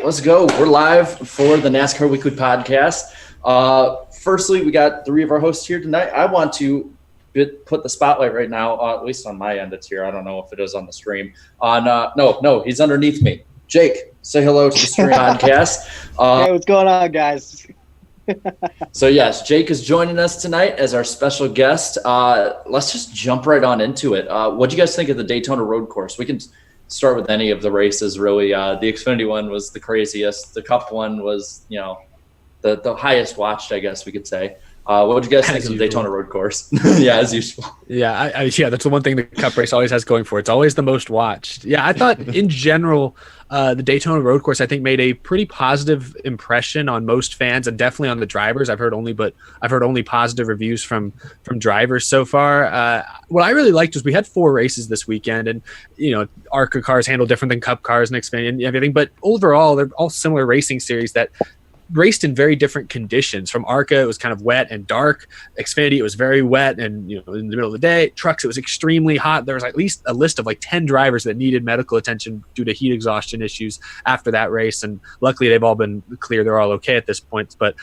let's go. We're live for the NASCAR Weekly Podcast. Firstly, we got three of our hosts here tonight. I want to put the spotlight right now, at least on my end, it's here. I don't know if it is on the stream. No, he's underneath me. Jake, say hello to the stream podcast. Hey, what's going on, guys? So yes, Jake is joining us tonight as our special guest. Let's just jump right on into it. What do you guys think of the Daytona Road Course? We can start with any of the races, really. The Xfinity one was the craziest. The Cup one was, the highest watched, I guess we could say. What would you guys think of the Daytona Road Course? Yeah, as usual. Yeah, yeah, that's the one thing the Cup race always has going for it. It's always the most watched. Yeah, I thought in general, the Daytona Road Course, I think, made a pretty positive impression on most fans and definitely on the drivers. I've heard only positive reviews from drivers so far. What I really liked was we had 4 races this weekend, and ARCA cars handle different than Cup cars and Xfinity and everything. But overall, they're all similar racing series that raced in very different conditions. From ARCA, it was kind of wet and dark. Xfinity, it was very wet and in the middle of the day. Trucks, it was extremely hot. There was at least a list of 10 drivers that needed medical attention due to heat exhaustion issues after that race, and luckily they've all been clear. They're all okay at this point. But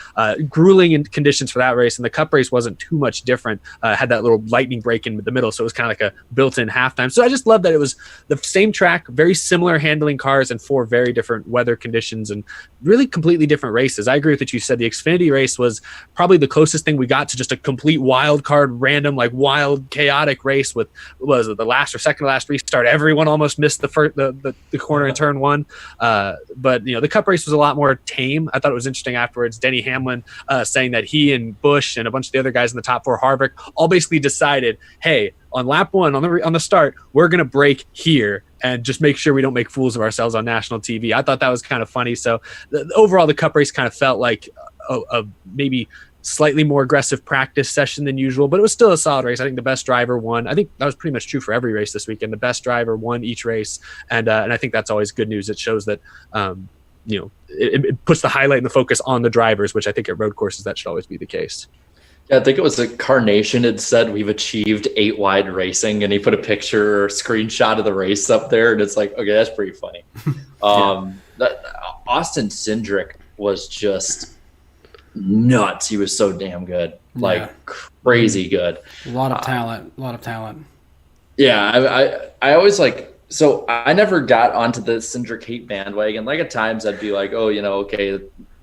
grueling conditions for that race, and the Cup race wasn't too much different. Had that little lightning break in the middle, so it was kind of like a built-in halftime. So I just love that it was the same track, very similar handling cars, and 4 very different weather conditions, and really completely different races. I agree with what you said. The Xfinity race was probably the closest thing we got to just a complete wild card, random, wild, chaotic race with, was it the last or second to last restart? Everyone almost missed the corner in turn 1. But the Cup race was a lot more tame. I thought it was interesting afterwards. Denny Hamlin saying that he and Busch and a bunch of the other guys in the top 4, Harvick, all basically decided, hey, on lap 1 on the start, we're going to break here and just make sure we don't make fools of ourselves on national TV. I thought that was kind of funny. So overall, the Cup race kind of felt like a maybe slightly more aggressive practice session than usual, but it was still a solid race. I think the best driver won. I think that was pretty much true for every race this weekend. The best driver won each race, and I think that's always good news. It shows that it puts the highlight and the focus on the drivers, which I think at road courses that should always be the case. Yeah, I think it was a Carnation had said we've achieved 8 wide racing, and he put a picture or screenshot of the race up there, and it's like, okay, that's pretty funny. Austin Cindric was just nuts. He was so damn good, crazy good. A lot of talent. Yeah, I always so I never got onto the Cindric hate bandwagon. At times I'd be like, oh, okay,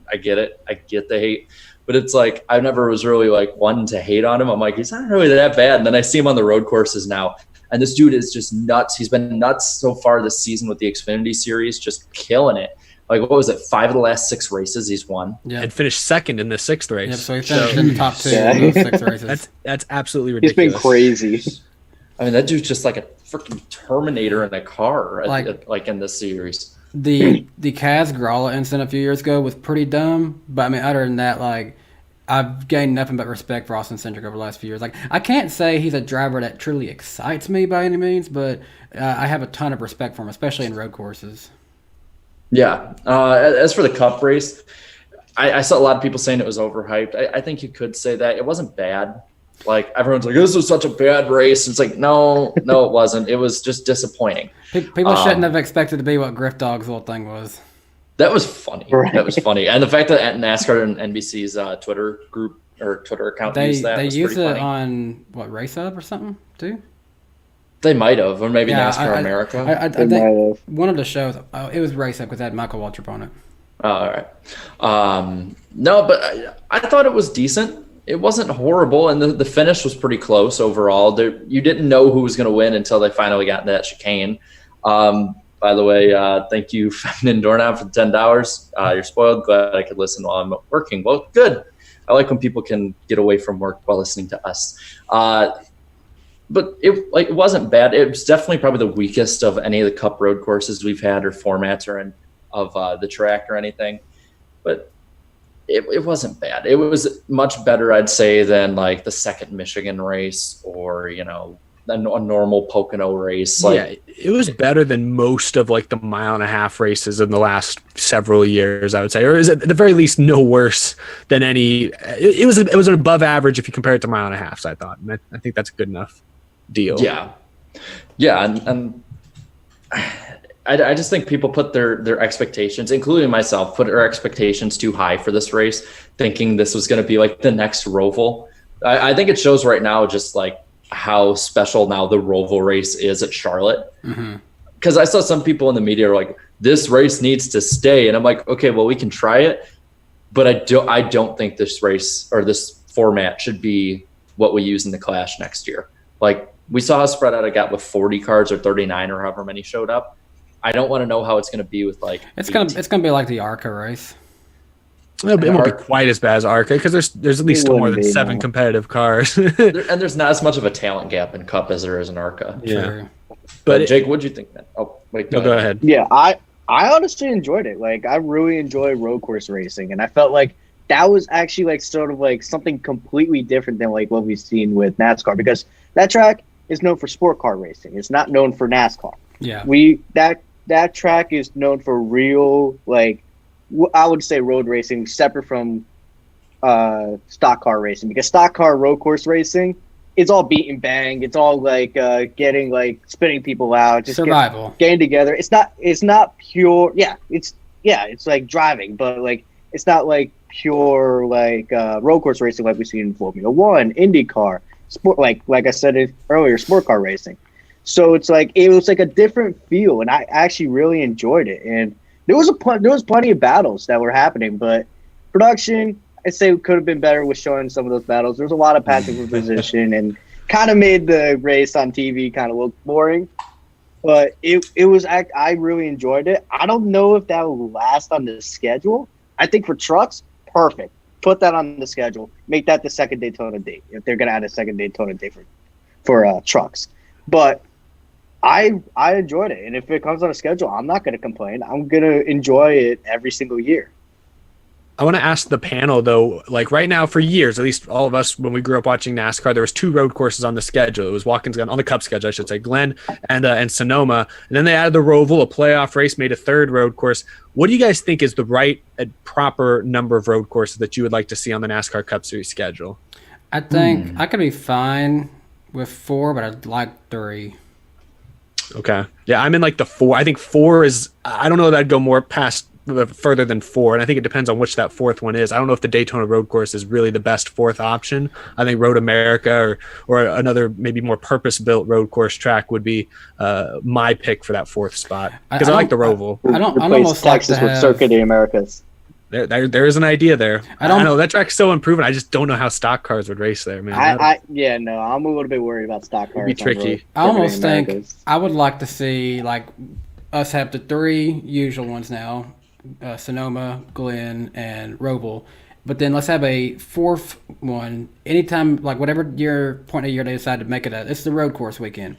I get it. I get the hate. But it's I never was really one to hate on him. I'm like, he's not really that bad. And then I see him on the road courses now. And this dude is just nuts. He's been nuts so far this season with the Xfinity Series, just killing it. What was it? 5 of the last 6 races he's won. Yeah. And finished second in the 6th race. Yeah, so he finished in the top 2 in those 6 races. That's absolutely ridiculous. He's been crazy. I mean, that dude's just like a freaking Terminator in a car, in this series. The Kaz Gralla incident a few years ago was pretty dumb, but I mean, other than that, I've gained nothing but respect for Austin Cindric over the last few years. I can't say he's a driver that truly excites me by any means, but I have a ton of respect for him, especially in road courses. Yeah. As for the Cup race, I saw a lot of people saying it was overhyped. I think you could say that. It wasn't bad. Everyone's like, this was such a bad race. It's no, it wasn't. It was just disappointing. People shouldn't have expected to be what Griff Dog's whole thing was. That was funny. Right. That was funny. And the fact that NASCAR and NBC's Twitter group or Twitter account used that was pretty funny. They use it on, Race Hub or something, too? They might have, or maybe NASCAR America. I think one of the shows, it was Race Hub because it had Michael Waltrip on it. Oh, all right. No, but I thought it was decent. It wasn't horrible, and the finish was pretty close overall. You didn't know who was going to win until they finally got into that chicane. By the way, thank you, Feminine Doorknob, for the $10. You're spoiled. Glad I could listen while I'm working. Well, good. I like when people can get away from work while listening to us. But it wasn't bad. It was definitely probably the weakest of any of the Cup road courses we've had or formats or of the track or anything. But it wasn't bad. It was much better, I'd say, than the second Michigan race or, a normal Pocono race. It was better than most of the 1.5 mile races in the last several years, I would say, or is it at the very least no worse than any. It was an above average if you compare it to 1.5 miles. I thought, and I think that's a good enough deal. Yeah, and I just think people put their expectations, including myself, put our expectations too high for this race, thinking this was going to be like the next Roval. I think it shows right now just like how special now the Roval race is at Charlotte. Because I saw some people in the media are like, this race needs to stay. And I'm like, okay, well, we can try it. But I don't think this race or this format should be what we use in the Clash next year. Like, we saw how spread out it got with 40 cars or 39 or however many showed up. I don't want to know how it's going to be with like. It's gonna be like the ARCA race. It won't be quite as bad as ARCA because there's at least still more than 7 competitive cars. And there's not as much of a talent gap in Cup as there is in ARCA. Yeah. True. But Jake, what'd you think, man? Oh, wait, go ahead. Yeah, I honestly enjoyed it. Like, I really enjoy road course racing, and I felt like that was actually like sort of like something completely different than like what we've seen with NASCAR, because that track is known for sport car racing. It's not known for NASCAR. Yeah. That track is known for real, like, I would say road racing, separate from stock car racing, because stock car road course racing, it's all beat and bang. It's all like getting like spinning people out, just survival, getting together. It's not pure. It's like driving, but like it's not like pure like road course racing like we see in Formula One, IndyCar, sport. Like I said earlier, sport car racing. So it was like a different feel, and I actually really enjoyed it. And there was plenty of battles that were happening, but production, I'd say, could have been better with showing some of those battles. There was a lot of passing for position, and kind of made the race on TV kind of look boring. But it was. I really enjoyed it. I don't know if that will last on the schedule. I think for trucks, perfect. Put that on the schedule. Make that the second Daytona date if they're gonna add a second Daytona date for trucks. But I enjoyed it, and if it comes on a schedule, I'm not going to complain. I'm going to enjoy it every single year. I want to ask the panel, though, like right now for years, at least all of us, when we grew up watching NASCAR, there was 2 road courses on the schedule. It was Watkins Glen, on the Cup schedule, I should say, Glen and Sonoma. And then they added the Roval, a playoff race, made a 3rd road course. What do you guys think is the right and proper number of road courses that you would like to see on the NASCAR Cup Series schedule? I think I could be fine with 4, but I'd like 3. Okay. Yeah, I'm in like the 4. I think 4 is, I don't know that I'd go more past further than 4, and I think it depends on which that 4th one is. I don't know if the Daytona Road Course is really the best 4th option. I think Road America or another maybe more purpose-built road course track would be my pick for that 4th spot, because I like the Roval. I'd almost like Texas to with have Circuit of the Americas. There is an idea there. I don't know. That track's so unproven. I just don't know how stock cars would race there, man. I'm a little bit worried about stock cars. It'd be tricky. I almost think I would like to see like us have the 3 usual ones now, Sonoma, Glen, and Roval. But then let's have a 4th one anytime, like whatever point of year they decide to make it it's the road course weekend.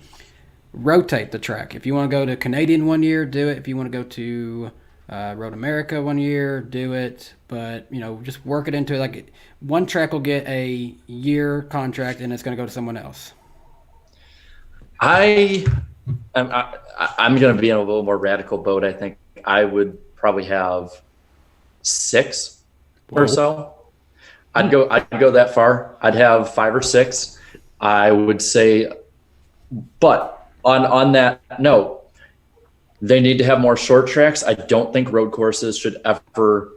Rotate the track. If you want to go to Canadian one year, do it. If you want to go to Road America one year, do it. But, just work it into it. Like, one track will get a year contract and it's going to go to someone else. I'm going to be in a little more radical boat. I think I would probably have 6 or so. I'd go that far. I'd have 5 or 6. I would say, but on that note, they need to have more short tracks. I don't think road courses should ever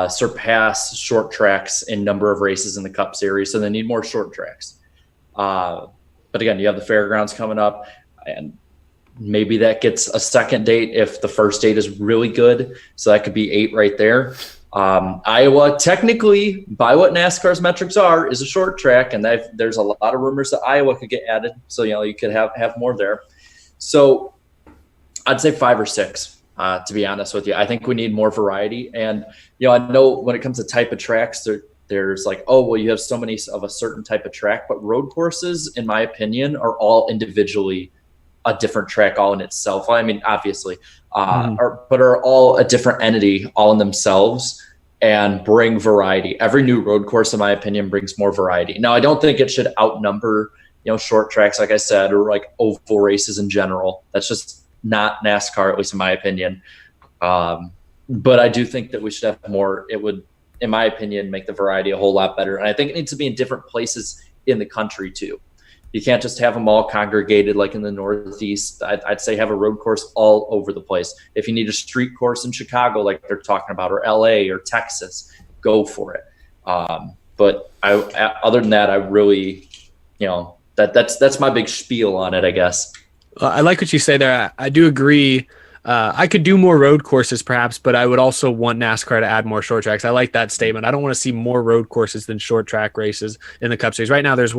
surpass short tracks in number of races in the Cup Series, so they need more short tracks. But again, you have the fairgrounds coming up, and maybe that gets a second date if the first date is really good. So that could be 8 right there. Iowa, technically, by what NASCAR's metrics are, is a short track, and there's a lot of rumors that Iowa could get added. So, you could have more there. So I'd say 5 or 6, to be honest with you. I think we need more variety. And, I know when it comes to type of tracks, there's like, oh, well, you have so many of a certain type of track. But road courses, in my opinion, are all individually a different track all in itself. I mean, obviously, but are all a different entity all in themselves and bring variety. Every new road course, in my opinion, brings more variety. Now, I don't think it should outnumber, short tracks, like I said, or like oval races in general. That's just not NASCAR, at least in my opinion. But I do think that we should have more. It would, in my opinion, make the variety a whole lot better. And I think it needs to be in different places in the country too. You can't just have them all congregated like in the Northeast. I'd say have a road course all over the place. If you need a street course in Chicago, like they're talking about, or LA or Texas, go for it. But other than that, I really, that's my big spiel on it, I guess. I like what you say there. I do agree. I could do more road courses perhaps, but I would also want NASCAR to add more short tracks. I like that statement. I don't want to see more road courses than short track races in the Cup Series. Right now there's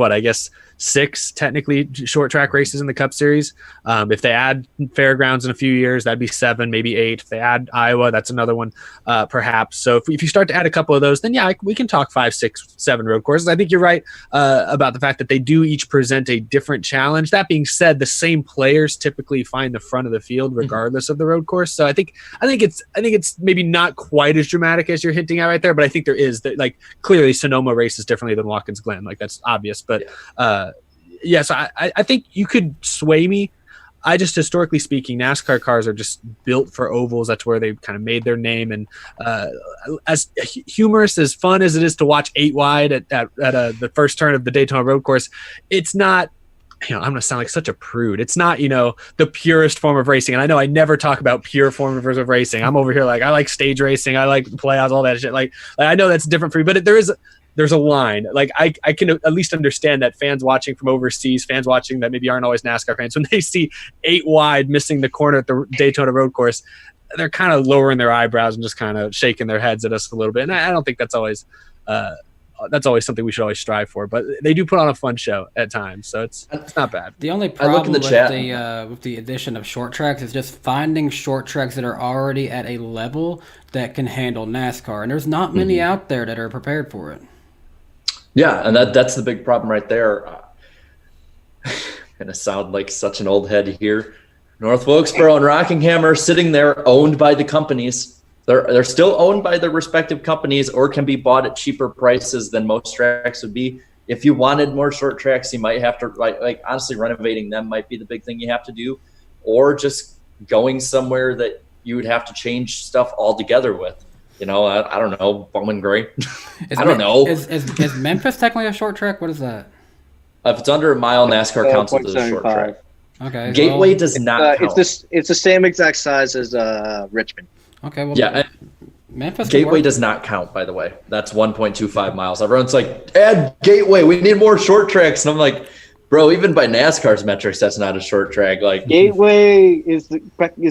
6 technically short track races in the Cup Series. If they add Fairgrounds in a few years, that'd be 7, maybe 8. If they add Iowa, that's another one, perhaps. So if you start to add a couple of those, then we can talk 5, 6, 7 road courses. I think you're right about the fact that they do each present a different challenge. That being said, the same players typically find the front of the field regardless of the road course. So I think it's maybe not quite as dramatic as you're hinting at right there, but I think there is that, clearly Sonoma races differently than Watkins Glen. That's obvious, but so I think you could sway me. I just, historically speaking, NASCAR cars are just built for ovals. That's where they've kind of made their name. And as humorous, as fun as it is to watch 8 wide at the first turn of the Daytona Road Course, it's not, I'm going to sound like such a prude. It's not, the purest form of racing. And I know I never talk about pure forms of racing. I'm over here I like stage racing. I like playoffs, all that shit. I know that's different for you, but there's a line. I can at least understand that fans watching from overseas, fans watching that maybe aren't always NASCAR fans, when they see 8 wide missing the corner at the Daytona Road Course, they're kind of lowering their eyebrows and just kind of shaking their heads at us a little bit. And I don't think that's always something we should always strive for, but they do put on a fun show at times, so it's not bad. The only problem with the addition of short tracks is just finding short tracks that are already at a level that can handle NASCAR, and there's not many out there that are prepared for it. Yeah, and that's the big problem right there. Gonna sound like such an old head here. North Wilkesboro and Rockingham are sitting there, owned by the companies. They're still owned by their respective companies, or can be bought at cheaper prices than most tracks would be. If you wanted more short tracks, you might have to honestly, renovating them might be the big thing you have to do, or just going somewhere that you would have to change stuff altogether with. I don't know, Bowman Gray. I don't know. Is Memphis technically a short track? What is that? If it's under a mile, NASCAR counts it as a short track. Okay. Gateway does not count. It's the same exact size as Richmond. Okay. Well, yeah. Memphis Gateway does not count, by the way. That's 1.25 miles. Everyone's like, add Gateway. We need more short tracks. And I'm like, bro, even by NASCAR's metrics, that's not a short track. Gateway is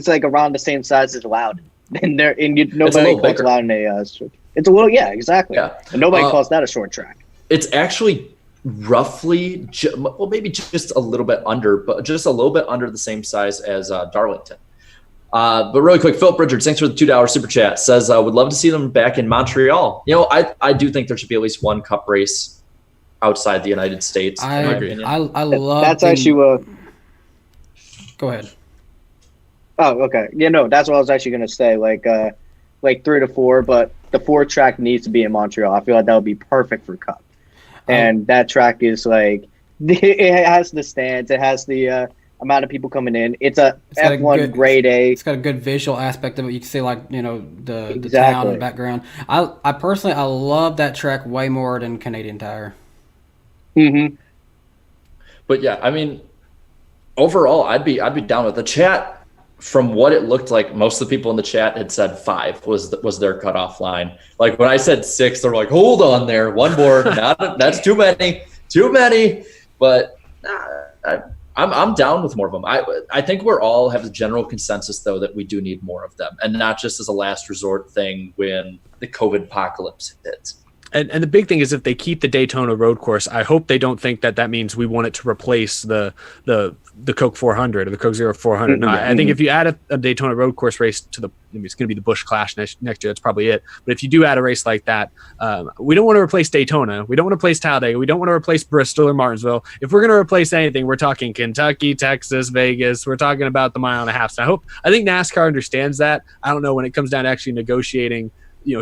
around the same size as Loudon. And nobody calls Loudon it's a little, exactly. Yeah. And nobody calls that a short track. It's actually roughly, maybe just a little bit under, but just a little bit under the same size as Darlington. But really quick, Philip Richards, thanks for the $2 super chat, says, would love to see them back in Montreal. I do think there should be at least one Cup race outside the United States. I agree. I love that's actually Go ahead. Oh, okay. Yeah, no, that's what I was actually going to say. 3 to 4, but the 4 track needs to be in Montreal. I feel like that would be perfect for Cup. And that track is it has the stands, it has the amount of people coming in. It's F1 grade A. It's got a good visual aspect of it. You can see the town in the background. I personally love that track way more than Canadian Tire. Mm-hmm. But yeah, I mean, overall, I'd be down with the chat. From what it looked like, most of the people in the chat had said 5 was their cutoff line. When I said 6, they're like, hold on there, one more. That's too many. But I'm down with more of them. I think we're all have the general consensus, though, that we do need more of them, and not just as a last resort thing when the COVID apocalypse hits. And the big thing is, if they keep the Daytona Road Course, I hope they don't think that means we want it to replace the Coke 400 or the Coke Zero 400. No, I think if you add a Daytona Road Course race to it's going to be the Busch Clash next year. That's probably it. But if you do add a race like that, we don't want to replace Daytona. We don't want to replace Talladega. We don't want to replace Bristol or Martinsville. If we're going to replace anything, we're talking Kentucky, Texas, Vegas. We're talking about the mile and a half. So I think NASCAR understands that. I don't know when it comes down to actually negotiating,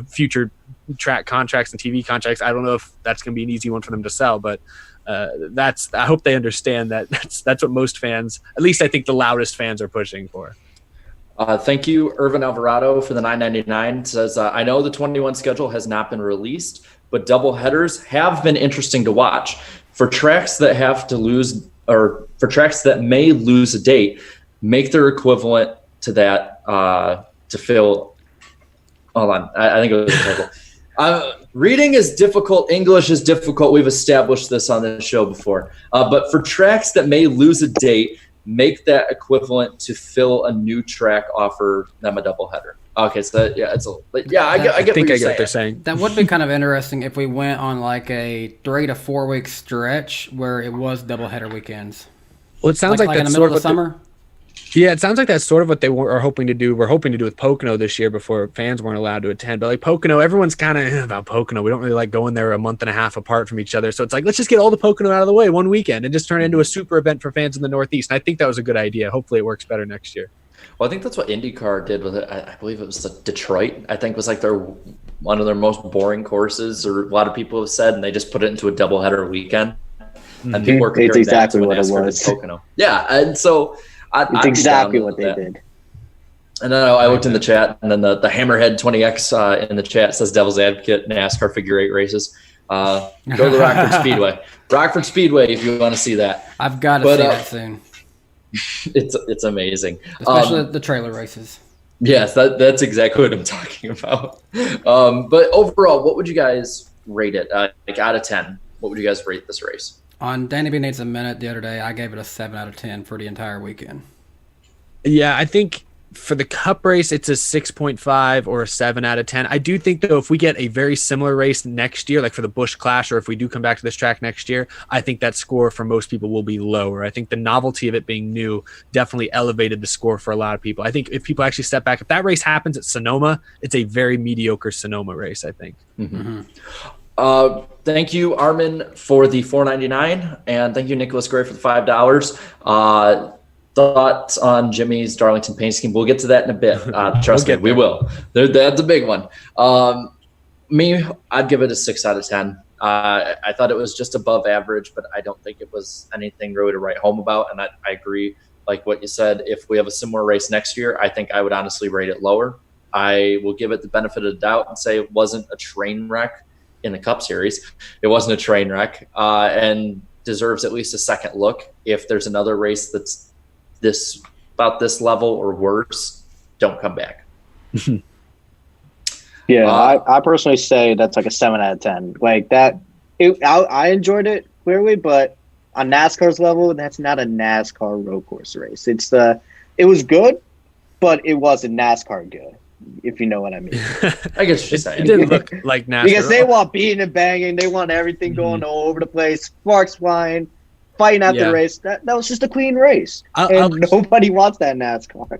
future track contracts and TV contracts. I don't know if that's going to be an easy one for them to sell, but I hope they understand that that's what most fans, at least I think the loudest fans, are pushing for. Thank you, Irvin Alvarado, for the $9.99. Says, I know the 21 schedule has not been released, but double headers have been interesting to watch. For tracks that have to lose or for tracks that may lose a date, make their equivalent to that to fill. Hold on, I think it was a typo. Reading is difficult. English is difficult. We've established this on this show before. But for tracks that may lose a date, make that equivalent to fill a new track, offer them a doubleheader. Okay, so I get what they're saying. That would be kind of interesting if we went on like a 3 to 4 week stretch where it was doubleheader weekends. Well, it sounds like in the that's middle sort of of the summer. Yeah, it sounds like that's sort of what they are hoping to do. We're hoping to do with Pocono this year before fans weren't allowed to attend. But like Pocono, everyone's kind of about Pocono. We don't really like going there a month and a half apart from each other. So it's like, let's just get all the Pocono out of the way one weekend and just turn it into a super event for fans in the Northeast. And I think that was a good idea. Hopefully it works better next year. Well, I think that's what IndyCar did with it. I believe it was Detroit. I think was like one of their most boring courses, or a lot of people have said, and they just put it into a doubleheader weekend. And people were comparing exactly that to what it NASCAR was. Pocono. Yeah, and so it's exactly what they did. And then I looked in the chat, and then the Hammerhead 20X in the chat says Devil's Advocate NASCAR figure 8 races. Go to the Rockford Speedway. Rockford Speedway if you want to see that. I've got to see that soon. It's amazing. Especially the trailer races. Yes, that's exactly what I'm talking about. But overall, what would you guys rate it? Like out of 10, what would you guys rate this race? On Danny B Needs a Minute the other day, I gave it a 7 out of 10 for the entire weekend. Yeah, I think for the Cup race, it's a 6.5 or a 7 out of 10. I do think, though, if we get a very similar race next year, like for the Busch Clash, or if we do come back to this track next year, I think that score for most people will be lower. I think the novelty of it being new definitely elevated the score for a lot of people. I think if people actually step back, if that race happens at Sonoma, it's a very mediocre Sonoma race, I think. Mm-hmm. Thank you, Armin, for the $4.99, and thank you, Nicholas Gray, for the $5. Thoughts on Jimmy's Darlington paint scheme? We'll get to that in a bit. Trust me, we will. That's a big one. Me, I'd give it a 6 out of 10. I thought it was just above average, but I don't think it was anything really to write home about. And I agree, like what you said, if we have a similar race next year, I think I would honestly rate it lower. I will give it the benefit of the doubt and say it wasn't a train wreck in the Cup Series. It wasn't a train wreck and deserves at least a second look. If there's another race that's about this level or worse, don't come back. I personally say that's like a 7 out of 10. Like that, I enjoyed it clearly, but on NASCAR's level, that's not a NASCAR road course race. It was good, but it wasn't NASCAR good, if you know what I mean. I guess you're saying it didn't look like NASCAR because they want beating and banging, they want everything going all over the place, sparks flying, fighting out the race. That was just a clean race, and nobody wants that in NASCAR.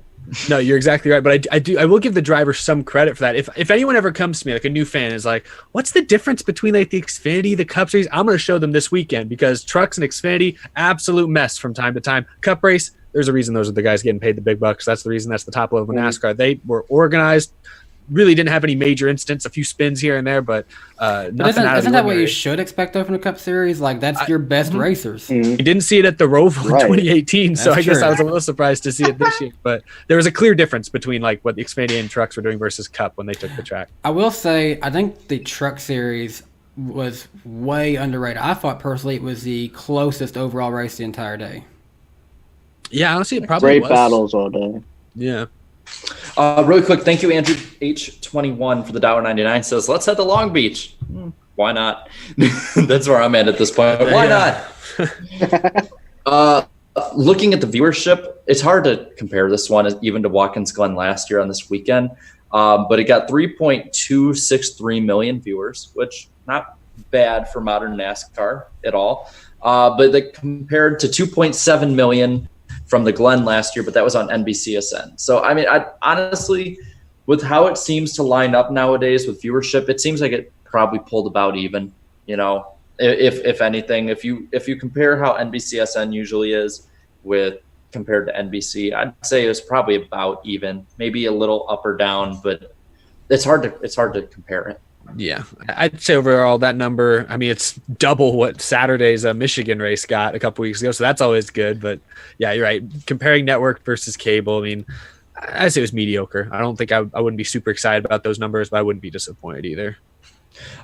No, you're exactly right. But I will give the driver some credit for that. If anyone ever comes to me, like a new fan, is like, what's the difference between like the Xfinity, the Cup Series? I'm going to show them this weekend, because trucks and Xfinity, absolute mess from time to time. Cup race, there's a reason those are the guys getting paid the big bucks. That's the reason that's the top level of NASCAR. They were organized, really didn't have any major incidents, a few spins here and there, but nothing isn't that what you should expect though from the Cup Series? Like, that's your best racers. You didn't see it at the Roval in 2018, so I guess I was a little surprised to see it this year. But there was a clear difference between like what the Xfinity and trucks were doing versus Cup when they took the track. I will say, I think the Truck Series was way underrated. I thought personally it was the closest overall race the entire day. Yeah, honestly, it probably was. Great battles all day. Yeah. Really quick, thank you, Andrew H21 for the $1.99. Says, let's head to Long Beach. Why not? That's where I'm at this point. Why not? Looking at the viewership, it's hard to compare this one even to Watkins Glen last year on this weekend. But it got 3.263 million viewers, which not bad for modern NASCAR at all. But they compared to 2.7 million from the Glen last year, but that was on NBCSN. So, I mean, I honestly, with how it seems to line up nowadays with viewership, it seems like it probably pulled about even, you know, if anything, if you compare how NBCSN usually is with compared to NBC, I'd say it was probably about even, maybe a little up or down, but it's hard to compare it. Yeah, I'd say overall that number, I mean, it's double what Saturday's Michigan race got a couple weeks ago, so that's always good. But yeah, you're right. Comparing network versus cable, I mean, I'd say it was mediocre. I don't think I wouldn't be super excited about those numbers, but I wouldn't be disappointed either.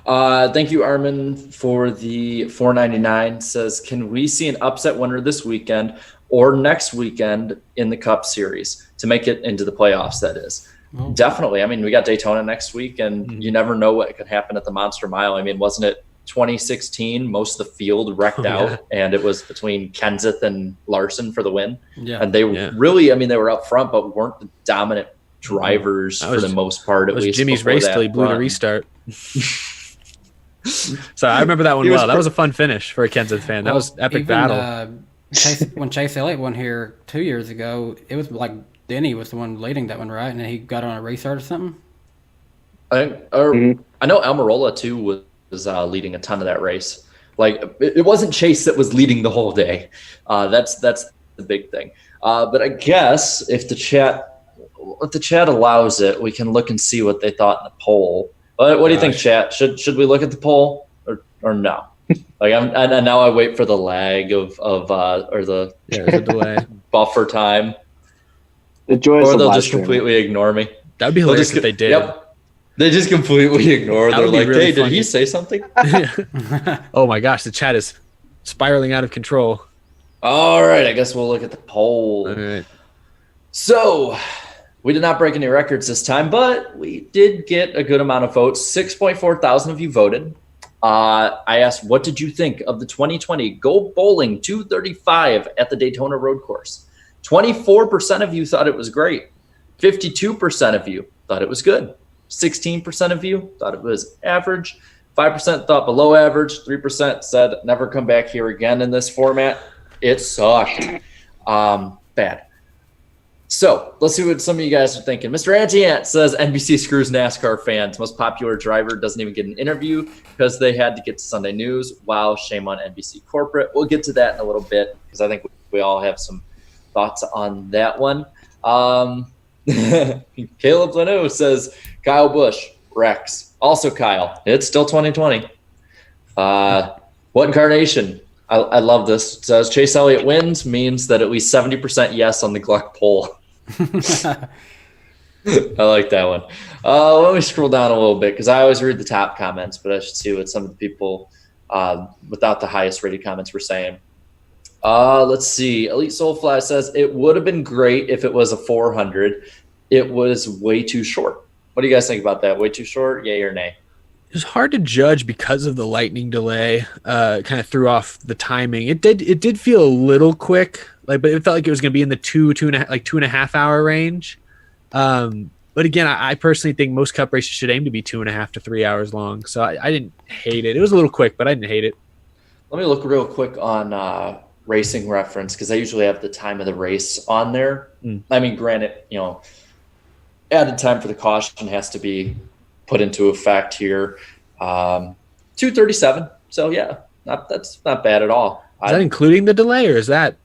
Thank you, Armin, for the $4.99. Says, can we see an upset winner this weekend or next weekend in the Cup Series to make it into the playoffs? That is. Oh. Definitely. I mean, we got Daytona next week, and you never know what could happen at the Monster Mile. I mean, wasn't it 2016? Most of the field wrecked out, and it was between Kenseth and Larson for the win. Yeah, and they really, I mean, they were up front, but weren't the dominant drivers for the most part. It was Jimmy's race till he blew the restart. So I remember that one well. That was a fun finish for a Kenseth fan. That was epic battle. When Chase Elliott won here 2 years ago, it was like Denny was the one leading that one, right? And then he got on a restart or something. I know Almirola too was leading a ton of that race. Like it wasn't Chase that was leading the whole day. That's the big thing. But I guess if the chat allows it, we can look and see what they thought in the poll. What do you think, chat? Should we look at the poll or no? Like and now I wait for the lag or the delay buffer time. The joys or of they'll live just streaming. completely ignore me. That'd be hilarious if they did. Yep. They just completely ignore. They're like, really hey, funny. did he say something? Oh my gosh, the chat is spiraling out of control. All right, I guess we'll look at the poll. All right. So we did not break any records this time, but we did get a good amount of votes. 6.4 thousand of you voted. I asked, what did you think of the 2020 Go Bowling 235 at the Daytona Road Course? 24% of you thought it was great. 52% of you thought it was good. 16% of you thought it was average. 5% thought below average. 3% said never come back here again in this format. It sucked. Bad. So let's see what some of you guys are thinking. Mr. Anti-Ant says NBC screws NASCAR fans. Most popular driver doesn't even get an interview because they had to get to Sunday News. Wow, shame on NBC corporate. We'll get to that in a little bit because I think we all have some thoughts on that one. Caleb Leno says Kyle Busch, Rex. Also Kyle. It's still 2020. What incarnation? I love this. It says Chase Elliott wins means that at least 70% yes on the Gluck poll. I like that one. Let me scroll down a little bit because I always read the top comments, but I should see what some of the people without the highest rated comments were saying. Let's see. Elite Soulfly says it would have been great if it was a 400. It was way too short. What do you guys think about that? Way too short? Yay or nay? It was hard to judge because of the lightning delay. Kind of threw off the timing. It did feel a little quick, but it felt like it was going to be in the 2.5 hour range. But again, I personally think most Cup races should aim to be 2.5 to 3 hours long. So I didn't hate it. It was a little quick, but I didn't hate it. Let me look real quick on Racing Reference because I usually have the time of the race on there. I mean, granted, added time for the caution has to be put into effect here. 2:37. So yeah, that's not bad at all. Is that including the delay or is that?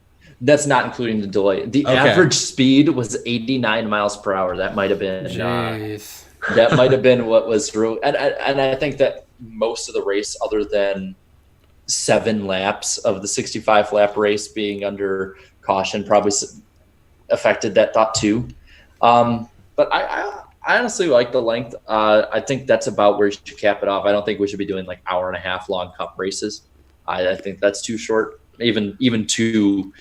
That's not including the delay. The average speed was 89 miles per hour. That might have been that might have been what was real. And I think that most of the race, other than 7 laps of the 65 lap race being under caution, probably affected that thought too. But I honestly like the length. I think that's about where you should cap it off. I don't think we should be doing like hour and a half long Cup races. I think that's too short. Even 2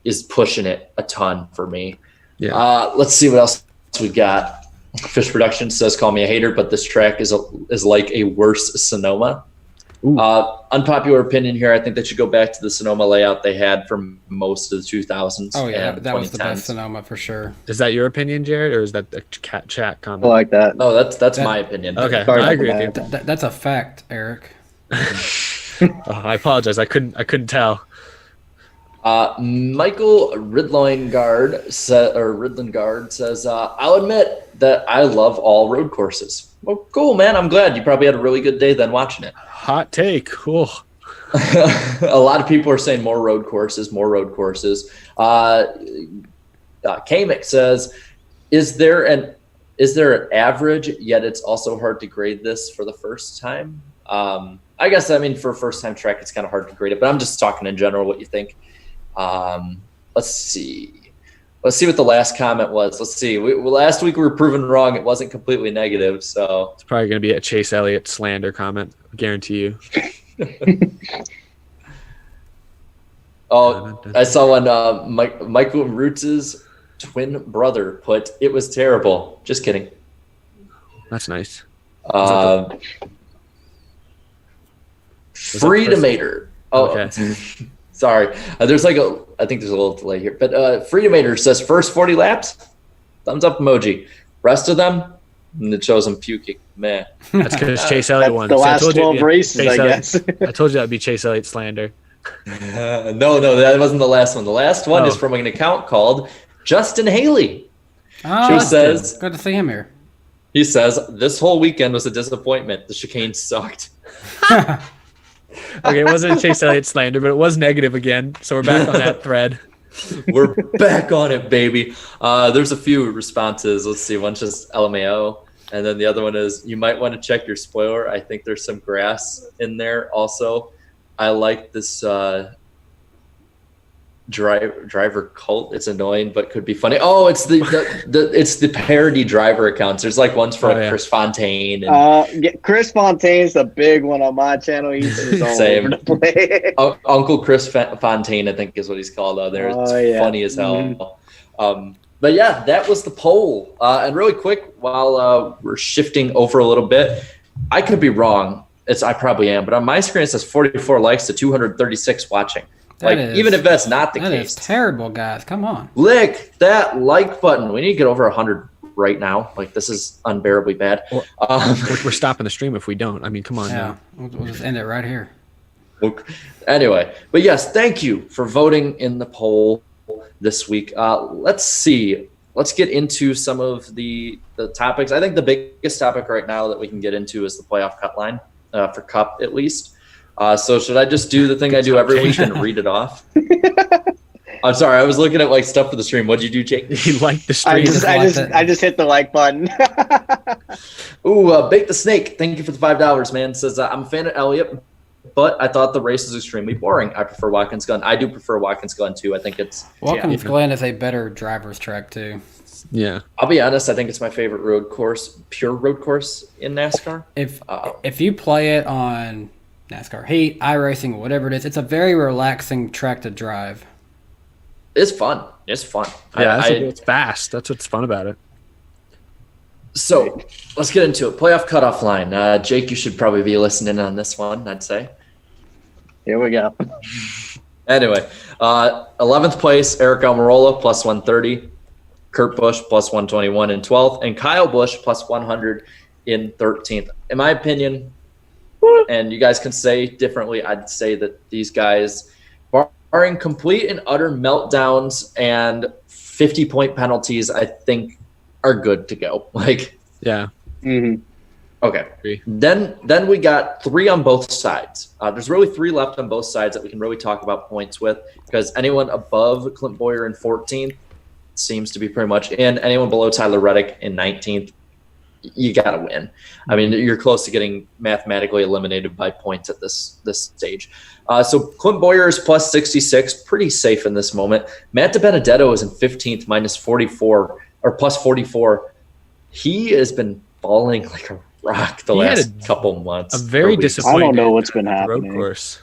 is pushing it a ton for me. Yeah. Let's see what else we got. Fish Production says, call me a hater, but this track is like a worse Sonoma. Unpopular opinion here. I think they should go back to the Sonoma layout they had for most of the 2000s. Oh yeah, that was the best Sonoma for sure. Is that your opinion, Jared, or is that the chat comment? I like that. Oh, that's my opinion. Okay, I agree with you. That's a fact, Eric. I apologize. I couldn't tell. Michael Ridlingard says, I'll admit that I love all road courses. Well, cool, man. I'm glad. You probably had a really good day then watching it. Hot take. Cool. A lot of people are saying more road courses. Kamek says, is there an average, yet it's also hard to grade this for the first time? I guess, for a first-time track, it's kind of hard to grade it, but I'm just talking in general what you think. Let's see. Let's see what the last comment was. Let's see. Last week we were proven wrong. It wasn't completely negative, so It's probably going to be a Chase Elliott slander comment. I guarantee you. Oh, I saw one. Michael Roots' twin brother put, "It was terrible." Just kidding. That's nice. Freedomator. Oh, Okay. sorry. There's I think there's a little delay here, but Freedomator says first 40 laps, thumbs up emoji. Rest of them, and it shows him puking. Man, That's because Chase Elliott won. The See, I last told you, 12 races, Chase I Elliott- guess. I told you that would be Chase Elliott slander. no, that wasn't the last one. The last one Oh. is from an account called Justin Haley. Oh, Who that's says- good to see him here. He says this whole weekend was a disappointment. The chicane sucked. Okay, it wasn't Chase Elliott slander, but it was negative again. So we're back on that thread. We're back on it, baby. There's a few responses. Let's see. One's just LMAO. And then the other one is, you might want to check your spoiler. I think there's some grass in there also. I like this driver cult. It's annoying, but could be funny. Oh, it's the parody driver accounts. There's ones for Chris Fontaine. And Chris Fontaine's the big one on my channel. He's just all Same. over the place. Uncle Chris Fontaine, I think is what he's called out there. It's funny as hell. Mm-hmm. But yeah, that was the poll. And really quick, while we're shifting over a little bit, I could be wrong. I probably am, but on my screen it says 44 likes to 236 watching. Even if that's not the That case. is terrible, guys. Come on. Lick that like button. We need to get over 100 right now. This is unbearably bad. We're stopping the stream if we don't. I mean, come on Yeah, now. we'll just end it right here. Anyway, but yes, thank you for voting in the poll this week. Let's see. Let's get into some of the topics. I think the biggest topic right now that we can get into is the playoff cut line for Cup, at least. So should I just do the thing I do every week and read it off? I'm sorry, I was looking at stuff for the stream. What'd you do, Jake? You like the I stream. just hit the like button. Ooh, Bake the Snake. Thank you for the $5, man. Says, I'm a fan of Elliott, but I thought the race was extremely boring. I prefer Watkins Glen. I do prefer Watkins Glen, too. I think it's... Watkins Glen is a better driver's track, too. Yeah. I'll be honest, I think it's my favorite road course, pure road course in NASCAR. If you play it on NASCAR Heat, iRacing, whatever it is, it's a very relaxing track to drive. It's fun. It's fun. Yeah, it's fast. That's what's fun about it. So let's get into it. Playoff cutoff line. Jake, you should probably be listening on this one, I'd say. Here we go. Anyway, 11th place, Eric Almirola, plus 130. Kurt Busch, plus 121 in 12th. And Kyle Busch, plus 100 in 13th. In my opinion, and you guys can say differently, I'd say that these guys, barring complete and utter meltdowns and 50-point penalties, I think are good to go. Yeah. Mm-hmm. Okay. Then we got 3 on both sides. There's really 3 left on both sides that we can really talk about points with, because anyone above Clint Boyer in 14th seems to be pretty much in. Anyone below Tyler Reddick in 19th, you got to win. I mean, you're close to getting mathematically eliminated by points at this stage. So Clint Boyer is plus 66, pretty safe in this moment. Matt DiBenedetto is in 15th, minus 44, or plus 44. He has been falling like a rock the last couple months. A very disappointing. I don't know what's been road happening. course.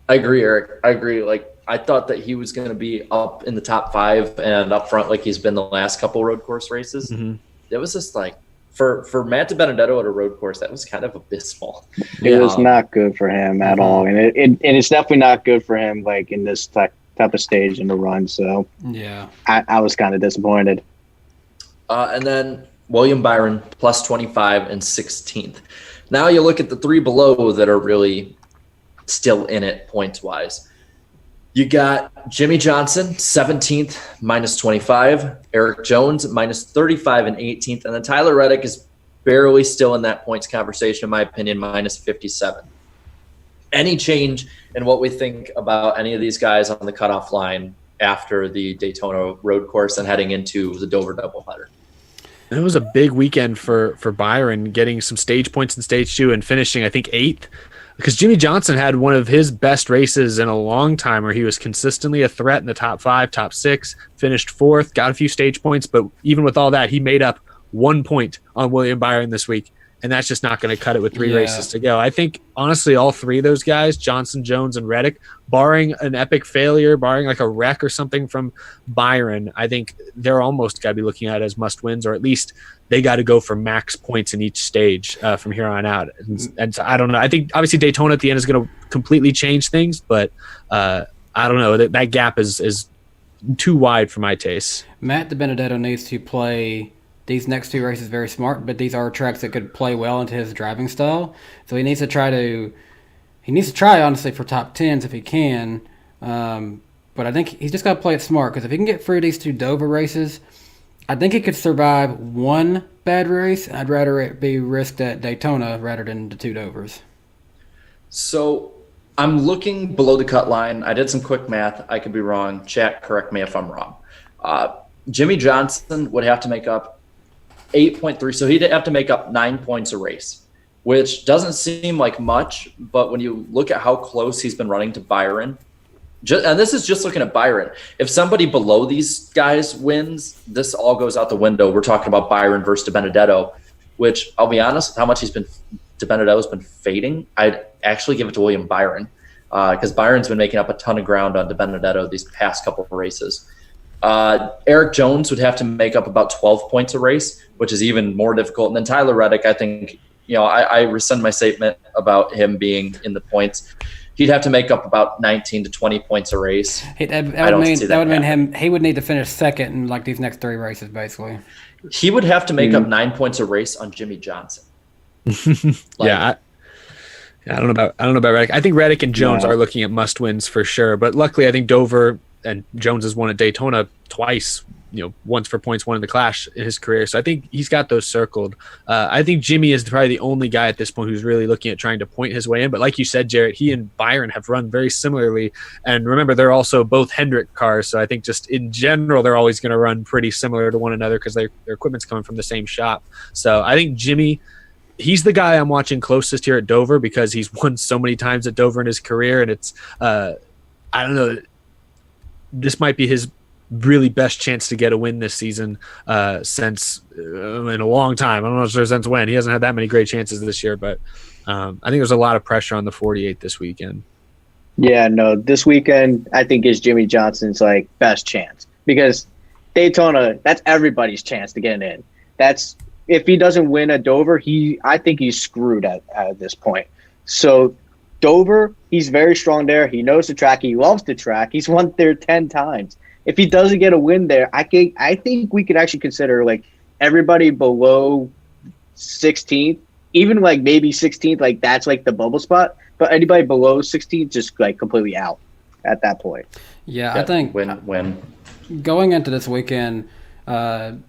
I agree, Eric. I agree. I thought that he was going to be up in the top 5 and up front like he's been the last couple road course races. Mm-hmm. It was just for Matt DiBenedetto at a road course, that was kind of abysmal. It was not good for him at all, and it's definitely not good for him in this type of stage in the run. So Yeah. I was kind of disappointed. And then William Byron plus 25 and 16th. Now you look at the 3 below that are really still in it points wise. You got Jimmy Johnson, 17th, minus 25. Eric Jones, minus 35 and 18th. And then Tyler Reddick is barely still in that points conversation, in my opinion, minus 57. Any change in what we think about any of these guys on the cutoff line after the Daytona Road Course and heading into the Dover doubleheader? It was a big weekend for Byron, getting some stage points in stage 2 and finishing, I think, 8th. because Jimmy Johnson had one of his best races in a long time where he was consistently a threat in the top 5, top 6, finished 4th, got a few stage points, but even with all that, he made up 1 point on William Byron this week. And that's just not going to cut it with 3 races to go. I think, honestly, all 3 of those guys, Johnson, Jones, and Reddick, barring an epic failure, barring like a wreck or something from Byron, I think they're almost got to be looking at it as must-wins, or at least they got to go for max points in each stage from here on out. And so I don't know. I think, obviously, Daytona at the end is going to completely change things, but I don't know. That gap is too wide for my taste. Matt DiBenedetto needs to play these next 2 races very smart, but these are tracks that could play well into his driving style. So he needs to try honestly for top 10s if he can. But I think he's just got to play it smart, because if he can get through these 2 Dover races, I think he could survive 1 bad race. I'd rather it be risked at Daytona rather than the 2 Dovers. So I'm looking below the cut line. I did some quick math. I could be wrong. Chat, correct me if I'm wrong. Jimmy Johnson would have to make up 8.3, so he'd have to make up 9 points a race, which doesn't seem like much, but when you look at how close he's been running to Byron, and this is just looking at Byron, if somebody below these guys wins, this all goes out the window. We're talking about Byron versus DiBenedetto, which I'll be honest with how much DiBenedetto's been fading. I'd actually give it to William Byron, because Byron's been making up a ton of ground on DiBenedetto these past couple of races. Eric Jones would have to make up about 12 points a race, which is even more difficult. And then Tyler Reddick, I think, I rescind my statement about him being in the points. He'd have to make up about 19 to 20 points a race. That would mean him. He would need to finish second in like these next 3 races, basically. He would have to make up 9 points a race on Jimmy Johnson. I don't know about Reddick. I think Reddick and Jones are looking at must wins for sure. But luckily, I think Dover and Jones has won at Daytona twice, once for points, one in the Clash in his career. So I think he's got those circled. I think Jimmy is probably the only guy at this point who's really looking at trying to point his way in. But like you said, Jarrett, he and Byron have run very similarly. And remember, they're also both Hendrick cars. So I think just in general, they're always going to run pretty similar to one another because their equipment's coming from the same shop. So I think Jimmy, he's the guy I'm watching closest here at Dover because he's won so many times at Dover in his career. And it's, I don't know, this might be his really best chance to get a win this season since in a long time. I don't know if there's since when. He hasn't had that many great chances this year, but I think there's a lot of pressure on the 48 this weekend. Yeah, no, this weekend I think is Jimmy Johnson's best chance, because Daytona, that's everybody's chance to get in. That's if he doesn't win at Dover, I think he's screwed at this point. So Dover, he's very strong there. He knows the track. He loves the track. He's won there 10 times. If he doesn't get a win there, I think we could actually consider everybody below 16th, even maybe 16th, that's the bubble spot. But anybody below 16th, just completely out at that point. Yeah, I think win. Going into this weekend,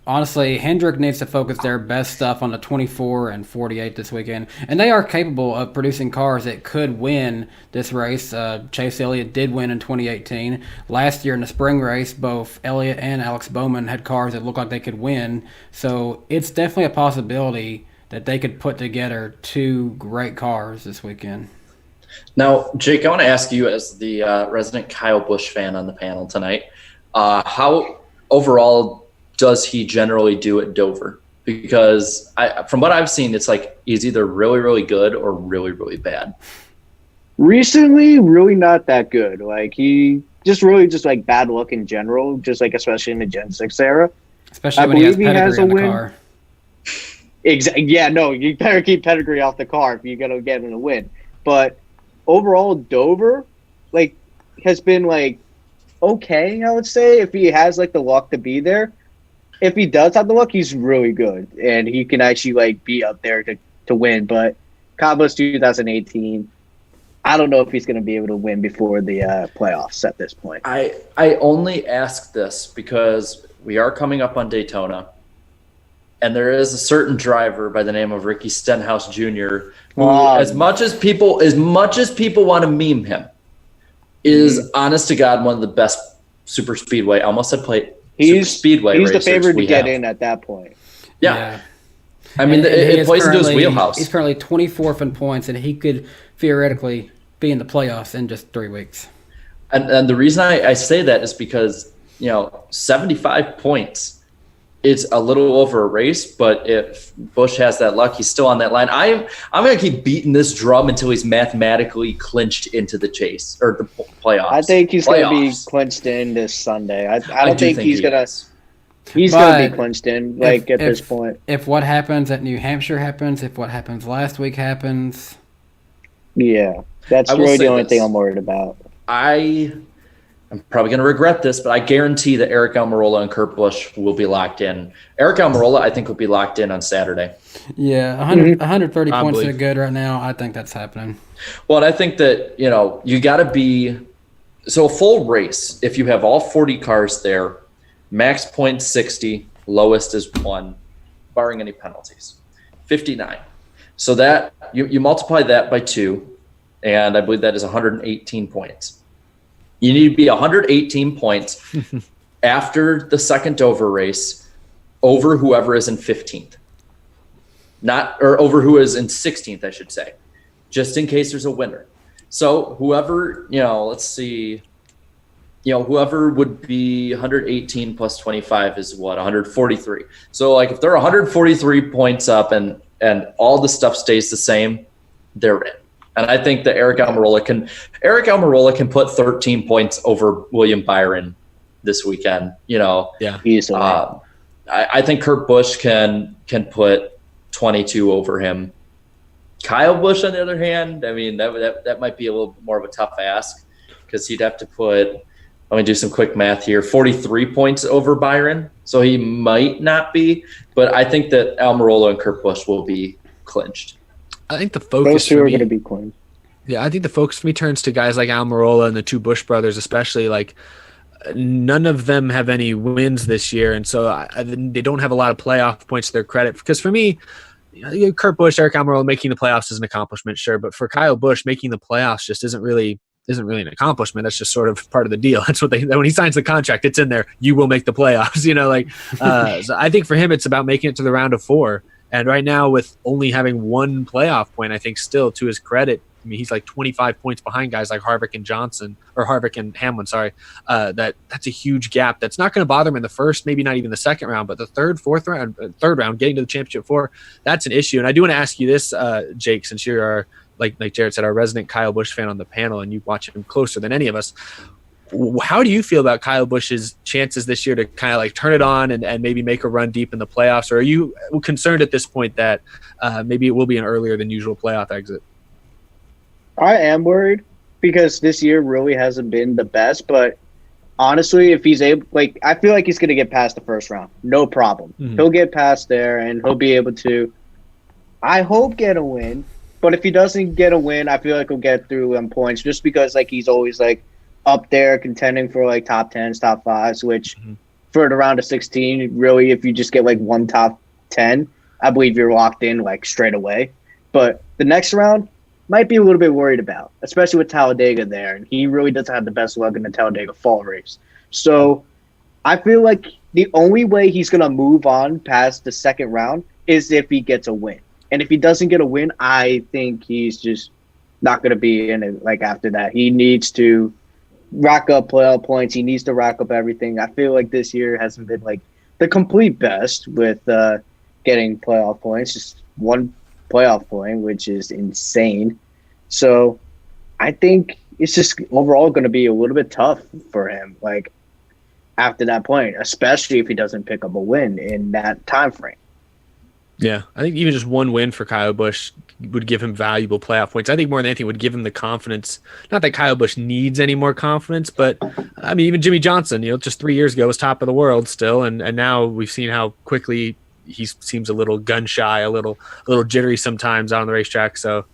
honestly, Hendrick needs to focus their best stuff on the 24 and 48 this weekend. And they are capable of producing cars that could win this race. Chase Elliott did win in 2018. Last year in the spring race, both Elliott and Alex Bowman had cars that looked like they could win. So it's definitely a possibility that they could put together 2 great cars this weekend. Now, Jake, I want to ask you as the resident Kyle Busch fan on the panel tonight, how overall does he generally do at Dover? Because from what I've seen, it's he's either really, really good or really, really bad. Recently, really not that good. He just really bad luck in general, just especially in the Gen 6 era. Especially when he has pedigree on the car. Yeah, no, you better keep pedigree off the car if you're going to get him to win. But overall, Dover, has been, okay, I would say, if he has, the luck to be there. If he does have the luck, he's really good, and he can actually be up there to win. But Cabos 2018, I don't know if he's going to be able to win before the playoffs at this point. I only ask this because we are coming up on Daytona, and there is a certain driver by the name of Ricky Stenhouse Jr. who, as much as people want to meme him, is honest to God one of the best super speedway. I almost said He's the favorite to get have. in at that point. Yeah. I mean, it plays into his wheelhouse. He's currently 24th in points, and he could theoretically be in the playoffs in just 3 weeks. And the reason I say that is because, 75 points is a little over a race, but if Busch has that luck, he's still on that line. I'm going to keep beating this drum until he's mathematically clinched into the chase or the playoffs. I think he's going to be clinched in this Sunday. I don't think he's going to. He's But going to be clinched in, at this point. If what happens at New Hampshire happens, if what happens last week happens. Yeah, that's really the only thing I'm worried about. I'm probably going to regret this, but I guarantee that Eric Almirola and Kurt Busch will be locked in. Eric Almirola, I think, will be locked in on Saturday. Yeah, 130 points are good right now. I think that's happening. Well, and I think that, you got to be – so a full race, if you have all 40 cars there, max points 60, lowest is 1, barring any penalties, 59. So that you multiply that by 2, and I believe that is 118 points. You need to be 118 points after the second Dover race over whoever is in 15th. Or over who is in 16th, I should say, just in case there's a winner. So whoever, let's see, whoever would be 118 plus 25 is what, 143. So if they're 143 points up and all the stuff stays the same, they're in. And I think that Eric Almirola can put 13 points over William Byron this weekend. Yeah, easily. I think Kurt Busch can put 22 over him. Kyle Busch, on the other hand, I mean that might be a little more of a tough ask because he'd have to put. Let me do some quick math here. 43 points over Byron, so he might not be. But I think that Almirola and Kurt Busch will be clinched. I think the focus Those two for are me, going to be clinched. Yeah, I think the focus for me turns to guys like Almirola and the two Busch brothers, especially. None of them have any wins this year, and so they don't have a lot of playoff points to their credit. Because for me, Kurt Busch, Eric Almirola making the playoffs is an accomplishment, sure, but for Kyle Busch, making the playoffs just isn't really an accomplishment. That's just sort of part of the deal. That's what when he signs the contract, it's in there. You will make the playoffs. So I think for him, it's about making it to the round of 4. And right now, with only having 1 playoff point, I think still to his credit, I mean, he's 25 points behind guys like Harvick and Hamlin. Sorry, that's a huge gap. That's not going to bother him in the first, maybe not even the second round, but the third round, getting to the championship 4, that's an issue. And I do want to ask you this, Jake, since you're like Jared said, our resident Kyle Busch fan on the panel, and you watch him closer than any of us. How do you feel about Kyle Busch's chances this year to kind of turn it on and maybe make a run deep in the playoffs? Or are you concerned at this point that maybe it will be an earlier than usual playoff exit? I am worried because this year really hasn't been the best. But honestly, if he's able, I feel like he's going to get past the first round. No problem. Mm-hmm. He'll get past there and he'll be able to, I hope, get a win. But if he doesn't get a win, I feel like he'll get through points just because he's always up there contending for top 10s, top 5s, which for the round of 16, really, if you just get 1 top 10, I believe you're locked in straight away. But the next round might be a little bit worried about, especially with Talladega there. And he really doesn't have the best luck in the Talladega fall race. So I feel like the only way he's going to move on past the second round is if he gets a win. And if he doesn't get a win, I think he's just not going to be in it after that. He needs to rack up playoff points. He needs to rack up everything. I feel like this year hasn't been the complete best with getting playoff points. Just 1 playoff point, which is insane. So I think it's just overall going to be a little bit tough for him. After that point, especially if he doesn't pick up a win in that time frame. Yeah, I think even just 1 win for Kyle Busch would give him valuable playoff points. I think more than anything would give him the confidence. Not that Kyle Busch needs any more confidence, but I mean, even Jimmy Johnson, just 3 years ago was top of the world still, and now we've seen how quickly he seems a little gun shy, a little jittery sometimes out on the racetrack. So,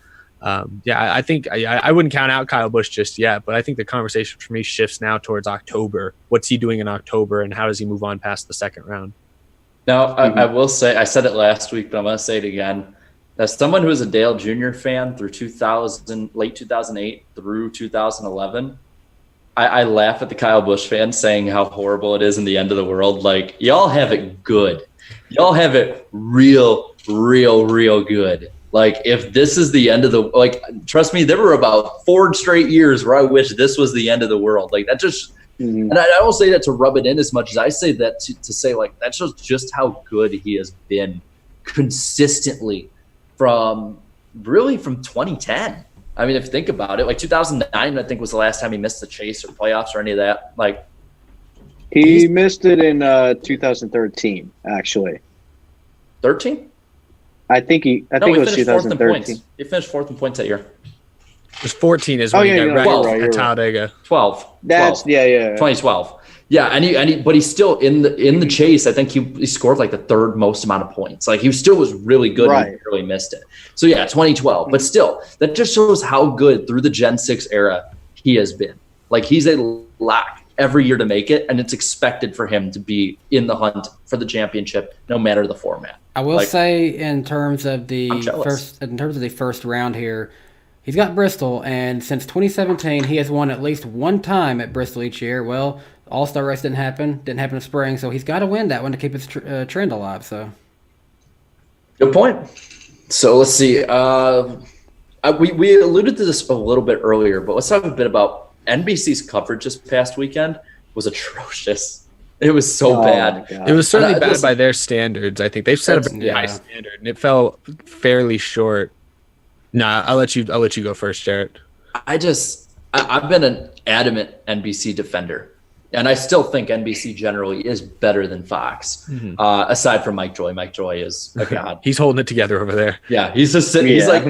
I think I wouldn't count out Kyle Busch just yet, but I think the conversation for me shifts now towards October. What's he doing in October, and how does he move on past the second round? Now, I will say, I said it last week, but I'm going to say it again. As someone who was a Dale Jr. fan through late 2008 through 2011, I laugh at the Kyle Busch fans saying how horrible it is in the end of the world. Y'all have it good. Y'all have it real good. Like, if this is the end of the, like, trust me, there were about 4 straight years where I wish this was the end of the world. Like, that just, and I don't say that to rub it in as much as I say that to say, like, that's just how good he has been consistently from 2010. I mean, if you think about it, like 2009, I think was the last time he missed the chase or playoffs or any of that. Like, he missed it in 2013, actually. 13? I think it was 2013. He finished 4th in points that year. It was 14 is when he got wrecked at Talladega. 12. That's 12. 2012. Yeah, but he's still in the chase. I think he scored like the 3rd most amount of points. Like, he still was really good. Right. And he really missed it. So yeah, 2012. But still, that just shows how good through the Gen 6 era he has been. Like, he's a lock every year to make it, and it's expected for him to be in the hunt for the championship, no matter the format. I will say, in terms of the first round here, he's got Bristol, and since 2017, he has won at least one time at Bristol each year. Well, All-Star race didn't happen in spring, so he's got to win that one to keep his trend alive. So, good point. So let's see. We alluded to this a little bit earlier, but let's talk a bit about NBC's coverage this past weekend. Was atrocious. It was so bad. It was certainly bad by their standards. I think they've set up a high standard, and it fell fairly short. Nah, I'll let you go first, Jarrett. I've been an adamant NBC defender, and I still think NBC generally is better than Fox. Aside from Mike Joy. Mike Joy is a god. He's holding it together over there. Yeah, he's just sitting. He's like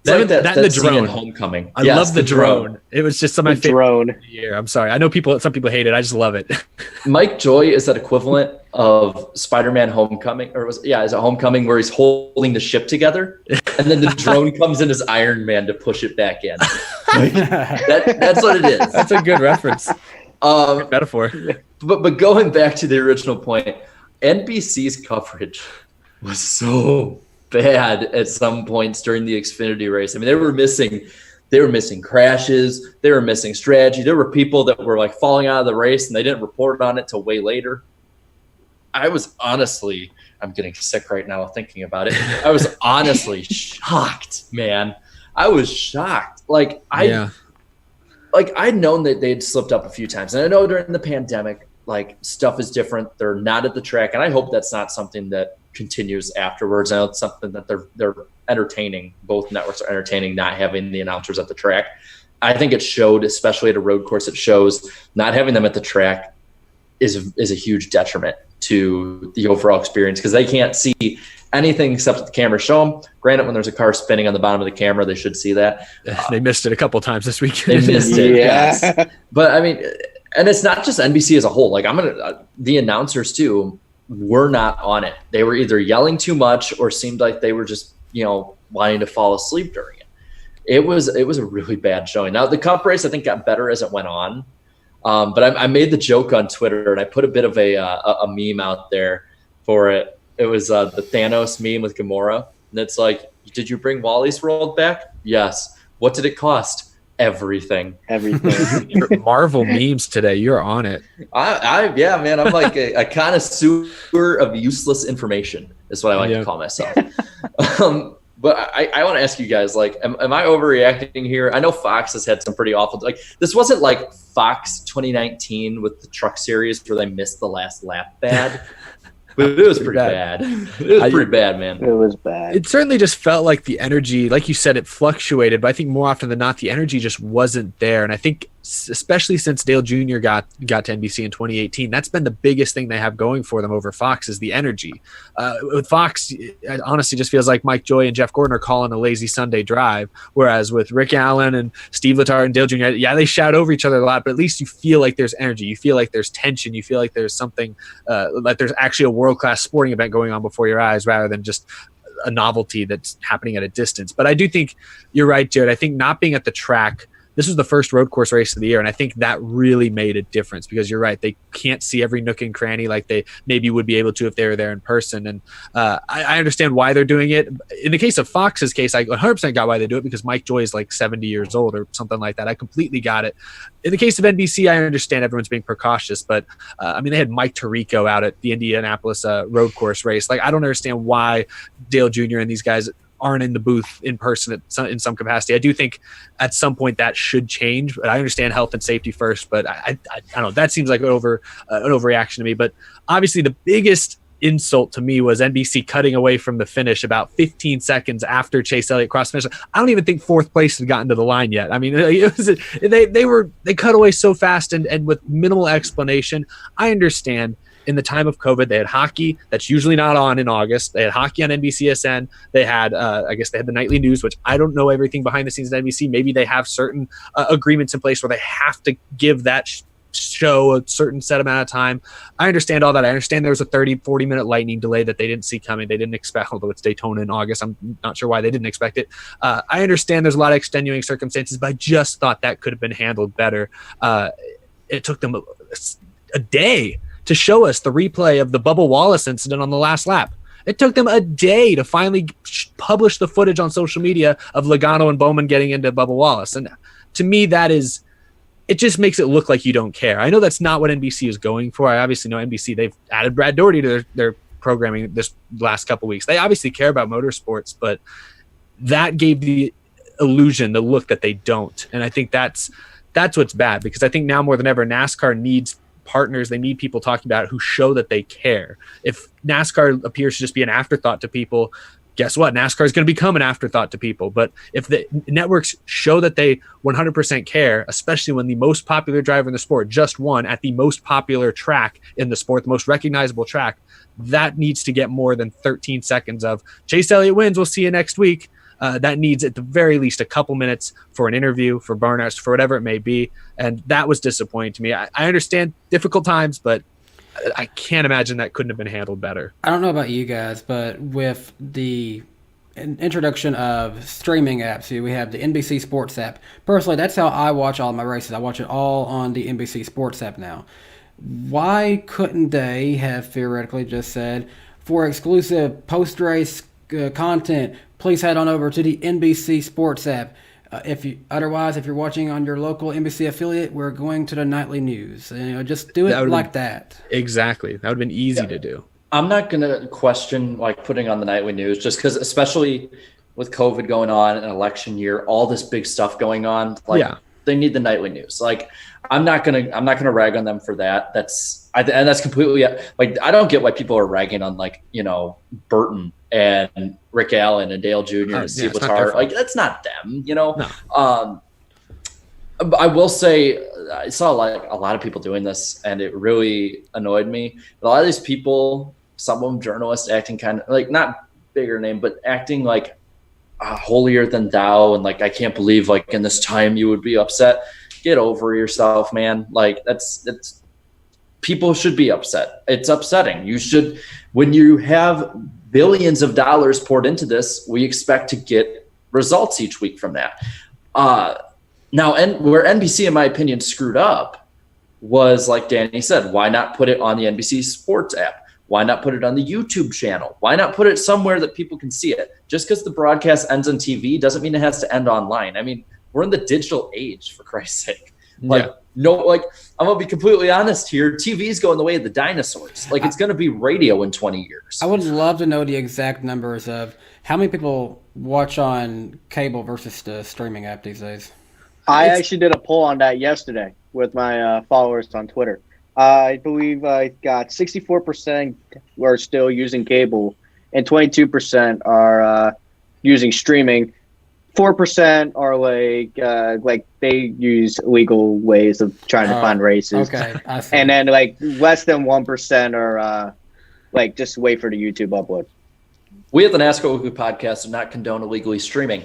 that the drone. Homecoming. I love the drone. It was just some of my favorite drone. of the year. I'm sorry. I know some people hate it. I just love it. Mike Joy is that equivalent of Spider-Man Homecoming, is it Homecoming, where he's holding the ship together, and then the drone comes in as Iron Man to push it back in. Like, that's what it is. That's a good reference. Good metaphor. But going back to the original point, NBC's coverage was so bad at some points during the Xfinity race. I mean, they were missing crashes, they were missing strategy. There were people that were like falling out of the race and they didn't report on it till way later. I was honestly, I'm getting sick right now thinking about it. I was honestly shocked, man. I was shocked. I'd known that they'd slipped up a few times. And I know during the pandemic, like, stuff is different. They're not at the track. And I hope that's not something that continues afterwards. I know it's something that they're entertaining. Both networks are entertaining not having the announcers at the track. I think it showed, especially at a road course, it shows not having them at the track is a huge detriment to the overall experience, because they can't see anything except what the camera show them. Granted, when there's a car spinning on the bottom of the camera, they should see that. They missed it a couple times this weekend. They missed it, yes. But I mean, and it's not just NBC as a whole. Like, the announcers too were not on it. They were either yelling too much or seemed like they were just, wanting to fall asleep during it. It was a really bad showing. Now, the Cup race, I think, got better as it went on. But I made the joke on Twitter, and I put a bit of a meme out there for it. It was the Thanos meme with Gamora. And it's like, did you bring Wally's World back? Yes. What did it cost? Everything. Marvel memes today. You're on it. Yeah, man. I'm like a connoisseur of useless information is what I like to call myself. But I want to ask you guys, like, am I overreacting here? I know Fox has had some pretty awful, like, this wasn't like Fox 2019 with the Truck Series where they missed the last lap bad. But it was pretty bad. It was pretty bad, man. It was bad. It certainly just felt like the energy, like you said, it fluctuated. But I think more often than not, the energy just wasn't there. And I think, especially since Dale Jr. got to NBC in 2018, that's been the biggest thing they have going for them over Fox is the energy. With Fox, it honestly just feels like Mike Joy and Jeff Gordon are calling a lazy Sunday drive. Whereas with Rick Allen and Steve Letarte and Dale Jr., they shout over each other a lot, but at least you feel like there's energy. You feel like there's tension. You feel like there's something, like there's actually a world-class sporting event going on before your eyes rather than just a novelty that's happening at a distance. But I do think you're right, Jared. I think not being at the track, this was the first road course race of the year, and I think that really made a difference because you're right. They can't see every nook and cranny like they maybe would be able to if they were there in person. And I understand why they're doing it. In the case of Fox's case, I 100% got why they do it because Mike Joy is like 70 years old or something like that. I completely got it. In the case of NBC, I understand everyone's being precautious, but I mean, they had Mike Tirico out at the Indianapolis road course race. Like, I don't understand why Dale Jr. and these guys aren't in the booth in person in some capacity. I do think at some point that should change, but I understand health and safety first. But I don't know. That seems like an overreaction to me. But obviously, the biggest insult to me was NBC cutting away from the finish about 15 seconds after Chase Elliott crossed the finish. I don't even think fourth place had gotten to the line yet. I mean, it was they cut away so fast and with minimal explanation. I understand. In the time of COVID, they had hockey that's usually not on in August. They had hockey on NBCSN. They had, I guess they had the nightly news, which I don't know everything behind the scenes at NBC. Maybe they have certain agreements in place where they have to give that show a certain set amount of time. I understand all that. I understand there was a 40 minute lightning delay that they didn't see coming. They didn't expect, although it's Daytona in August. I'm not sure why they didn't expect it. I understand there's a lot of extenuating circumstances, but I just thought that could have been handled better. It took them a day to show us the replay of the Bubba Wallace incident on the last lap. It took them a day to finally publish the footage on social media of Logano and Bowman getting into Bubba Wallace. And to me, it just makes it look like you don't care. I know that's not what NBC is going for. I obviously know NBC, they've added Brad Doherty to their programming this last couple weeks. They obviously care about motorsports, but that gave the illusion, the look that they don't. And I think that's what's bad, because I think now more than ever, NASCAR needs partners. They need people talking about it who show that they care. If NASCAR appears to just be an afterthought to people, guess what? NASCAR is going to become an afterthought to people. But if the networks show that they 100% care, especially when the most popular driver in the sport just won at the most popular track in the sport, the most recognizable track, that needs to get more than 13 seconds of Chase Elliott wins, we'll see you next week. That needs at the very least a couple minutes for an interview, for burnouts, for whatever it may be. And that was disappointing to me. I understand difficult times, but I can't imagine that couldn't have been handled better. I don't know about you guys, but with the introduction of streaming apps, we have the NBC Sports app. Personally, that's how I watch all my races. I watch it all on the NBC Sports app now. Why couldn't they have theoretically just said, for exclusive post-race content, please head on over to the NBC Sports app. If you're watching on your local NBC affiliate, we're going to the nightly news. Just do it like that. Exactly. That would have been easy to do. I'm not going to question putting on the nightly news, just because, especially with COVID going on, an election year, all this big stuff going on. They need the nightly news. I'm not gonna rag on them for that. And that's completely I don't get why people are ragging on Burton and Rick Allen and Dale Jr. and Steve Letarte. That's not them, No. I will say I saw a lot of people doing this, and it really annoyed me. But a lot of these people, some of them journalists, acting kind of not bigger name, but acting holier than thou, and I can't believe in this time you would be upset. Get over yourself, man. That's people should be upset. It's upsetting. You should, when you have billions of dollars poured into this, we expect to get results each week from that. Now, where NBC, in my opinion, screwed up was, like Danny said, why not put it on the NBC Sports app? Why not put it on the YouTube channel? Why not put it somewhere that people can see it? Just because the broadcast ends on TV doesn't mean it has to end online. I mean, we're in the digital age, for Christ's sake. I'm going to be completely honest here. TV's going the way of the dinosaurs. It's going to be radio in 20 years. I would love to know the exact numbers of how many people watch on cable versus the streaming app these days. I actually did a poll on that yesterday with my followers on Twitter. I believe I got 64% are still using cable, and 22% are using streaming. 4% are they use legal ways of trying to find races. Okay, I see. And then less than 1% are just wait for the YouTube upload. We at the NASCAR Weekly Podcast do not condone illegally streaming.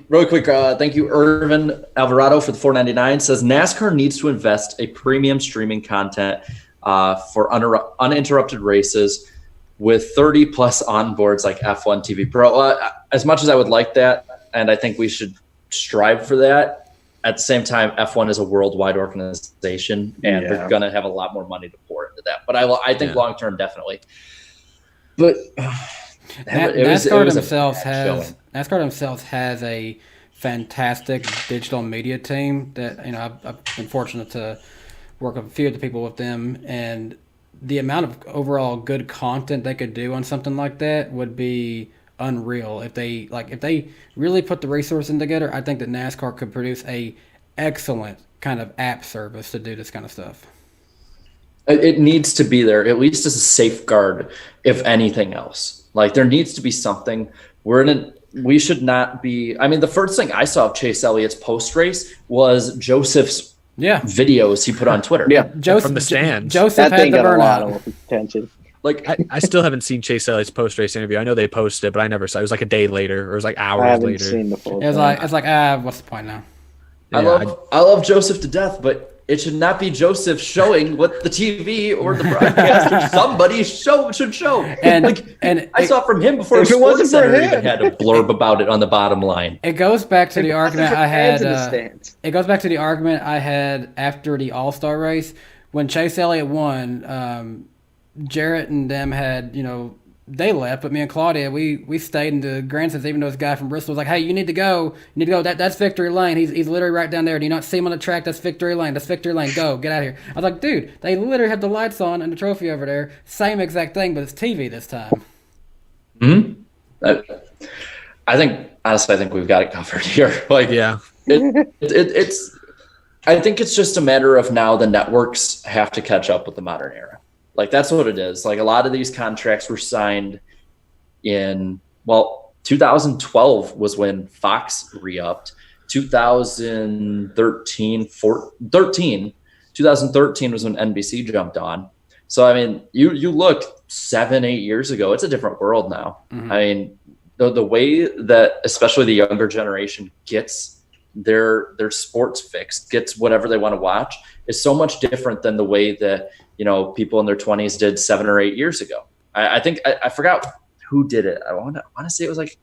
Really quick, thank you, Irvin Alvarado, for the $4.99. Says NASCAR needs to invest a premium streaming content for uninterrupted races with 30 plus onboards like F1 TV Pro. As much as I would like that, and I think we should strive for that, at the same time, F1 is a worldwide organization, and they're going to have a lot more money to pour into that. But I think long term, definitely. But NASCAR themselves has a fantastic digital media team that I've been fortunate to work with a few of the people with them, and the amount of overall good content they could do on something like that would be unreal if they really put the resources together. I think that NASCAR could produce a excellent kind of app service to do this kind of stuff. It needs to be there, at least as a safeguard, if anything else. Like, there needs to be something. We should not be. I mean, the first thing I saw of Chase Elliott's post race was Joseph's videos he put on Twitter. Yeah, Joseph, from the stands. Joseph that had the thing got a lot burnout. of attention. Like, I still haven't seen Chase Elliott's post race interview. I know they posted it, but I never saw it. It was like a day later, or it was like I hours haven't later. seen the full. It's like what's the point now? I love Joseph to death, but it should not be Joseph showing what the TV or the broadcaster somebody should show. And I saw it from him before If it wasn't for SportsCenter him. even had a blurb about it on the bottom line. It goes back to the argument I had. In the stands. It goes back to the argument I had after the All-Star race when Chase Elliott won. Jarrett and them had, they left, but me and Claudia, we stayed in the grandstands, even though this guy from Bristol was like, hey, you need to go. That's Victory Lane. He's literally right down there. Do you not see him on the track? That's Victory Lane. Go, get out of here. I was like, dude, they literally have the lights on and the trophy over there. Same exact thing, but it's TV this time. I think we've got it covered here. Like, Yeah. it's. I think it's just a matter of now the networks have to catch up with the modern era. Like, that's what it is. Like, a lot of these contracts were signed in 2012 was when Fox re-upped. 2013 was when NBC jumped on. So, I mean, you look 7-8 years ago, it's a different world now. Mm-hmm. I mean, the way that especially the younger generation gets their sports fixed, gets whatever they want to watch, is so much different than the way that, people in their 20s did 7 or 8 years ago. I think I forgot who did it. I want to say it was like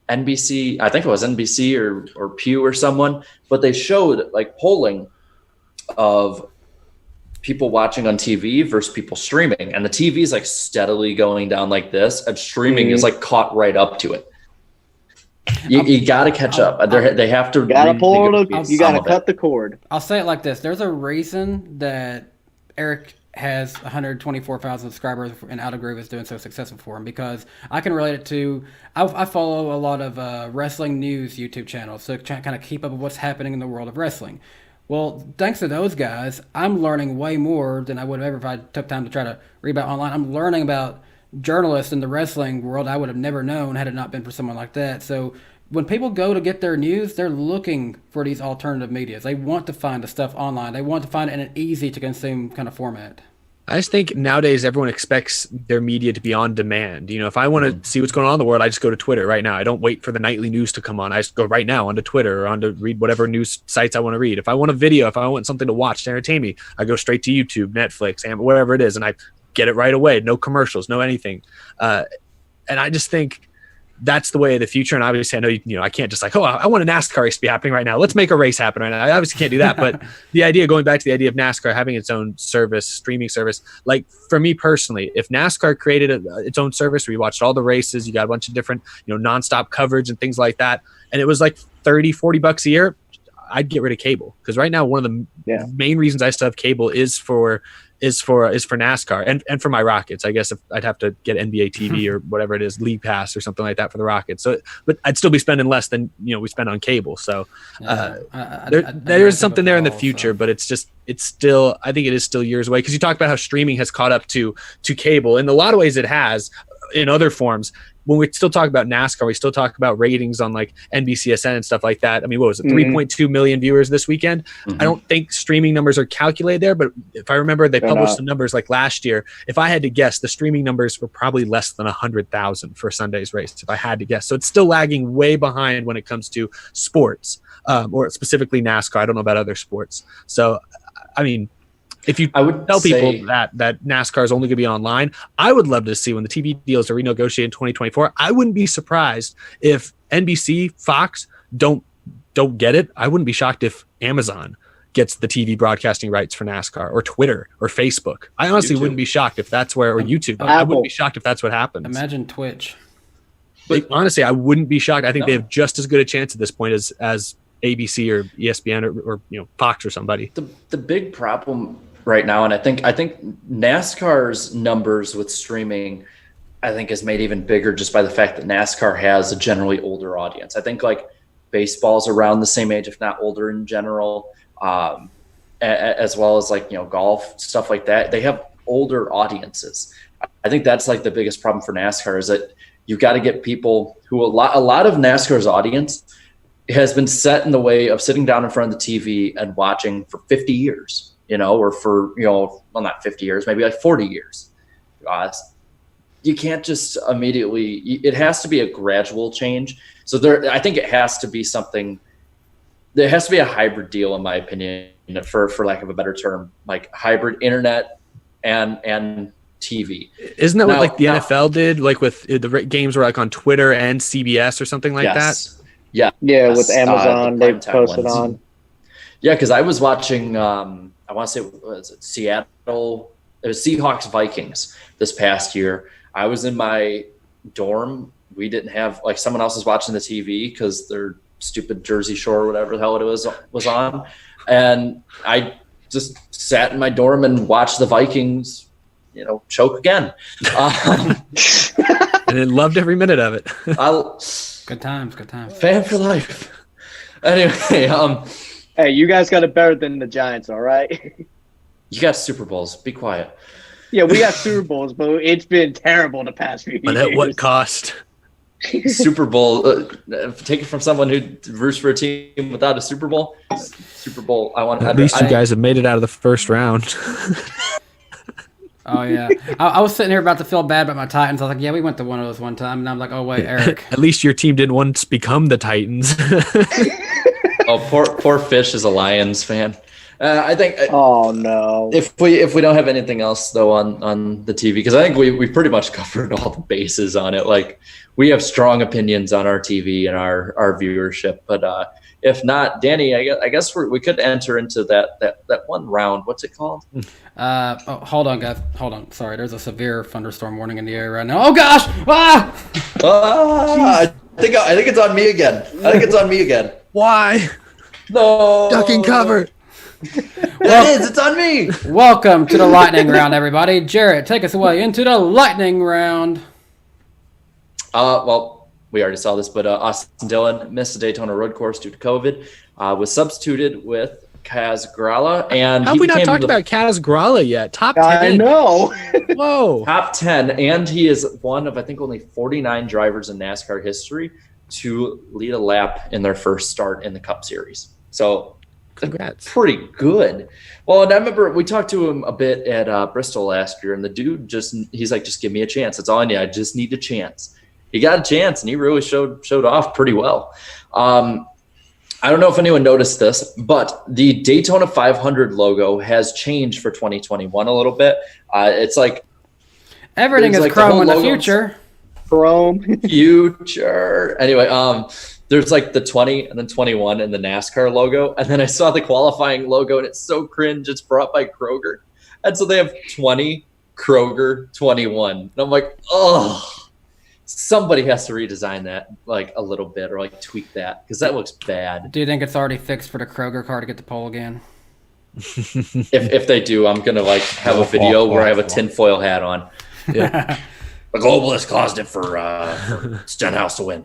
NBC. I think it was NBC or Pew or someone, but they showed like polling of people watching on TV versus people streaming, and the TV is like steadily going down like this, and streaming is like caught right up to it. You got to catch up. They have to. You got to cut the cord. I'll say it like this: there's a reason that Eric has 124,000 subscribers and Out of Groove is doing so successful for him, because I can relate it to. I follow a lot of wrestling news YouTube channels to kind of keep up with what's happening in the world of wrestling. Well, thanks to those guys, I'm learning way more than I would have ever if I took time to try to read about online. I'm learning about journalists in the wrestling world I would have never known had it not been for someone like that. So when people go to get their news, they're looking for these alternative medias. They want to find the stuff online. They want to find it in an easy to consume kind of format. I just think nowadays everyone expects their media to be on demand. If I want to see what's going on in the world, I just go to Twitter right now. I don't wait for the nightly news to come on. I just go right now onto Twitter or onto read whatever news sites I want to read. If I want a video, if I want something to watch to entertain me, I go straight to YouTube, Netflix, and whatever it is, and I get it right away. No commercials, no anything. And I just think that's the way of the future. And obviously, I know I can't just like, I want a NASCAR race to be happening right now. Let's make a race happen right now. I obviously can't do that. But going back to the idea of NASCAR having its own service, streaming service, like for me personally, if NASCAR created its own service where you watched all the races, you got a bunch of different, nonstop coverage and things like that, and it was like $30-$40 a year, I'd get rid of cable. Because right now, one of the main reasons I still have cable is for NASCAR and for my Rockets. I guess if I'd have to get NBA TV or whatever it is, League Pass or something like that for the Rockets. So, but I'd still be spending less than we spend on cable. So there's something there in the future, but it's still, I think it is still years away, because you talk about how streaming has caught up to cable. In a lot of ways, it has. In other forms, when we still talk about NASCAR, we still talk about ratings on like NBCSN and stuff like that. I mean, what was it? 3.2 million viewers this weekend. I don't think streaming numbers are calculated there, but if I remember, they published some numbers like last year. If I had to guess, the streaming numbers were probably less than 100,000 for Sunday's race, if I had to guess. So it's still lagging way behind when it comes to sports, or specifically NASCAR. I don't know about other sports. So, I mean, if I would tell people that NASCAR is only going to be online, I would love to see when the TV deals are renegotiated in 2024. I wouldn't be surprised if NBC, Fox don't get it. I wouldn't be shocked if Amazon gets the TV broadcasting rights for NASCAR, or Twitter or Facebook. I honestly wouldn't be shocked if that's where, or YouTube. I wouldn't be shocked if that's what happens. Imagine Twitch. But honestly, I wouldn't be shocked. I think they have just as good a chance at this point as ABC or ESPN or Fox or somebody. The big problem right now, and I think NASCAR's numbers with streaming, I think, is made even bigger just by the fact that NASCAR has a generally older audience. I think like baseball's around the same age, if not older in general, as well as like, golf, stuff like that. They have older audiences. I think that's like the biggest problem for NASCAR is that you've got to get people who a lot of NASCAR's audience has been set in the way of sitting down in front of the TV and watching for 50 years, or for, well, not 50 years, maybe like 40 years. You can't just immediately, it has to be a gradual change. So I think it has to be something, there has to be a hybrid deal, in my opinion, for lack of a better term, like hybrid internet and TV. Isn't that what like the NFL did? Like with the games were like on Twitter and CBS or something like that? Yeah, with Amazon, they posted on. Yeah, because I was watching, I want to say, was it Seattle? It was Seahawks Vikings this past year. I was in my dorm. We didn't have, like, someone else was watching the TV because their stupid Jersey Shore or whatever the hell it was on. And I just sat in my dorm and watched the Vikings, choke again. And then loved every minute of it. Good times. Fan for life. Anyway, hey, you guys got it better than the Giants, all right? You got Super Bowls. Be quiet. Yeah, we got Super Bowls, but it's been terrible the past few years. But at what cost? Super Bowl. Take it from someone who roots for a team without a Super Bowl. Super Bowl. At least you guys have made it out of the first round. Oh, yeah. I was sitting here about to feel bad about my Titans. I was like, yeah, we went to one of those one time. And I'm like, oh, wait, Eric. At least your team didn't once become the Titans. Oh, poor Fish is a Lions fan. I think. Oh no! If we don't have anything else though on the TV, because I think we pretty much covered all the bases on it. Like, we have strong opinions on our TV and our viewership, but if not, Danny, I guess we could enter into that one round. What's it called? Hold on, guys. Hold on. Sorry, there's a severe thunderstorm warning in the air right now. Oh gosh! I think it's on me again. Why? No. Ducking cover. It's on me. Welcome to the lightning round, everybody. Jarrett, take us away into the lightning round. Well, we already saw this, but Austin Dillon missed the Daytona Road Course due to COVID. Was substituted with Kaz Grala, and how have we not talked about Kaz Grala yet? Top 10. I know. Whoa. Top 10, and he is one of, I think, only 49 drivers in NASCAR history to lead a lap in their first start in the Cup Series. So, congrats. Pretty good. Well, and I remember we talked to him a bit at Bristol last year, and the dude he's like, just give me a chance. That's all I need. I just need a chance. He got a chance, and he really showed off pretty well. I don't know if anyone noticed this, but the Daytona 500 logo has changed for 2021 a little bit. It's like everything is like chrome in the future. Chrome future. Anyway, there's like the 20 and then 21 and the NASCAR logo. And then I saw the qualifying logo and it's so cringe. It's brought by Kroger. And so they have 20, Kroger, 21. And I'm like, oh, somebody has to redesign that like a little bit or like tweak that because that looks bad. Do you think it's already fixed for the Kroger car to get the pole again? If they do, I'm going to like have a video where I have a tinfoil hat on. Yeah. The globalist caused it for Stenhouse to win.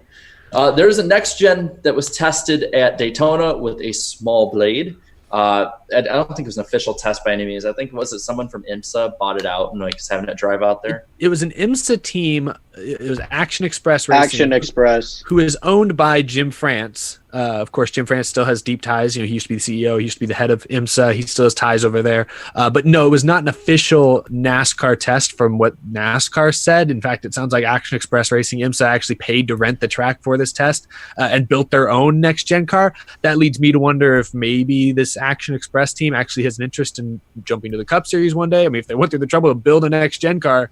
There's a next gen that was tested at Daytona with a small blade. I don't think it was an official test by any means. I think someone from IMSA bought it out and like is having it drive out there. It was an IMSA team. It was Action Express Racing. Action Express, who is owned by Jim France. Of course, Jim France still has deep ties. He used to be the CEO. He used to be the head of IMSA. He still has ties over there. But no, it was not an official NASCAR test from what NASCAR said. In fact, it sounds like Action Express Racing IMSA actually paid to rent the track for this test and built their own next-gen car. That leads me to wonder if maybe this Action Express team actually has an interest in jumping to the Cup Series one day. I mean, if they went through the trouble to build a next-gen car,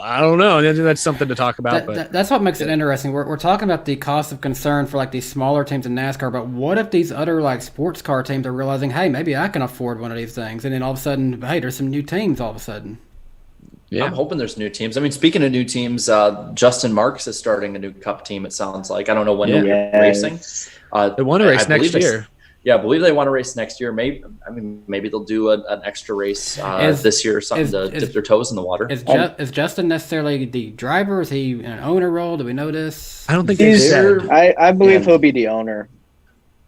I don't know. That's something to talk about. That's what makes it interesting. We're talking about the cost of concern for like these smaller teams in NASCAR, but what if these other like sports car teams are realizing, hey, maybe I can afford one of these things, and then all of a sudden, hey, there's some new teams all of a sudden. Yeah, I'm hoping there's new teams. I mean, speaking of new teams, Justin Marks is starting a new Cup team. It sounds like I don't know when he'll be racing. They want to race next year. Yeah, I believe they want to race next year. Maybe they'll do an extra race this year or something to dip their toes in the water. Is Justin necessarily the driver? Is he in an owner role? Do we know this? I don't think they said. I believe he'll be the owner.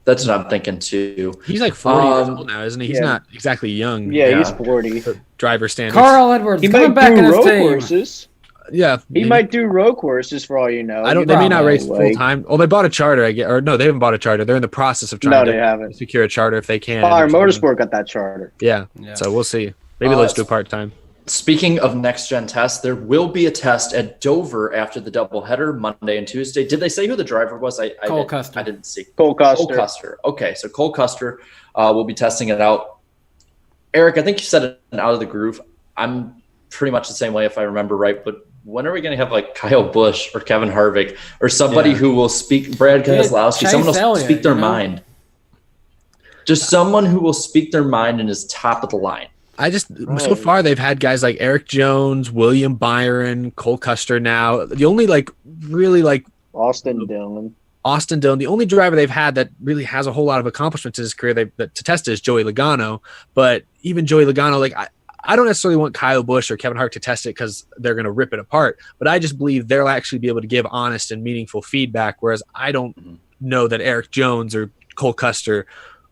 That's what I'm thinking too. He's like 40 years old now, isn't he? He's not exactly young. Yeah, he's 40. Driver standards. Carl Edwards coming back in his team. Courses. Yeah, he might do road courses for all you know. They may not race full time. Well, they bought a charter, I guess, or no, they haven't bought a charter. They're in the process of trying to secure a charter if they can. Fire Motorsport got that charter. Yeah. So we'll see. Maybe they'll just do part time. Speaking of next gen tests, there will be a test at Dover after the doubleheader Monday and Tuesday. Did they say who the driver was? Cole Custer. I didn't see. Cole Custer. Cole Custer. Okay, so Cole Custer will be testing it out. Eric, I think you said it out of the groove. I'm pretty much the same way if I remember right, but when are we going to have like Kyle Busch or Kevin Harvick or somebody who will speak, Brad Keselowski, someone will speak their mind. Just someone who will speak their mind and is top of the line. So far they've had guys like Eric Jones, William Byron, Cole Custer now. The only Austin Dillon. The only driver they've had that really has a whole lot of accomplishments in his career to test is Joey Logano. But even Joey Logano, I don't necessarily want Kyle Busch or Kevin Harvick to test it because they're going to rip it apart. But I just believe they'll actually be able to give honest and meaningful feedback, whereas I don't know that Eric Jones or Cole Custer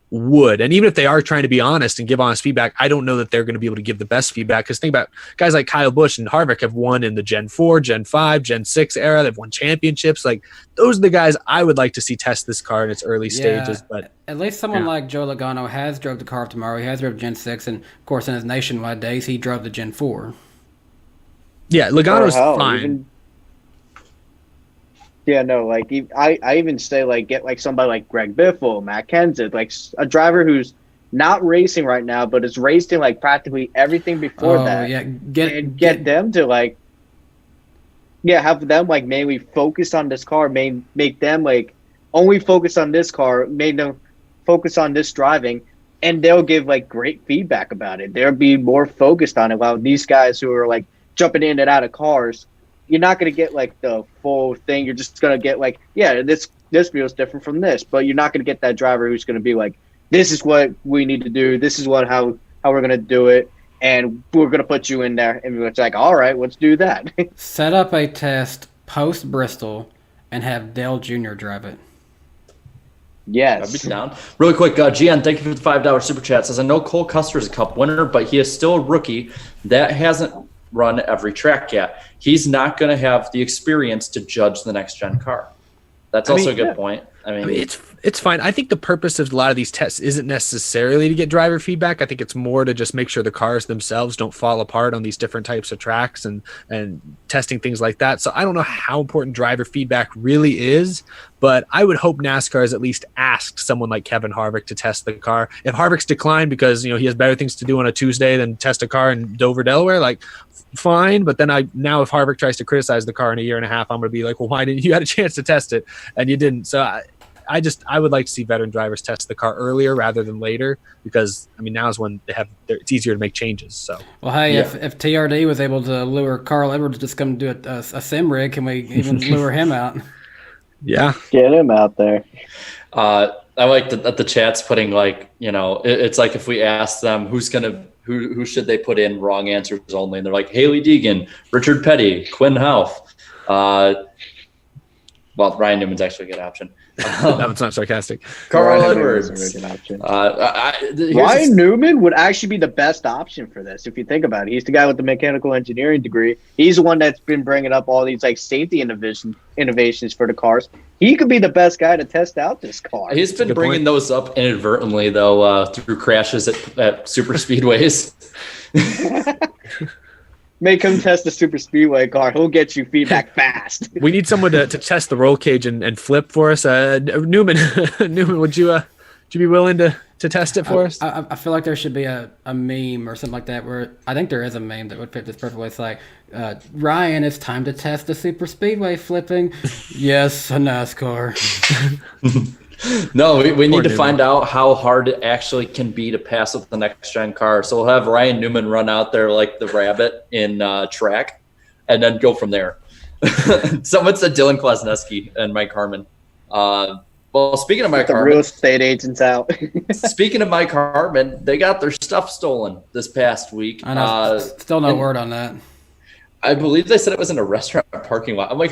would. And even if they are trying to be honest and give honest feedback, I don't know that they're going to be able to give the best feedback, because think about guys like Kyle Busch and Harvick have won in the Gen 4, Gen 5, Gen 6 era. They've won championships. Those are the guys I would like to see test this car in its early stages. But at least someone like Joe Logano has drove the car of tomorrow. He has drove Gen 6, and of course in his nationwide days he drove the Gen 4. Yeah, Logano's fine. I even say get somebody like Greg Biffle, Matt Kenseth, a driver who's not racing right now, but is racing practically everything before that. Yeah, get them to have them mainly focus on this car, make them only focus on this car, make them focus on this driving, and they'll give great feedback about it. They'll be more focused on it. While these guys who are jumping in and out of cars, you're not going to get the full thing. You're just going to get this feels different from this, but you're not going to get that driver who's going to be this is what we need to do. This is how we're going to do it. And we're going to put you in there. And it's all right, let's do that. Set up a test post Bristol and have Dale Jr. drive it. Yes. I'd be down. Really quick, Gian, thank you for the $5 super chat. Says, I know Cole Custer is a Cup winner, but he is still a rookie that hasn't run every track yet. He's not going to have the experience to judge the next gen car. That's also a good point. I mean, it's fine. I think the purpose of a lot of these tests isn't necessarily to get driver feedback. I think it's more to just make sure the cars themselves don't fall apart on these different types of tracks and testing things like that. So I don't know how important driver feedback really is, but I would hope NASCAR has at least asked someone like Kevin Harvick to test the car. If Harvick's declined because he has better things to do on a Tuesday than test a car in Dover, Delaware, fine. But then if Harvick tries to criticize the car in a year and a half, I'm going to be well, why didn't you had a chance to test it and you didn't? So I would like to see veteran drivers test the car earlier rather than later, because now is when it's easier to make changes. So if TRD was able to lure Carl Edwards to just come do a sim rig, can we even lure him out? Yeah, get him out there. I like that the chat's putting it's like if we ask them who should they put in, wrong answers only, and they're like Haley Deegan, Richard Petty, Quinn Houff. Well, Ryan Newman's actually a good option. That one's not sarcastic. Carl Edwards. Ryan Newman would actually be the best option for this, if you think about it. He's the guy with the mechanical engineering degree. He's the one that's been bringing up all these safety innovations for the cars. He could be the best guy to test out this car. He's been bringing those up inadvertently, though, through crashes at super speedways. Make him test the super speedway car. He'll get you feedback fast. We need someone to test the roll cage and flip for us. Newman, would you be willing to test it for us? I feel like there should be a meme or something like that where I think there is a meme that would fit this perfectly. It's Ryan, it's time to test the super speedway flipping. Yes, a NASCAR. No, we need to find out how hard it actually can be to pass with the next gen car. So we'll have Ryan Newman run out there like the rabbit in track, and then go from there. Someone said Dylan Kwasniewski and Mike Harmon. Well, speaking of Mike The real Harmon, estate agents out. speaking of Mike Harmon, they got their stuff stolen this past week. I know. Still no word on that. I believe they said it was in a restaurant parking lot. I'm like,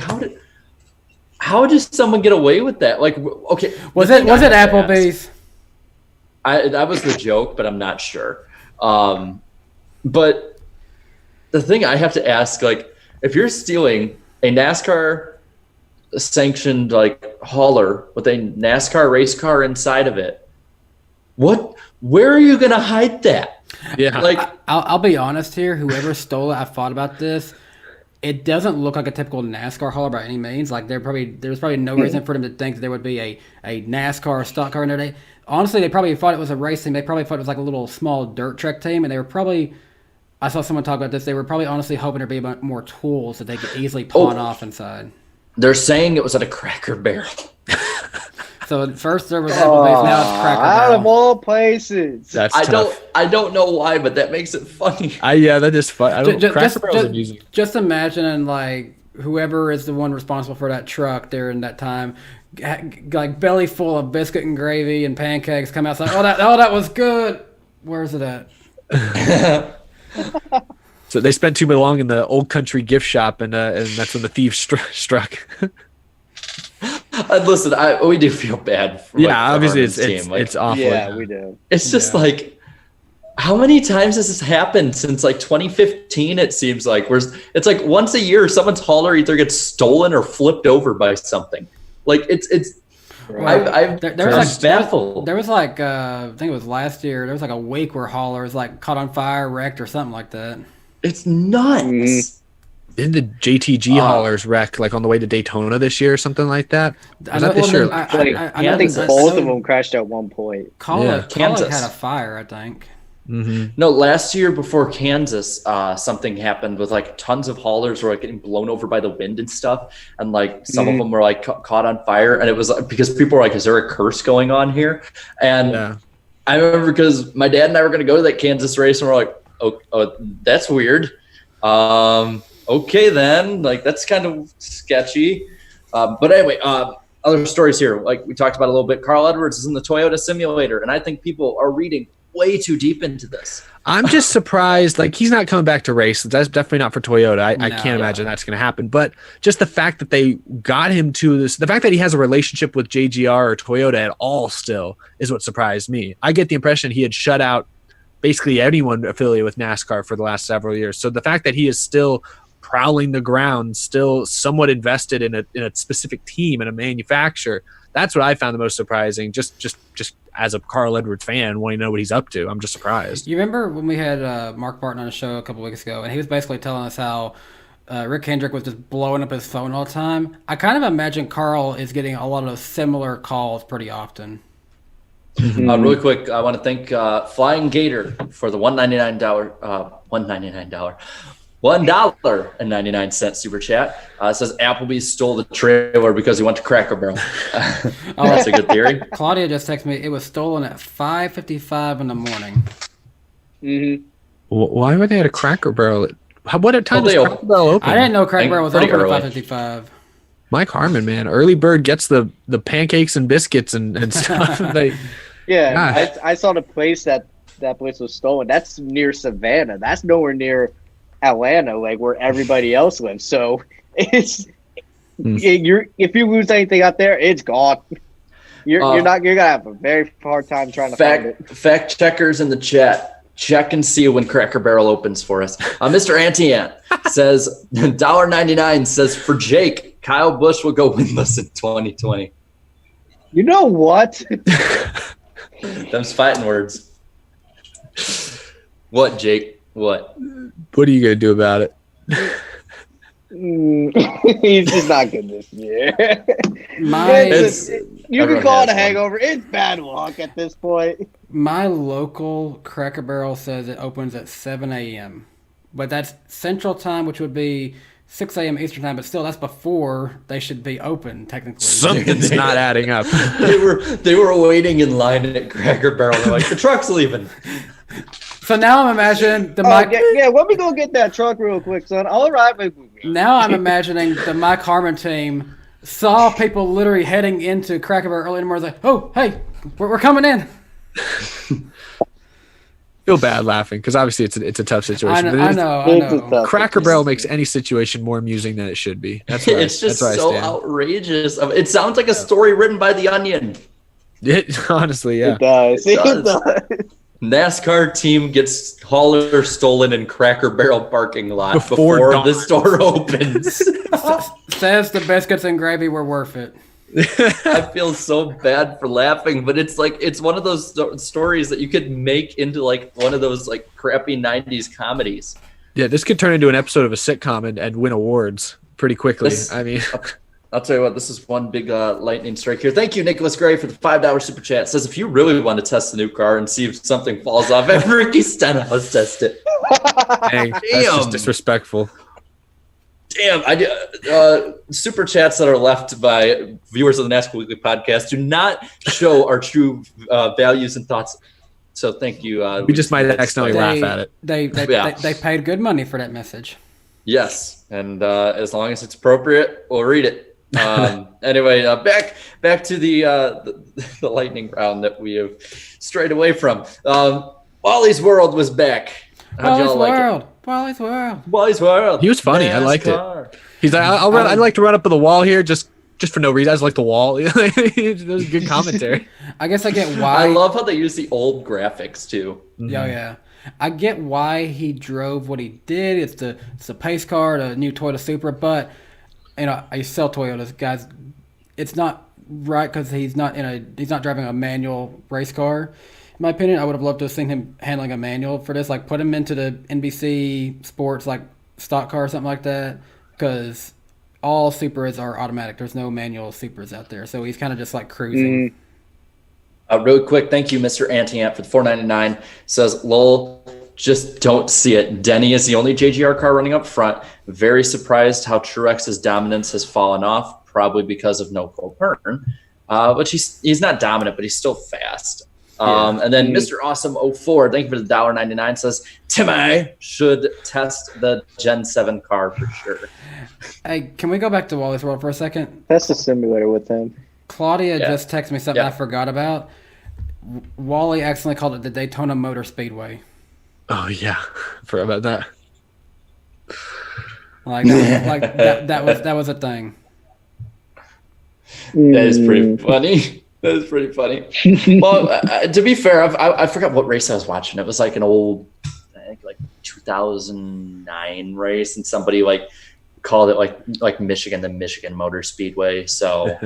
how does someone get away with that? Like, okay, Was it Applebee's? That was the joke, but I'm not sure. But the thing I have to ask, like, if you're stealing a NASCAR sanctioned like hauler with a NASCAR race car inside of it, where are you gonna hide that? Yeah, like I'll be honest here. Whoever stole it, I thought about this. It doesn't look like a typical NASCAR hauler by any means. Like there's probably no reason for them to think that there would be a NASCAR stock car in there. Honestly, they probably thought it was a racing. They probably thought it was like a little small dirt track team, and they were probably. I saw someone talk about this. They were probably honestly hoping there'd be more tools that they could easily pawn off inside. They're saying it was at a Cracker Barrel. So at first there was Applebee's, now it's Cracker Barrel. Out of all places. That's I tough. don't know why, but that makes it funny. That is fun. Cracker Barrel's amusing. Just imagining like whoever is the one responsible for that truck during that time, like belly full of biscuit and gravy and pancakes, come outside. That was good. Where's it at? So they spent too long in the old country gift shop, and that's when the thieves struck. Listen, we do feel bad. For, obviously it's awful. Yeah, we do. It's just like, how many times has this happened since like 2015? It seems like it's like once a year someone's hauler either gets stolen or flipped over by something. Like it's. Well, I'm baffled. There was like I think it was last year. There was like a week where haulers like caught on fire, wrecked, or something like that. It's nuts. Mm-hmm. Didn't the JTG haulers wreck like on the way to Daytona this year or something like that? I think both of them crashed at one point. Kansas had a fire, I think. Mm-hmm. No, last year before Kansas, something happened with like tons of haulers were like getting blown over by the wind and stuff, and like some of them were like caught on fire, and it was because people were like, "Is there a curse going on here?" And I remember because my dad and I were going to go to that Kansas race, and we're like, "Oh, that's weird." Okay, then, like that's kind of sketchy. But anyway, other stories here, like we talked about a little bit. Carl Edwards is in the Toyota simulator, and I think people are reading way too deep into this. I'm just surprised. Like he's not coming back to race. That's definitely not for Toyota. I can't imagine that's going to happen. But just the fact that they got him to this, the fact that he has a relationship with JGR or Toyota at all still is what surprised me. I get the impression he had shut out basically anyone affiliated with NASCAR for the last several years. So the fact that he is still prowling the ground, still somewhat invested in a specific team and a manufacturer, that's what I found the most surprising. Just as a Carl Edwards fan, wanting to know what he's up to, I'm just surprised. You remember when we had Mark Barton on the show a couple weeks ago, and he was basically telling us how Rick Hendrick was just blowing up his phone all the time. I kind of imagine Carl is getting a lot of those similar calls pretty often. Really quick, I want to thank Flying Gator for the $1.99 super chat. It says Applebee's stole the trailer because he went to Cracker Barrel. That's a good theory. Claudia just texted me. It was stolen at 5:55 in the morning. Mm-hmm. Why would they at a Cracker Barrel? What time does Cracker Barrel open? I didn't know Cracker Barrel was open at 5:55. Mike Harmon, man, early bird gets the pancakes and biscuits and stuff. I saw the place that place was stolen. That's near Savannah. That's nowhere near Atlanta, like where everybody else lives. So if you lose anything out there, it's gone. You're gonna have a very hard time trying to find it. Fact checkers in the chat, check and see when Cracker Barrel opens for us. Mr. Antiant says $1.99 says for Jake, Kyle Busch will go winless in 2020. You know what? Them's fighting words. What, Jake? What? What are you gonna do about it? He's just not good this year. You can call it a hangover. It's bad luck at this point. My local Cracker Barrel says it opens at 7 a.m. But that's Central Time, which would be 6 a.m. Eastern Time. But still, that's before they should be open, technically. Something's not adding up. They were waiting in line at Cracker Barrel. They're like, the truck's leaving. So now I'm imagining let me go get that truck real quick, son. I'll arrive with you. Now I'm imagining the Mike Harmon team saw people literally heading into Cracker Barrel early in the morning. Like, oh, hey, we're coming in. Feel bad laughing because obviously it's a tough situation. I know. Cracker Barrel makes any situation more amusing than it should be. That's right. It's just so outrageous. It sounds like a story written by The Onion. Honestly, yeah. It does. It does. NASCAR team gets hauler stolen in Cracker Barrel parking lot Before the store opens. Says the biscuits and gravy were worth it. I feel so bad for laughing, but it's one of those stories that you could make into like one of those like crappy 90s comedies. Yeah, this could turn into an episode of a sitcom and win awards pretty quickly. I'll tell you what, this is one big lightning strike here. Thank you, Nicholas Gray, for the $5 super chat. Says, if you really want to test the new car and see if something falls off, have Ricky Stenhouse test it. Dang, that's just disrespectful. Damn, super chats that are left by viewers of the NASCAR Weekly podcast do not show our true values and thoughts. So thank you. We just might accidentally laugh at it. They paid good money for that message. Yes, and as long as it's appropriate, we'll read it. Anyway, back to the lightning round that we have strayed away from. Wally's World was back. How'd y'all like it? Wally's World. Wally's World. He was funny. I liked it. He's like, I'd like to run up to the wall here just for no reason. I just like the wall. That was good commentary. I guess I get why. I love how they use the old graphics too. Yeah. I get why he drove what he did. It's a pace car, a new Toyota Supra, but I sell Toyotas, guys. It's not right because he's not driving a manual race car. In my opinion, I would have loved to have seen him handling a manual for this. Like, put him into the NBC Sports, like, stock car or something like that, because all Supras are automatic. There's no manual Supras out there. So he's kind of just, like, cruising. Really quick, thank you, Mr. Antiant, for the $4.99. Says, lol, just don't see it. Denny is the only JGR car running up front. Very surprised how Truex's dominance has fallen off, probably because of no Cole Pern. But he's not dominant, but he's still fast. And then Mr. Awesome 04, thank you for the $1.99, says Timmy should test the Gen 7 car for sure. Hey, can we go back to Wally's World for a second? That's the simulator with him. Claudia just texted me something I forgot about. Wally accidentally called it the Daytona Motor Speedway. Oh yeah, forgot about that. That was a thing. That is pretty funny. That is pretty funny. Well, to be fair, I forgot what race I was watching. It was like an old, I think like 2009 race, and somebody like called it like Michigan, the Michigan Motor Speedway. So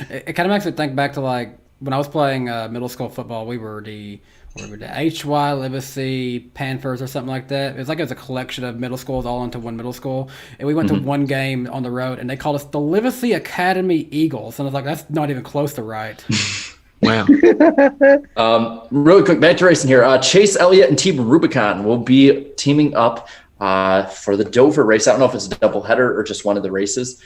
it kind of makes me think back to like when I was playing middle school football. We were the HY, Livesey, Panthers or something like that. It was a collection of middle schools all into one middle school. And we went to one game on the road, and they called us the Livesey Academy Eagles. And I was like, that's not even close to right. Wow. Really quick, back to racing here. Chase Elliott and Team Rubicon will be teaming up for the Dover race. I don't know if it's a doubleheader or just one of the races.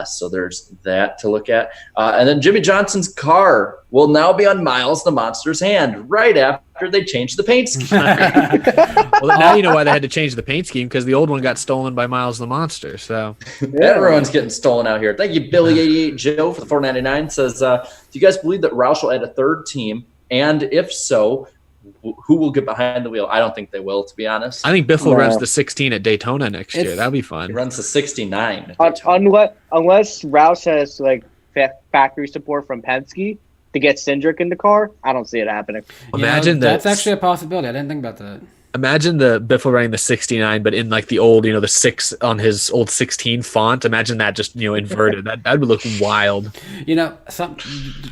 So there's that to look at. And then Jimmy Johnson's car will now be on Miles the Monster's hand right after they changed the paint scheme. Well, now you know why they had to change the paint scheme, because the old one got stolen by Miles the Monster. So everyone's getting stolen out here. Thank you, Billy88 Joe, for the $4.99. Says, do you guys believe that Roush will add a third team? And if so, who will get behind the wheel? I don't think they will, to be honest. I think Biffle runs the 16 at Daytona next year. That'll be fun. He runs the 69. Unless Roush has like factory support from Penske to get Cindric in the car, I don't see it happening. Imagine that's actually a possibility. I didn't think about that. Imagine the Biffle running the 69, but in like the old, the 6 on his old 16 font. Imagine that just, inverted. that would look wild.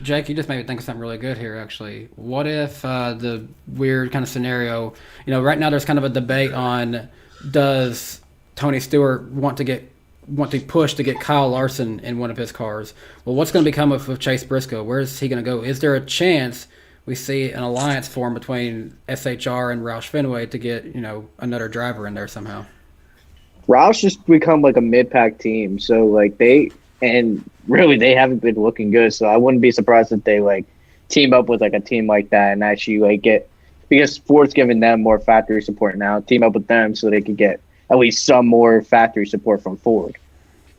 Jake, you just made me think of something really good here, actually. What if the weird kind of scenario, right now there's kind of a debate on, does Tony Stewart want to push to get Kyle Larson in one of his cars? Well, what's going to become of Chase Briscoe? Where is he going to go? Is there a chance we see an alliance form between SHR and Roush Fenway to get, another driver in there somehow? Roush just become like a mid-pack team, so like they haven't been looking good. So I wouldn't be surprised if they like team up with like a team like that and actually like get, because Ford's giving them more factory support now, team up with them so they could get at least some more factory support from Ford.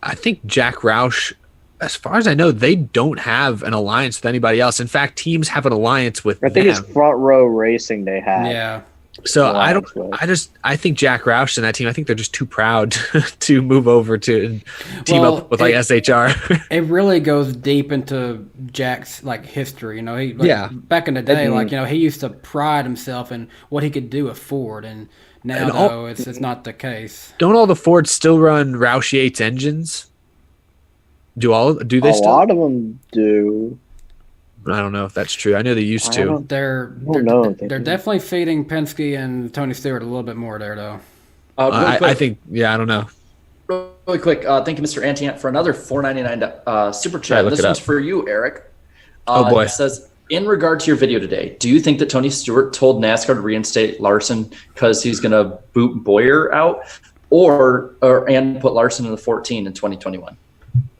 I think Jack Roush as far as I know, they don't have an alliance with anybody else. In fact, teams have an alliance with I think them. it's Front Row Racing they had. Yeah. So alliance with. I think Jack Roush and that team, I think they're just too proud to move over to team up with like SHR. It really goes deep into Jack's like history. You know, back in the day, like, you know, he used to pride himself in what he could do with Ford, and now it's not the case. Don't all the Fords still run Roush Yates engines? Do they still? A lot of them do. I don't know if that's true. I know they used to. They're definitely feeding Penske and Tony Stewart a little bit more there, though. I think, I don't know. Really quick, thank you, Mr. Antiant, for another $4.99 super chat. This one's for you, Eric. Oh boy! It says, in regard to your video today, do you think that Tony Stewart told NASCAR to reinstate Larson because he's going to boot Boyer out, and put Larson in the 14 in 2021?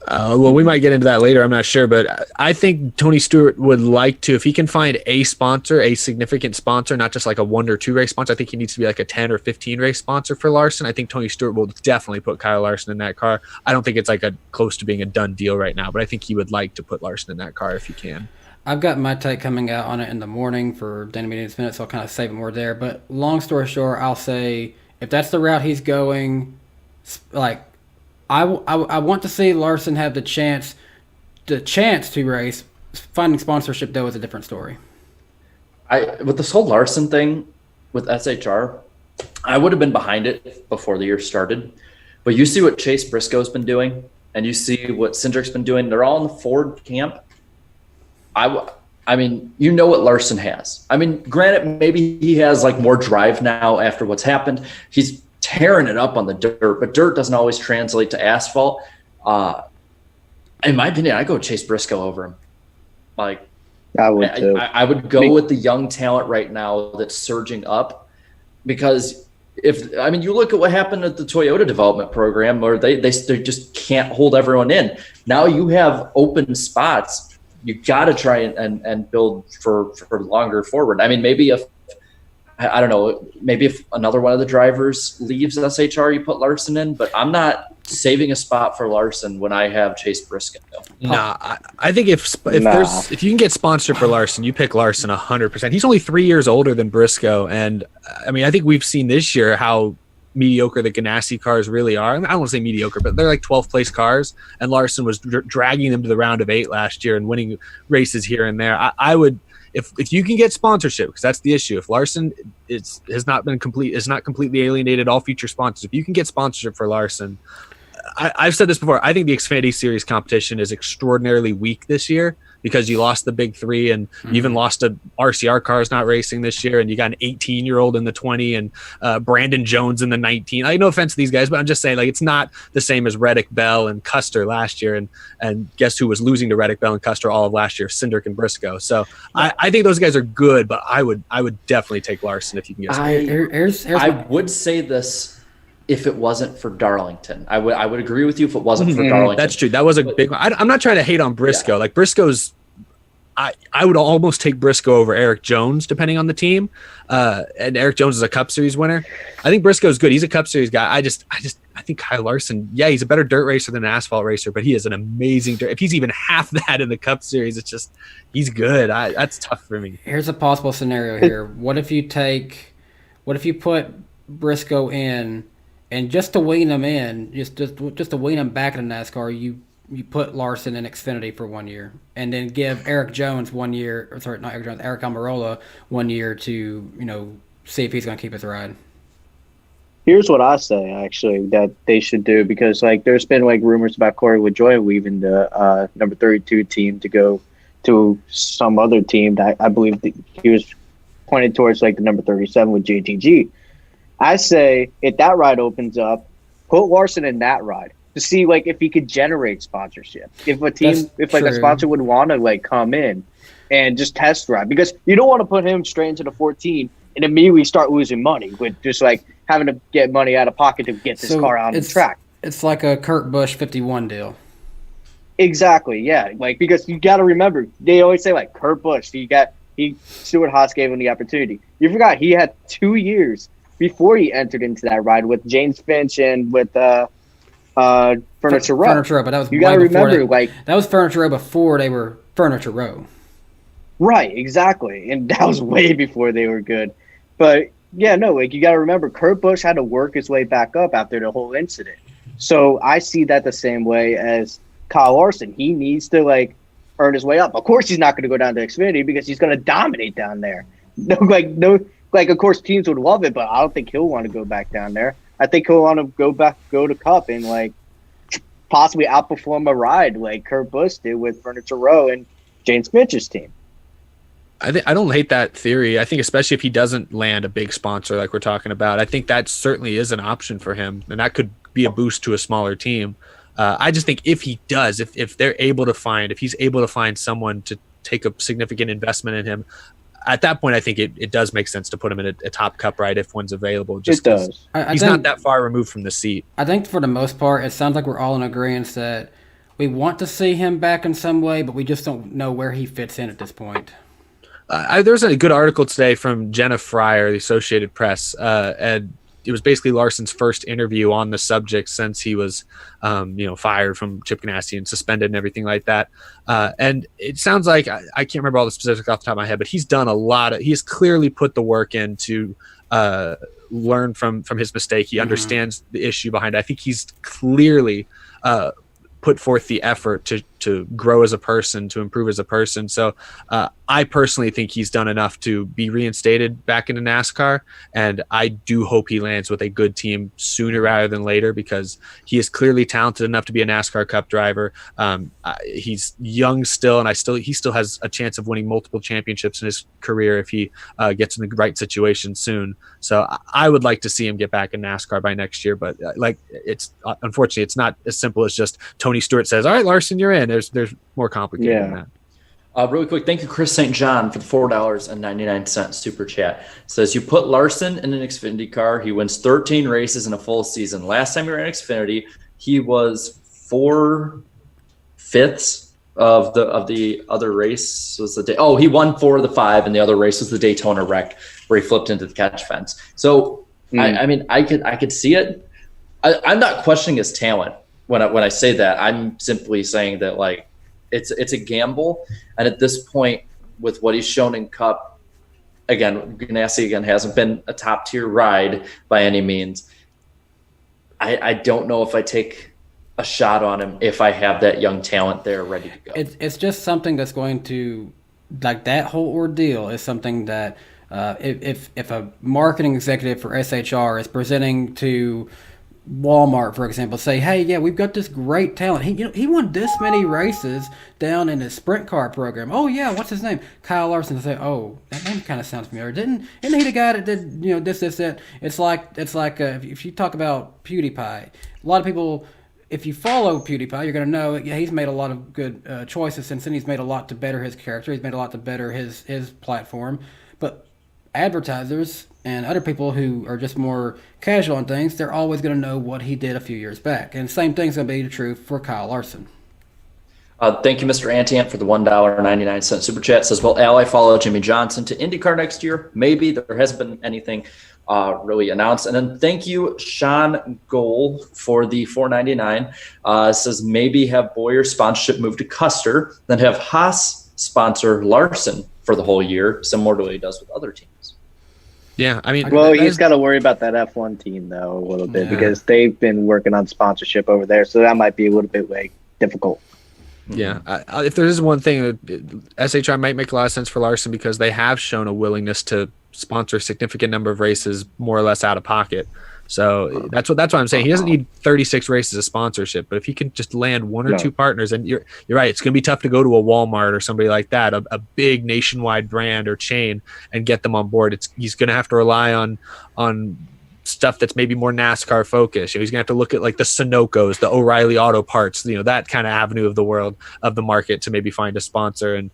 Well, we might get into that later. I'm not sure, but I think Tony Stewart would like to, if he can find a sponsor, a significant sponsor, not just like a 1 or 2 race sponsor. I think he needs to be like a 10 or 15 race sponsor for Larson. I think Tony Stewart will definitely put Kyle Larson in that car. I don't think it's like close to being a done deal right now, but I think he would like to put Larson in that car if he can. I've got my take coming out on it in the morning for Danny Meeting's Minutes, so I'll kind of save it more there. But long story short, I'll say if that's the route he's going, like, I want to see Larson have the chance to race. Finding sponsorship, though, is a different story. With this whole Larson thing with SHR, I would have been behind it before the year started. But you see what Chase Briscoe's been doing, and you see what Cindric's been doing. They're all in the Ford camp. I mean, you know what Larson has. I mean, granted, maybe he has like more drive now after what's happened. He's tearing it up on the dirt, but dirt doesn't always translate to asphalt. In my opinion, I go Chase Briscoe over him. Like, I would too. I would go with the young talent right now that's surging up, because you look at what happened at the Toyota development program, where they just can't hold everyone in. Now you have open spots. You got to try and build for longer forward. I mean, maybe if another one of the drivers leaves SHR, you put Larson in, but I'm not saving a spot for Larson when I have Chase Briscoe. Nah, I think if you can get sponsored for Larson, you pick Larson 100%. He's only 3 years older than Briscoe, and I mean, I think we've seen this year how mediocre the Ganassi cars really are. I don't want to say mediocre, but they're like 12th place cars, and Larson was dragging them to the round of 8 last year and winning races here and there. I would, if you can get sponsorship, because that's the issue. If Larson has not completely alienated all future sponsors, if you can get sponsorship for Larson, I've said this before, I think the Xfinity Series competition is extraordinarily weak this year, because you lost the big 3, and you even lost a RCR cars not racing this year, and you got an 18-year-old in the 20 and Brandon Jones in the 19. No offense to these guys, but I'm just saying, like, it's not the same as Reddick, Bell, and Custer last year, and guess who was losing to Reddick, Bell, and Custer all of last year? Cindric and Briscoe. So I think those guys are good, but I would definitely take Larson if you can get some. I would say this. If it wasn't for Darlington, I would agree with you. If it wasn't for Darlington, that's true. That was a big one. I'm not trying to hate on Briscoe. Yeah. Like, Briscoe's, I would almost take Briscoe over Eric Jones depending on the team. And Eric Jones is a Cup Series winner. I think Briscoe's good. He's a Cup Series guy. I think Kyle Larson. Yeah, he's a better dirt racer than an asphalt racer, but he is an amazing dirt. If he's even half that in the Cup Series, it's just he's good. That's tough for me. Here's a possible scenario here. What if you put Briscoe in? And just to wean them in, just to wean them back in NASCAR, you put Larson in Xfinity for 1 year, and then give Eric Jones 1 year. Or sorry, not Eric Jones, Eric Almirola 1 year to see if he's going to keep his ride. Here's what I say actually that they should do, because like there's been like rumors about Corey LaJoie leaving the number 32 team to go to some other team that I believe that he was pointed towards, like the number 37 with JTG. I say if that ride opens up, put Larson in that ride to see like if he could generate sponsorship. If a team, a sponsor would want to like come in and just test ride, because you don't want to put him straight into the 14 and immediately start losing money with just like having to get money out of pocket to get this car out on the track. It's like a Kurt Busch 51 deal. Exactly, yeah. Like, because you got to remember, they always say like Kurt Busch. Stuart Haas gave him the opportunity. You forgot he had 2 years before he entered into that ride with James Finch and with Furniture Row. Furniture Row, but that was You got to way before remember, like, that was Furniture Row before they were Furniture Row. right, exactly, and that was way before they were good. But yeah, no, like you got to remember, Kurt Busch had to work his way back up after the whole incident. So I see that the same way as Kyle Larson. He needs to like earn his way up. Of course, he's not going to go down to Xfinity because he's going to dominate down there. No, of course, teams would love it, but I don't think he'll want to go back down there. I think he'll want to go to Cup and like possibly outperform a ride like Kurt Busch did with Furniture Row and James Finch's team. I don't hate that theory. I think especially if he doesn't land a big sponsor like we're talking about, I think that certainly is an option for him, and that could be a boost to a smaller team. I just think if he does, if he's able to find someone to take a significant investment in him, at that point, I think it does make sense to put him in a top Cup ride if one's available. Just it does. He's not that far removed from the seat. I think for the most part, it sounds like we're all in agreement that we want to see him back in some way, but we just don't know where he fits in at this point. There's a good article today from Jenna Fryer, the Associated Press, and it was basically Larson's first interview on the subject since he was, fired from Chip Ganassi and suspended and everything like that. And it sounds like I can't remember all the specifics off the top of my head, but he's done he's clearly put the work in to learn from his mistake. He understands the issue behind it. I think he's clearly put forth the effort to grow as a person, to improve as a person. So I personally think he's done enough to be reinstated back into NASCAR, and I do hope he lands with a good team sooner rather than later, because he is clearly talented enough to be a NASCAR Cup driver. He's young still, and he still has a chance of winning multiple championships in his career if he gets in the right situation soon. So I would like to see him get back in NASCAR by next year, but unfortunately it's not as simple as just Tony Stewart says, "All right, Larson, you're in." There's more complicated than that. Really quick, thank you, Chris St. John, for the $4.99 super chat. It says, you put Larson in an Xfinity car, he wins 13 races in a full season. Last time he ran Xfinity, he was 4/5 of the other race. He won 4 of the 5, and the other race was the Daytona wreck where he flipped into the catch fence. So I could see it. I'm not questioning his talent when I say that. I'm simply saying that like it's a gamble, and at this point, with what he's shown in Cup, again, Ganassi hasn't been a top tier ride by any means. I don't know if I take a shot on him if I have that young talent there ready to go. It's just something that's going to, like, that whole ordeal is something that if a marketing executive for SHR is presenting to Walmart, for example, say, hey, yeah, we've got this great talent. He won this many races down in his sprint car program. Oh yeah, what's his name? Kyle Larson. Say, oh, that name kind of sounds familiar. Isn't he the guy that did this that? It's like if you talk about PewDiePie, a lot of people, if you follow PewDiePie, you're gonna know he's made a lot of good choices since then. He's made a lot to better his character. He's made a lot to better his platform, but advertisers and other people who are just more casual on things, they're always going to know what he did a few years back. And the same thing's going to be true for Kyle Larson. Thank you, Mr. Antiant, for the $1.99 super chat. It says, will Ally follow Jimmy Johnson to IndyCar next year? Maybe. There hasn't been anything really announced. And then thank you, Sean Goal, for the $4.99. Says, maybe have Boyer sponsorship move to Custer, then have Haas sponsor Larson for the whole year, similar to what he does with other teams. Yeah, I mean, well, he's got to worry about that F1 team though a little bit because they've been working on sponsorship over there, so that might be a little bit difficult. Yeah, if there is one thing, SHR might make a lot of sense for Larson because they have shown a willingness to sponsor a significant number of races more or less out of pocket. So that's what I'm saying. He doesn't need 36 races of sponsorship, but if he can just land one or two partners, and you're right, it's going to be tough to go to a Walmart or somebody like that, a big nationwide brand or chain, and get them on board. He's going to have to rely on stuff that's maybe more NASCAR focused. He's going to have to look at like the Sunoco's, the O'Reilly Auto Parts, that kind of avenue of the market to maybe find a sponsor. And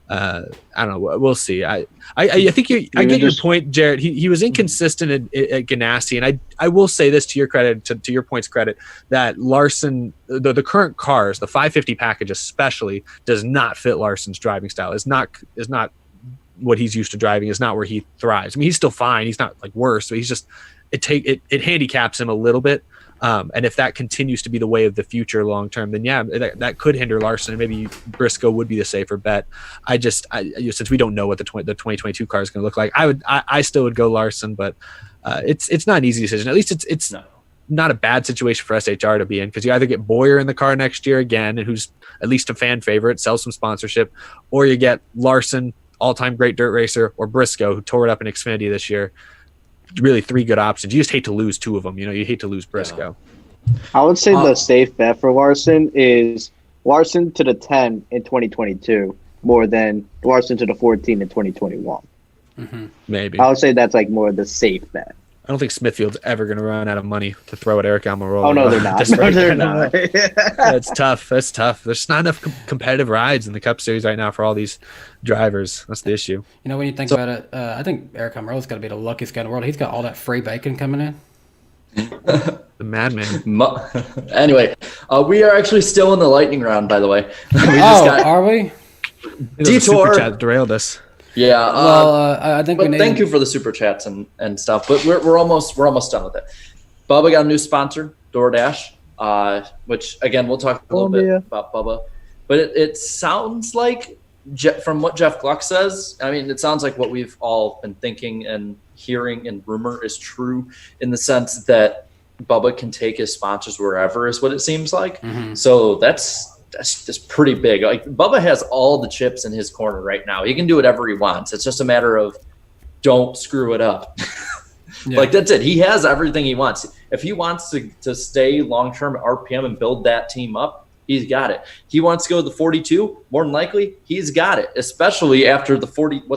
I don't know. We'll see. I think I get your point, Jared. He was inconsistent at Ganassi, and I will say this to your credit, to your point's credit, that Larson, the current cars, the 550 package especially, does not fit Larson's driving style. Is not what he's used to driving. Is not where he thrives. I mean, he's still fine. He's not like worse, but he's just it handicaps him a little bit. And if that continues to be the way of the future long term, then yeah, that could hinder Larson, and maybe Briscoe would be the safer bet. Since we don't know what the 2022 car is going to look like, I still would go Larson, but it's not an easy decision. At least it's not a bad situation for SHR to be in, because you either get Boyer in the car next year again, and who's at least a fan favorite, sells some sponsorship, or you get Larson, all-time great dirt racer, or Briscoe, who tore it up in Xfinity this year. Really 3 good options. You just hate to lose 2 of them. You hate to lose Briscoe. I would say the safe bet for Larson is Larson to the 10 in 2022 more than Larson to the 14 in 2021. Mm-hmm. Maybe. I would say that's like more the safe bet. I don't think Smithfield's ever going to run out of money to throw at Eric Almirola. Oh, no, they're not. They're not. It's tough. That's tough. There's not enough competitive rides in the Cup Series right now for all these drivers. That's the issue. When you think about it, I think Eric Almirola's got to be the luckiest guy in the world. He's got all that free bacon coming in. The madman. Anyway, we are actually still in the lightning round, by the way. Are we? Detour. Super chat derailed us. Yeah. I think we need. Thank you for the super chats and stuff. But we're almost done with it. Bubba got a new sponsor, DoorDash, which again we'll talk a little bit about Bubba. But it sounds like, from what Jeff Gluck says, I mean, it sounds like what we've all been thinking and hearing and rumor is true, in the sense that Bubba can take his sponsors wherever, is what it seems like. Mm-hmm. So that's pretty big. Like, Bubba has all the chips in his corner right now. He can do whatever he wants. It's just a matter of don't screw it up. Yeah. Like, that's it. He has everything he wants. If he wants to stay long-term at RPM and build that team up, he's got it. He wants to go to the 42, more than likely, he's got it, especially after what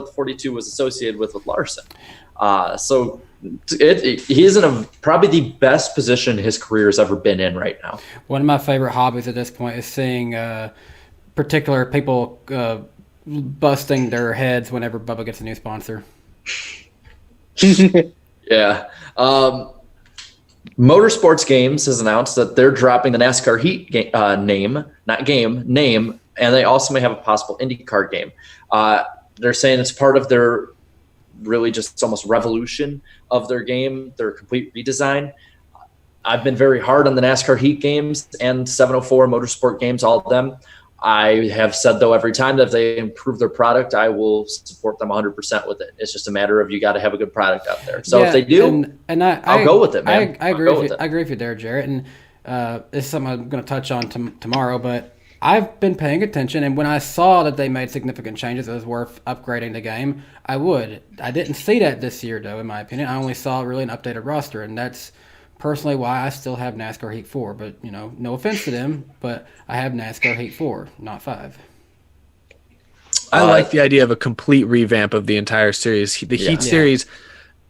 the 42 was associated with Larson. So he's in probably the best position his career has ever been in right now. One of my favorite hobbies at this point is seeing particular people busting their heads whenever Bubba gets a new sponsor. Yeah. Motorsports Games has announced that they're dropping the NASCAR Heat name, and they also may have a possible IndyCar game. They're saying it's part of their really just almost revolution of their game, their complete redesign. I've been very hard on the NASCAR Heat games and 704 Motorsport games, all of them. I have said, though, every time that if they improve their product, I will support them 100% with it. It's just a matter of you got to have a good product out there. So if they do, I'll go with it, man. I agree with you there, Jarrett. And this is something I'm going to touch on tomorrow, but I've been paying attention, and when I saw that they made significant changes, it was worth upgrading the game, I would. I didn't see that this year, though, in my opinion. I only saw really an updated roster, and that's personally why I still have NASCAR Heat 4. But, no offense to them, but I have NASCAR Heat 4, not 5. I like the idea of a complete revamp of the entire series. The Heat series,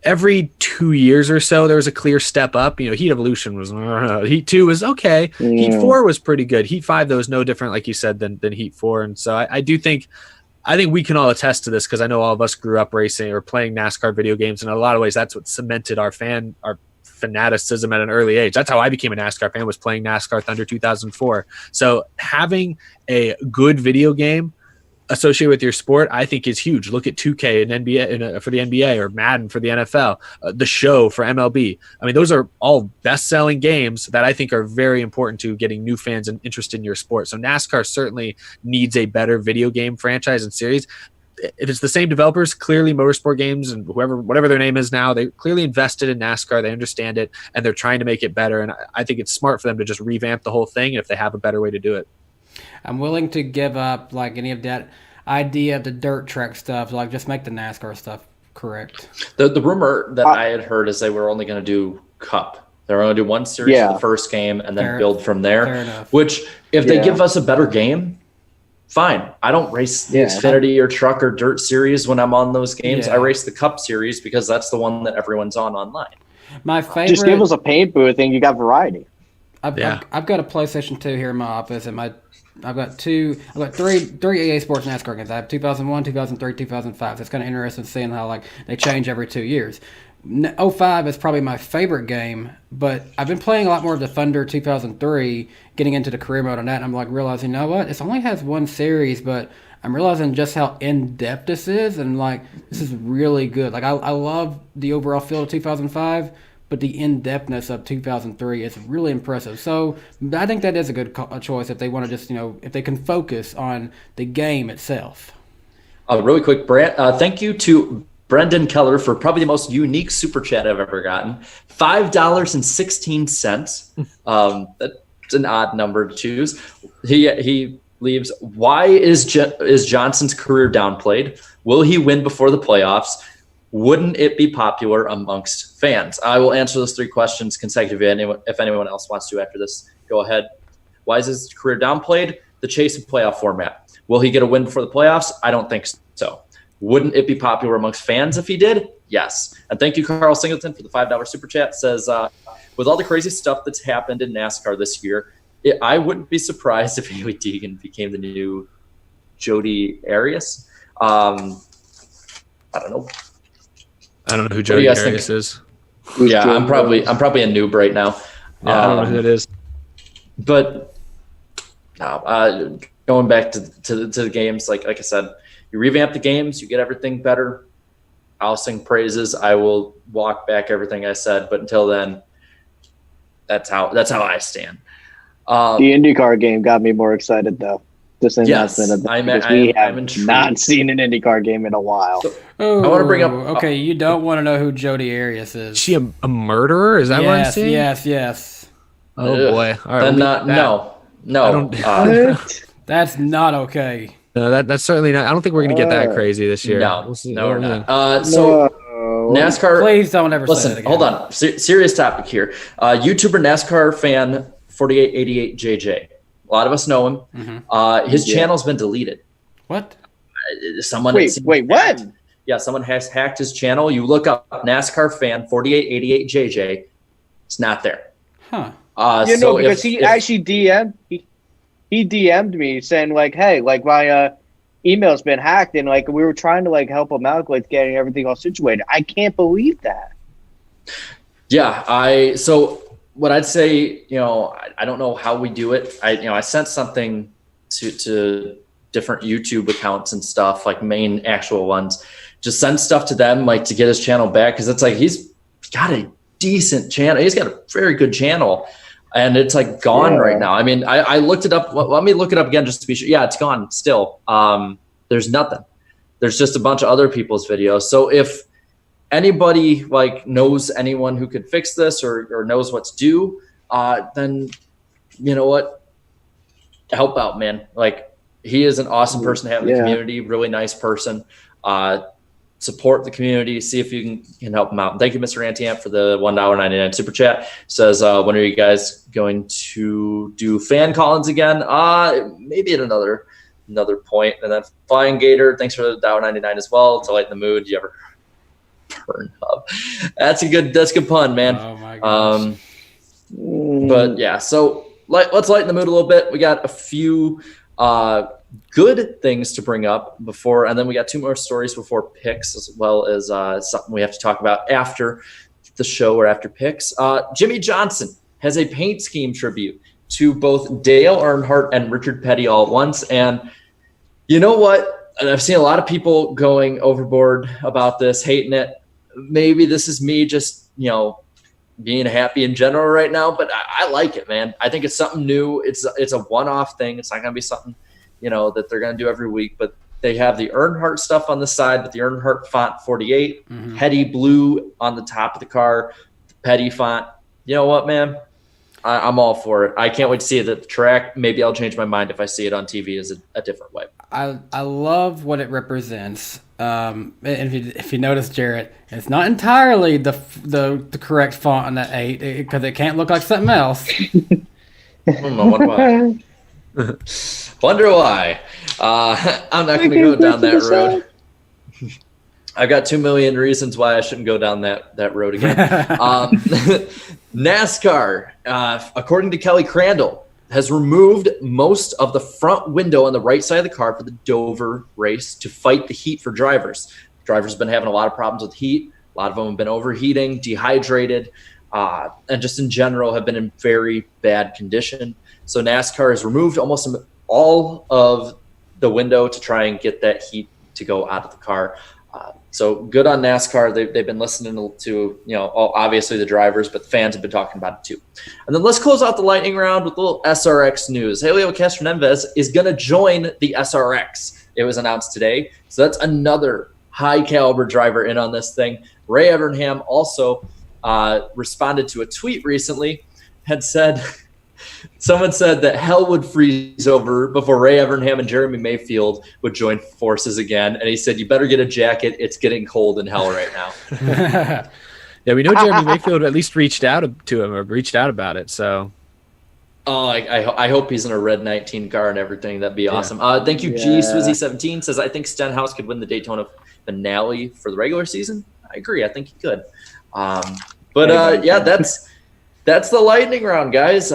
every 2 years or so, there was a clear step up. Heat Evolution was, Heat 2 was okay. Yeah. Heat 4 was pretty good. Heat 5, though, was no different, like you said, than Heat 4. And so I do think, we can all attest to this, because I know all of us grew up racing or playing NASCAR video games. And in a lot of ways, that's what cemented our fanaticism at an early age. That's how I became a NASCAR fan, was playing NASCAR Thunder 2004. So having a good video game associated with your sport, I think, is huge. Look at 2K and NBA for the NBA, or Madden for the NFL, the show for MLB. I mean, those are all best-selling games that I think are very important to getting new fans and interested in your sport. So NASCAR certainly needs a better video game franchise and series. If it's the same developers, clearly Motorsport Games and whatever their name is now, they clearly invested in NASCAR. They understand it, and they're trying to make it better. And I think it's smart for them to just revamp the whole thing if they have a better way to do it. I'm willing to give up any of that idea of the dirt track stuff. Just make the NASCAR stuff correct. The rumor that I had heard is they were only going to do Cup. They're going to do one series for the first game and then build from there. Fair enough. Which, if they give us a better game, fine. I don't race the Xfinity or Truck or Dirt series when I'm on those games. I race the Cup series because that's the one that everyone's on online. My favorite. Just give us a paint booth and you got variety. I've got a PlayStation 2 here in my office, and I've got three EA Sports NASCAR games. I have 2001, 2003, 2005. So it's kind of interesting seeing how they change every 2 years. 05 is probably my favorite game, but I've been playing a lot more of the Thunder 2003, getting into the career mode on that, and I'm realizing, it only has one series, but I'm realizing just how in-depth this is, and this is really good. I love the overall feel of 2005, but the in-depthness of 2003 is really impressive. So I think that is a good choice if they want to just, if they can focus on the game itself. Really quick, Brant, thank you to Brendan Keller for probably the most unique super chat I've ever gotten. $5.16. That's an odd number to choose. He leaves, why is Johnson's career downplayed? Will he win before the playoffs? Wouldn't it be popular amongst fans? I will answer those three questions consecutively. If anyone else wants to after this, go ahead. Why is his career downplayed? The chase and playoff format. Will he get a win before the playoffs? I don't think so. Wouldn't it be popular amongst fans if he did? Yes. And thank you, Carl Singleton, for the $5 super chat. Says, with all the crazy stuff that's happened in NASCAR this year, I wouldn't be surprised if Haley Deegan became the new Jody Arias. I don't know. I don't know who Jody Arias is. Yeah, I'm probably a noob right now. Yeah, I don't know who that is. But going back to the games, like I said, you revamp the games, you get everything better. I'll sing praises. I will walk back everything I said, but until then, that's how I stand. The IndyCar game got me more excited though. This announcement of that, we have not seen an IndyCar game in a while. Oh, I want to bring up. Okay, you don't want to know who Jody Arias is. Is she a murderer? Is that what I'm saying? Yes. Oh boy! All right, then no. That's not okay. No, that's certainly not. I don't think we're gonna get that crazy this year. No, we'll see. no, we're not. NASCAR. Please don't ever say that again. Hold on. Serious topic here. YouTuber NASCAR fan 4888JJ. A lot of us know him. Mm-hmm. His channel's been deleted. What? Wait, what? Yeah, someone has hacked his channel. You look up NASCAR fan 4888JJ. It's not there. Huh. Because he actually DM'd. He DM'd me saying like, "Hey, like my email's been hacked," and like we were trying to like help him out, like getting everything all situated. I can't believe that. Yeah, so what I'd say, I don't know how we do it. I sent something to different YouTube accounts and stuff, like main actual ones. Just send stuff to them, like to get his channel back, because it's like he's got a decent channel. He's got a very good channel. And it's like gone right now. I mean, I looked it up. Let me look it up again just to be sure. Yeah, it's gone still. There's nothing. There's just a bunch of other people's videos. So if anybody like knows anyone who could fix this or knows what's due, then you know what? Help out, man. Like he is an awesome person to have in the community. Really nice person. Support the community, see if you can help them out. And thank you, Mr. Antiamp, for the $1.99 super chat. Says, when are you guys going to do fan call-ins again? Maybe at another point. And then Flying Gator, thanks for the $1.99 as well to lighten the mood. You ever burn up? That's a good pun, man. Oh my gosh. But yeah, so let's lighten the mood a little bit. We got a few good things to bring up before, and then we got two more stories before picks, as well as something we have to talk about after the show or after picks. Jimmy Johnson has a paint scheme tribute to both Dale Earnhardt and Richard Petty all at once. And you know what? And I've seen a lot of people going overboard about this, hating it. Maybe this is me just, being happy in general right now, but I like it, man. I think it's something new. It's a one-off thing. It's not going to be something that they're going to do every week, but they have the Earnhardt stuff on the side with the Earnhardt font 48, Petty blue on the top of the car, the Petty font. You know what, man? I'm all for it. I can't wait to see it at the track. Maybe I'll change my mind if I see it on TV as a different way. I love what it represents. And if you notice, Jarrett, it's not entirely the correct font on that 8 because it can't look like something else. Wonder why. I'm not going to go down that road. I've got 2 million reasons why I shouldn't go down that road again. NASCAR, according to Kelly Crandall, has removed most of the front window on the right side of the car for the Dover race to fight the heat for drivers. Drivers have been having a lot of problems with heat. A lot of them have been overheating, dehydrated, and just in general have been in very bad condition. So NASCAR has removed almost all of the window to try and get that heat to go out of the car. So good on NASCAR. They've been listening to, obviously the drivers, but the fans have been talking about it too. And then let's close out the lightning round with a little SRX news. Helio Castroneves is going to join the SRX. It was announced today. So that's another high caliber driver in on this thing. Ray Evernham also responded to a tweet recently, had said, someone said that hell would freeze over before Ray Evernham and Jeremy Mayfield would join forces again. And he said, you better get a jacket. It's getting cold in hell right now. Yeah, we know Jeremy Mayfield at least reached out to him or reached out about it. So, I hope he's in a red 19 car and everything. That'd be awesome. Thank you, G Swizzy17 says, I think Stenhouse could win the Daytona finale for the regular season. I agree. I think he could. That's the lightning round, guys.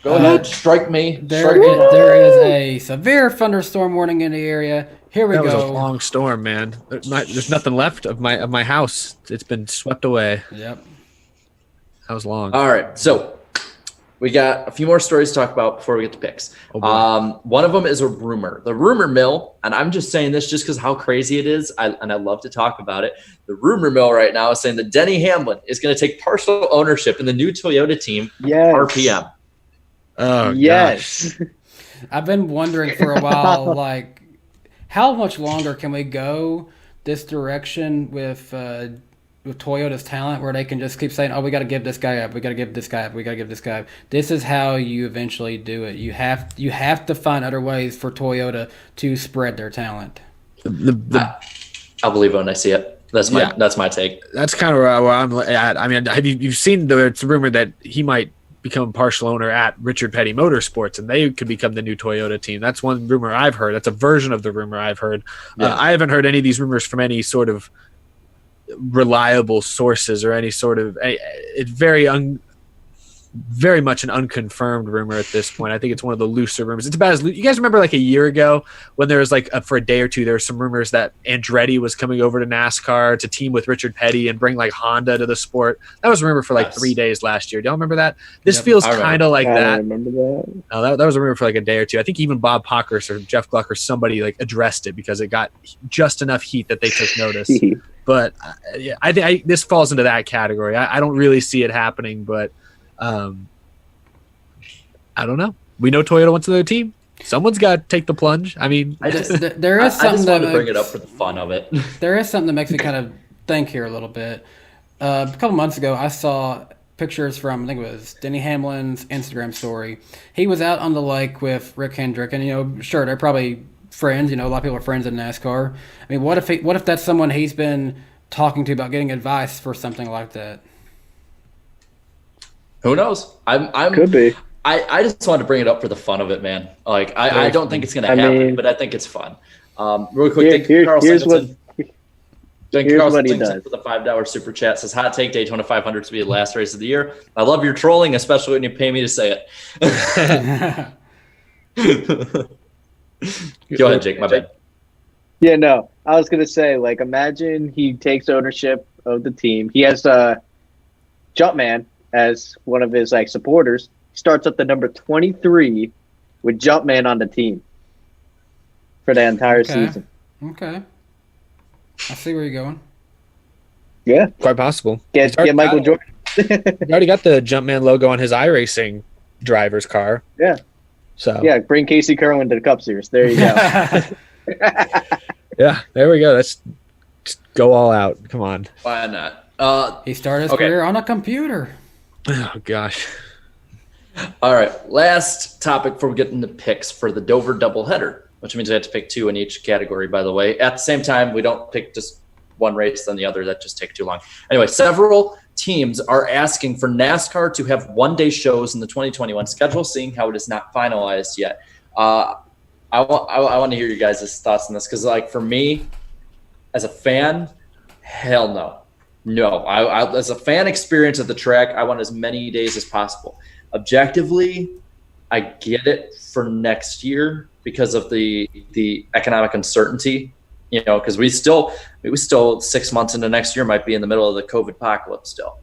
Go ahead, strike me. There is a severe thunderstorm warning in the area. Here we go. That was a long storm, man. There's nothing left of my house. It's been swept away. Yep. That was long. All right, so we got a few more stories to talk about before we get to picks. One of them is a rumor. The rumor mill, and I'm just saying this just because how crazy it is, and I love to talk about it. The rumor mill right now is saying that Denny Hamlin is going to take partial ownership in the new Toyota team, RPM. Oh, yes. gosh. I've been wondering for a while, like, how much longer can we go this direction with Toyota's talent, where they can just keep saying, "Oh, we got to give this guy up. We got to give this guy up. We got to give this guy up." This is how you eventually do it. You have to find other ways for Toyota to spread their talent. I'll believe it when I see it. That's my take. That's kind of where I'm at. I mean, have you've seen it's rumored that he might become partial owner at Richard Petty Motorsports, and they could become the new Toyota team. That's one rumor I've heard. That's a version of the rumor I've heard. I haven't heard any of these rumors from any sort of reliable sources or any sort of. It's very much an unconfirmed rumor at this point. I think it's one of the looser rumors. It's about as you guys remember, like a year ago when there was for a day or two, there were some rumors that Andretti was coming over to NASCAR to team with Richard Petty and bring like Honda to the sport. That was a rumor for like 3 days last year. Do y'all remember that? This feels kind of like that. I remember that. No, that was a rumor for like a day or two. I think even Bob Pockrass or Jeff Gluck or somebody like addressed it because it got just enough heat that they took notice. But I this falls into that category. I don't really see it happening, but I don't know. We know Toyota wants another team. Someone's got to take the plunge. I mean, there is something I just wanted to bring it up for the fun of it. There is something that makes me kind of think here a little bit. A couple months ago, I saw pictures from, I think it was Denny Hamlin's Instagram story. He was out on the lake with Rick Hendrick, and sure, they're probably friends. A lot of people are friends in NASCAR. I mean, what if that's someone he's been talking to about getting advice for something like that? Who knows? Could be. I just wanted to bring it up for the fun of it, man. Like I don't think it's going to happen, but I think it's fun. Real quick, thank you, Carl Singleton. Thank you, Carl Singleton, for the $5 super chat. Says hot take Daytona 500 to be the last race of the year. I love your trolling, especially when you pay me to say it. Go ahead, Jake. My bad. Yeah, no. I was gonna say, like, imagine he takes ownership of the team. He has Jumpman as one of his supporters. He starts at the number 23 with Jumpman on the team for the entire season. Okay. I see where you're going. Yeah. Quite possible. Get Michael Jordan. He already got the Jumpman logo on his iRacing driver's car. Yeah. So yeah, bring Casey Kerwin to the Cup Series. There you go. Yeah, there we go. Let's just go all out. Come on. Why not? He started his career on a computer. Oh, gosh. All right. Last topic before we get into picks for the Dover doubleheader, which means we have to pick two in each category, by the way. At the same time, we don't pick just one race then the other. That just takes too long. Anyway, several teams are asking for NASCAR to have one-day shows in the 2021 schedule, seeing how it is not finalized yet. I want to hear you guys' thoughts on this because, for me, as a fan, hell no. No. I as a fan experience at the track, I want as many days as possible. Objectively, I get it for next year because of the economic uncertainty, because we still 6 months into next year might be in the middle of the COVID apocalypse still.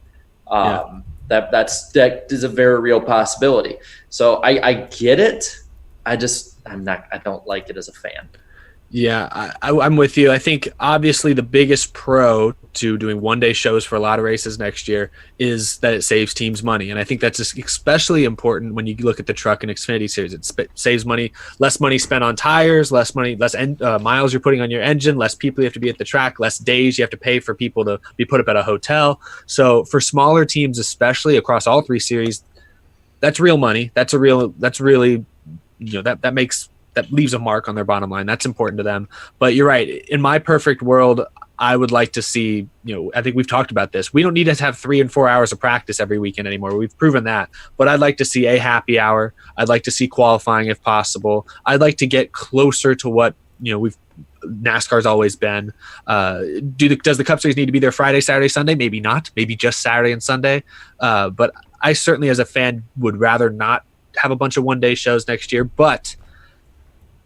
That is a very real possibility. So I get it. I don't like it as a fan. Yeah, I'm with you. I think obviously the biggest pro to doing one-day shows for a lot of races next year is that it saves teams money, and I think that's especially important when you look at the Truck and Xfinity series. It saves money, less money spent on tires, less miles you're putting on your engine, less people you have to be at the track, less days you have to pay for people to be put up at a hotel. So for smaller teams, especially across all three series, that's real money. That's really, that leaves a mark on their bottom line. That's important to them. But you're right. In my perfect world, I would like to see, I think we've talked about this. We don't need to have 3 and 4 hours of practice every weekend anymore. We've proven that. But I'd like to see a happy hour. I'd like to see qualifying if possible. I'd like to get closer to what, NASCAR's always been. Does the Cup Series need to be there Friday, Saturday, Sunday? Maybe not. Maybe just Saturday and Sunday. But I certainly, as a fan, would rather not have a bunch of one-day shows next year. But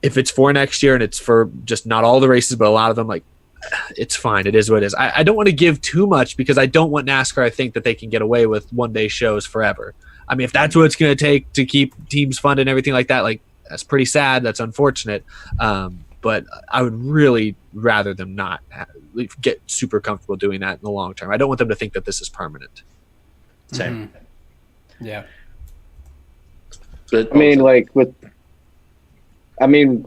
if it's for next year and it's for just not all the races, but a lot of them, it's fine. It is what it is. I don't want to give too much because I don't want NASCAR to think that they can get away with one-day shows forever. I mean, if that's what it's going to take to keep teams funded and everything like that, that's pretty sad. That's unfortunate. But I would really rather them not get super comfortable doing that in the long term. I don't want them to think that this is permanent. Same. Mm-hmm. Yeah. I mean,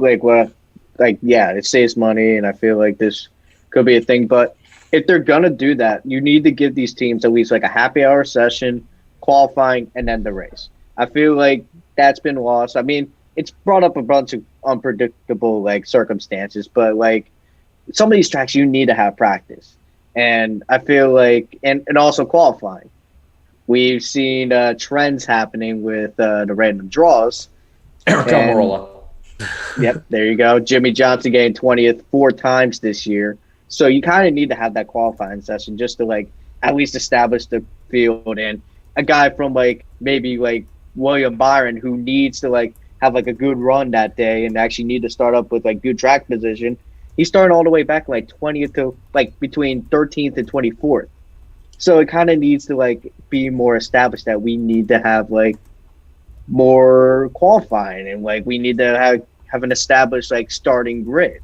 it saves money, and I feel like this could be a thing. But if they're gonna do that, you need to give these teams at least a happy hour session, qualifying, and then the race. I feel like that's been lost. I mean, it's brought up a bunch of unpredictable circumstances, but some of these tracks you need to have practice, and I feel and also qualifying. We've seen trends happening with the random draws. Eric Almirola. Yep, there you go. Jimmy Johnson getting 20th 4 times this year. So you kind of need to have that qualifying session just to at least establish the field. And a guy from maybe William Byron who needs to have a good run that day and actually need to start up with good track position. He's starting all the way back 20th to between 13th and 24th. So it kind of needs to be more established that we need to have more qualifying and we need to have an established starting grid.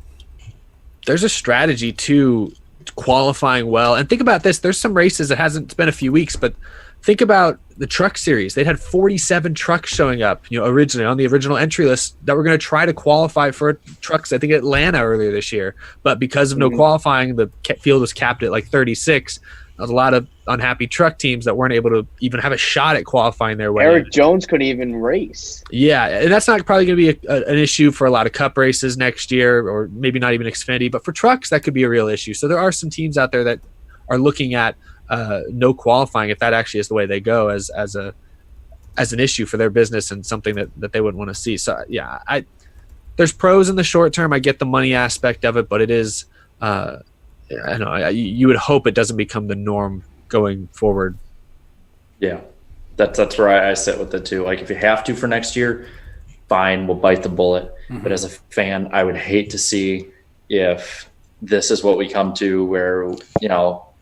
There's a strategy to qualifying well. And think about this. There's some races that it's been a few weeks, but think about the Truck Series. They had 47 trucks showing up, originally on the original entry list that were going to try to qualify for trucks, I think, at Atlanta earlier this year. But because of no qualifying, the field was capped at 36. There's a lot of unhappy truck teams that weren't able to even have a shot at qualifying their way. Eric Jones couldn't even race. Yeah, and that's not probably going to be an issue for a lot of Cup races next year, or maybe not even Xfinity. But for trucks, that could be a real issue. So there are some teams out there that are looking at no qualifying, if that actually is the way they go, as an issue for their business and something that they wouldn't want to see. So yeah, there's pros in the short term. I get the money aspect of it, but it is. I know you would hope it doesn't become the norm going forward. Yeah, that's where I sit with it too. If you have to for next year, fine, we'll bite the bullet. Mm-hmm. But as a fan, I would hate to see if this is what we come to, where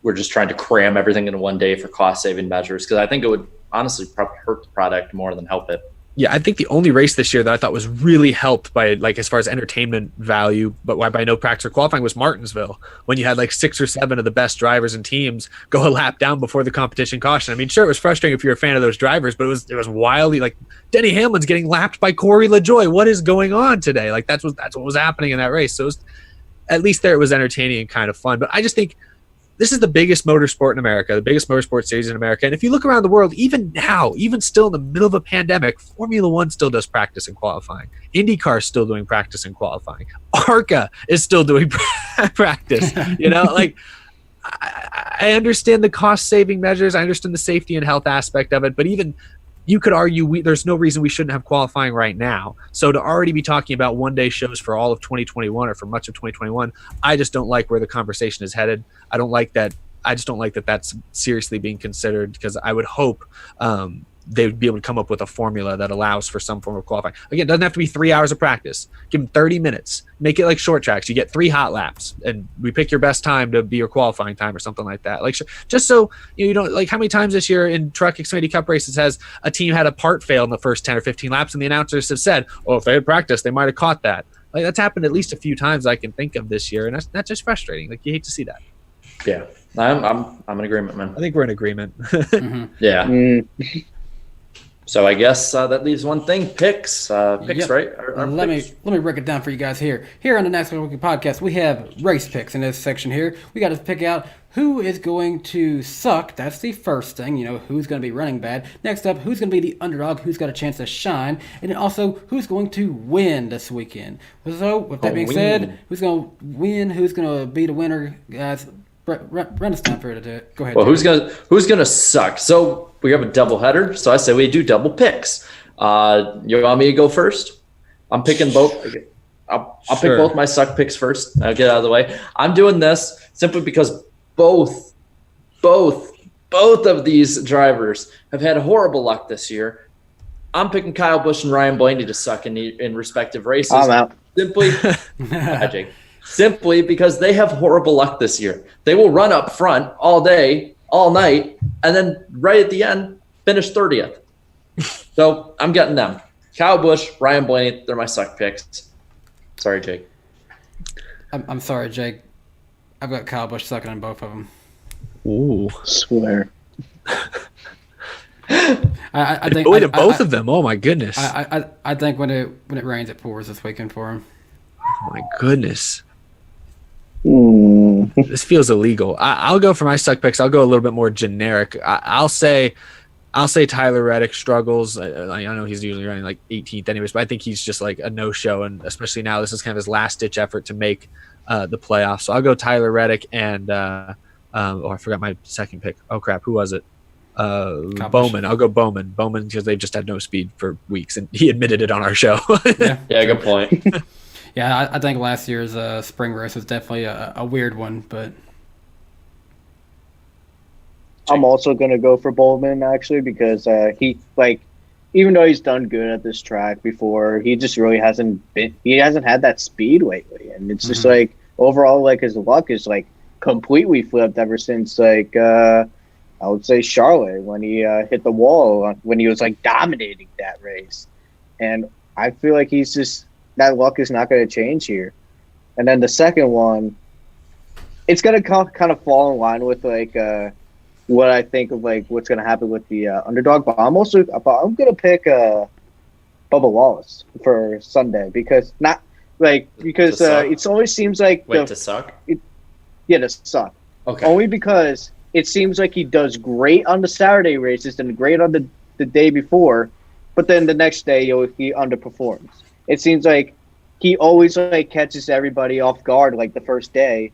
we're just trying to cram everything into one day for cost saving measures. Because I think it would honestly probably hurt the product more than help it. Yeah, I think the only race this year that I thought was really helped by as far as entertainment value, but by no practice or qualifying, was Martinsville, when you had 6 or 7 of the best drivers and teams go a lap down before the competition caution. I mean, sure, it was frustrating if you're a fan of those drivers, but it was wildly Denny Hamlin's getting lapped by Corey LaJoie. What is going on today? That's what was happening in that race. So at least there it was entertaining and kind of fun. But I just think this is the biggest motorsport in America, the biggest motorsport series in America. And if you look around the world, even now, even still in the middle of a pandemic, Formula One still does practice and qualifying. IndyCar is still doing practice and qualifying. ARCA is still doing practice. I understand the cost-saving measures. I understand the safety and health aspect of it. But even you could argue there's no reason we shouldn't have qualifying right now. So to already be talking about one-day shows for all of 2021 or for much of 2021, I just don't like where the conversation is headed. I don't like that. I just don't like that that's seriously being considered, because I would hope they would be able to come up with a formula that allows for some form of qualifying. Again, it doesn't have to be 3 hours of practice. Give them 30 minutes. Make it like short tracks. You get 3 hot laps, and we pick your best time to be your qualifying time or something like that. Just so you don't how many times this year in Truck Xfinity Cup races has a team had a part fail in the first 10 or 15 laps, and the announcers have said, "Oh, if they had practiced, they might have caught that." Like that's happened at least a few times I can think of this year, and that's just frustrating. Like you hate to see that. Yeah, I'm in agreement, man. I think we're in agreement. Yeah. So I guess that leaves one thing: picks, Yep. right? Let me break it down for you guys here. Here on the NASCAR Weekly Podcast, we have race picks in this section here. We got to pick out who is going to suck. That's the first thing. Who's going to be running bad. Next up, who's going to be the underdog, who's got a chance to shine, and then also who's going to win this weekend. So, with that being said, who's going to win? Who's going to be the winner, guys? Run us down for it. Go ahead. Well, who's gonna suck? So we have a double header. So I say we do double picks. You want me to go first? I'm picking both. I'll pick both my suck picks first. I'll get out of the way. I'm doing this simply because both of these drivers have had horrible luck this year. I'm picking Kyle Busch and Ryan Blaney to suck in respective races. I'm out. Simply because they have horrible luck this year. They will run up front all day, all night, and then right at the end, finish 30th. So I'm getting them. Kyle Busch, Ryan Blaney, they're my suck picks. Sorry, Jake. I'm sorry, Jake. I've got Kyle Busch sucking on both of them. Ooh. Swear. I think both of them. Oh my goodness. I think when it rains, it pours this weekend for him. Oh my goodness. This feels illegal. I'll go for my suck picks. I'll go a little bit more generic. I'll say Tyler Reddick struggles. I know he's usually running like 18th anyways, but I think he's just like a no-show, and especially now this is kind of his last-ditch effort to make the playoffs. So I'll go Tyler Reddick and I forgot my second pick. Oh crap, who was it? Bowman. I'll go Bowman because they've just had no speed for weeks, and he admitted it on our show. Yeah, good point. Yeah, I think last year's spring race was definitely a weird one, but I'm also gonna go for Bowman actually because even though he's done good at this track before, he just really hasn't had that speed lately, and it's just like overall like his luck is like completely flipped ever since like I would say Charlotte when he hit the wall when he was like dominating that race, and I feel like he's just. That luck is not going to change here. And then the second one, it's going to kind of fall in line with like what I think of like what's going to happen with the underdog. But I'm going to pick Bubba Wallace for Sunday because it always seems like to suck. To suck. Okay. Only because it seems like he does great on the Saturday races and great on the day before, but then the next day he underperforms. It seems like he always like catches everybody off guard like the first day,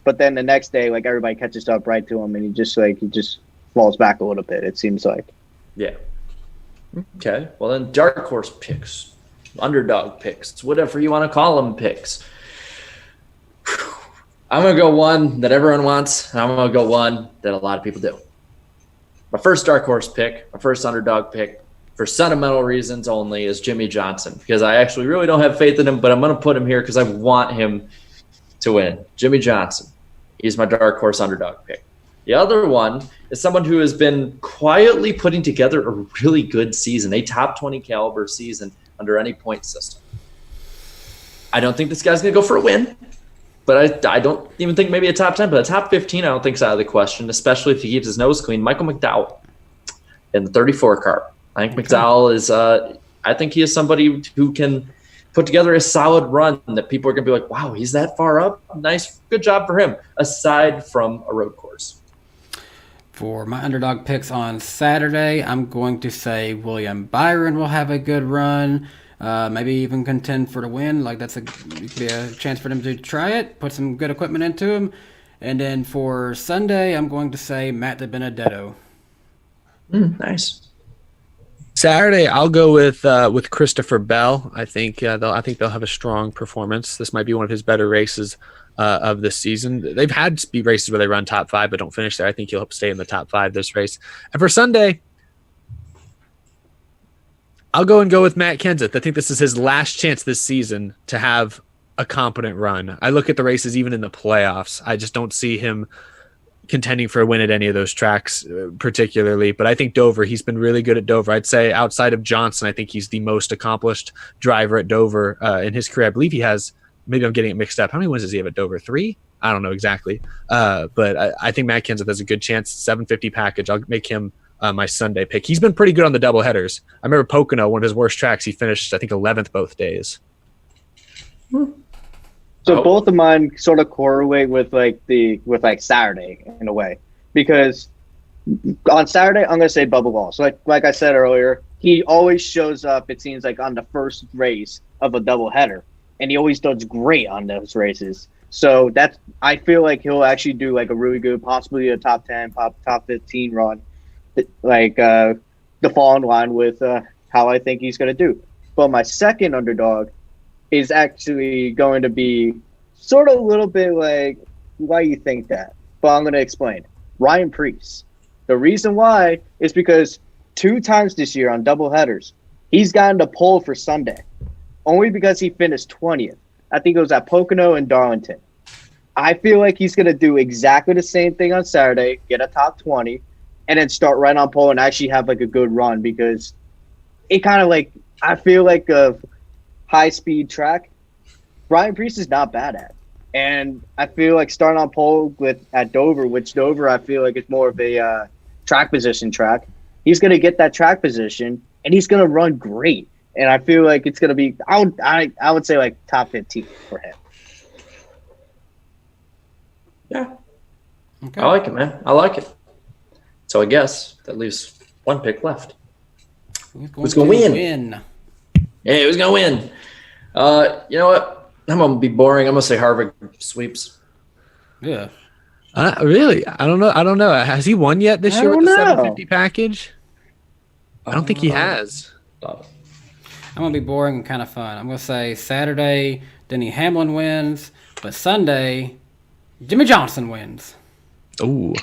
but then the next day like everybody catches up right to him and he just falls back a little bit. It seems like. Yeah. Okay. Well then, dark horse picks, underdog picks, whatever you want to call them picks. I'm gonna go one that everyone wants, and I'm gonna go one that a lot of people do. My first dark horse pick, my first underdog pick. For sentimental reasons only, is Jimmy Johnson, because I actually really don't have faith in him, but I'm going to put him here because I want him to win. Jimmy Johnson. He's my dark horse underdog pick. The other one is someone who has been quietly putting together a really good season, a top 20 caliber season under any point system. I don't think this guy's going to go for a win, but I don't even think maybe a top 10, but a top 15 I don't think is out of the question, especially if he keeps his nose clean. Michael McDowell in the 34 car. I think McDowell is I think he is somebody who can put together a solid run that people are going to be like, wow, he's that far up. Nice. Good job for him, aside from a road course. For my underdog picks on Saturday, I'm going to say William Byron will have a good run. Maybe even contend for the win. Like it could be a chance for them to try it, put some good equipment into him. And then for Sunday, I'm going to say Matt DiBenedetto. Nice. Saturday, I'll go with Christopher Bell. I think they'll have a strong performance. This might be one of his better races of this season. They've had speed races where they run top 5 but don't finish there. I think he'll stay in the top 5 this race. And for Sunday, I'll go with Matt Kenseth. I think this is his last chance this season to have a competent run. I look at the races even in the playoffs. I just don't see him contending for a win at any of those tracks particularly, but I think Dover, he's been really good at Dover. I'd say outside of Johnson, I think he's the most accomplished driver at Dover in his career. I believe he has, maybe I'm getting it mixed up. How many wins does he have at Dover? 3? I don't know exactly. But I think Matt Kenseth has a good chance. 750 package. I'll make him my Sunday pick. He's been pretty good on the double headers. I remember Pocono, one of his worst tracks, he finished, I think, 11th both days. So both of mine sort of correlate with Saturday in a way, because on Saturday I'm gonna say Bubba Wallace. Like I said earlier, he always shows up. It seems like on the first race of a doubleheader, and he always does great on those races. So I feel like he'll actually do like a really good, possibly a top 10, top 15 run, like to fall in line with how I think he's gonna do. But my second underdog is actually going to be sort of a little bit like why you think that, but I'm going to explain. Ryan Preece. The reason why is because 2 times this year on doubleheaders, he's gotten the pole for Sunday, only because he finished 20th. I think it was at Pocono and Darlington. I feel like he's going to do exactly the same thing on Saturday, get a top 20, and then start right on pole and actually have like a good run, because it kind of like, I feel like a high-speed track, Ryan Preece is not bad at. And I feel like starting on pole at Dover, which Dover I feel like is more of a track position track, he's going to get that track position, and he's going to run great. And I feel like it's going to be, I would say like top 15 for him. Yeah. Okay. I like it, man. I like it. So I guess that leaves one pick left. Who's going to win? Hey, who's going to win? You know what? I'm going to be boring. I'm going to say Harvick sweeps. Yeah. Really? I don't know. Has he won yet this year with the 750 package? I don't think he has. I'm going to be boring and kind of fun. I'm going to say Saturday, Denny Hamlin wins, but Sunday, Jimmy Johnson wins. Ooh.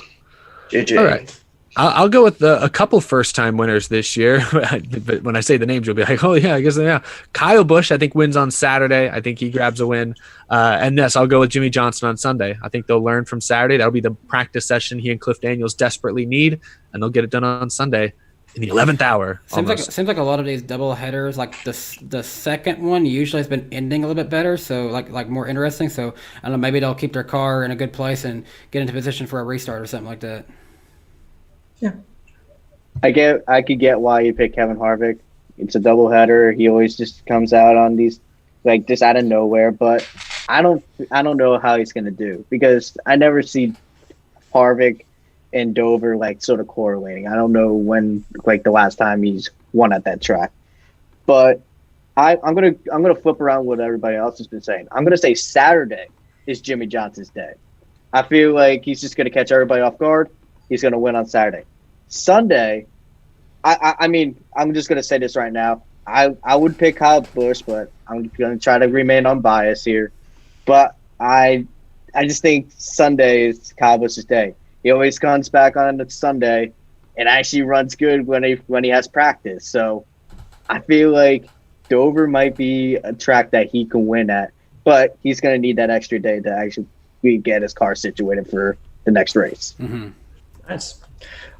JJ. All right. I'll go with a couple first-time winners this year. But when I say the names, you'll be like, oh, yeah, I guess, yeah. Kyle Busch, I think, wins on Saturday. I think he grabs a win. And yes, I'll go with Jimmy Johnson on Sunday. I think they'll learn from Saturday. That'll be the practice session he and Cliff Daniels desperately need, and they'll get it done on Sunday in the 11th hour. Seems like a lot of these double headers, like the second one usually has been ending a little bit better, so like more interesting. So I don't know, maybe they'll keep their car in a good place and get into position for a restart or something like that. Yeah, I could get why you pick Kevin Harvick. It's a doubleheader. He always just comes out on these, like, just out of nowhere. But I don't know how he's gonna do, because I never see Harvick and Dover like sort of correlating. I don't know when, like, the last time he's won at that track. But I'm gonna flip around what everybody else has been saying. I'm gonna say Saturday is Jimmy Johnson's day. I feel like he's just gonna catch everybody off guard. He's gonna win on Saturday. Sunday, I mean, I'm just gonna say this right now. I would pick Kyle Busch, but I'm gonna try to remain unbiased here. But I just think Sunday is Kyle Busch's day. He always comes back on the Sunday and actually runs good when he has practice. So I feel like Dover might be a track that he can win at, but he's gonna need that extra day to actually get his car situated for the next race. Mm-hmm. Nice.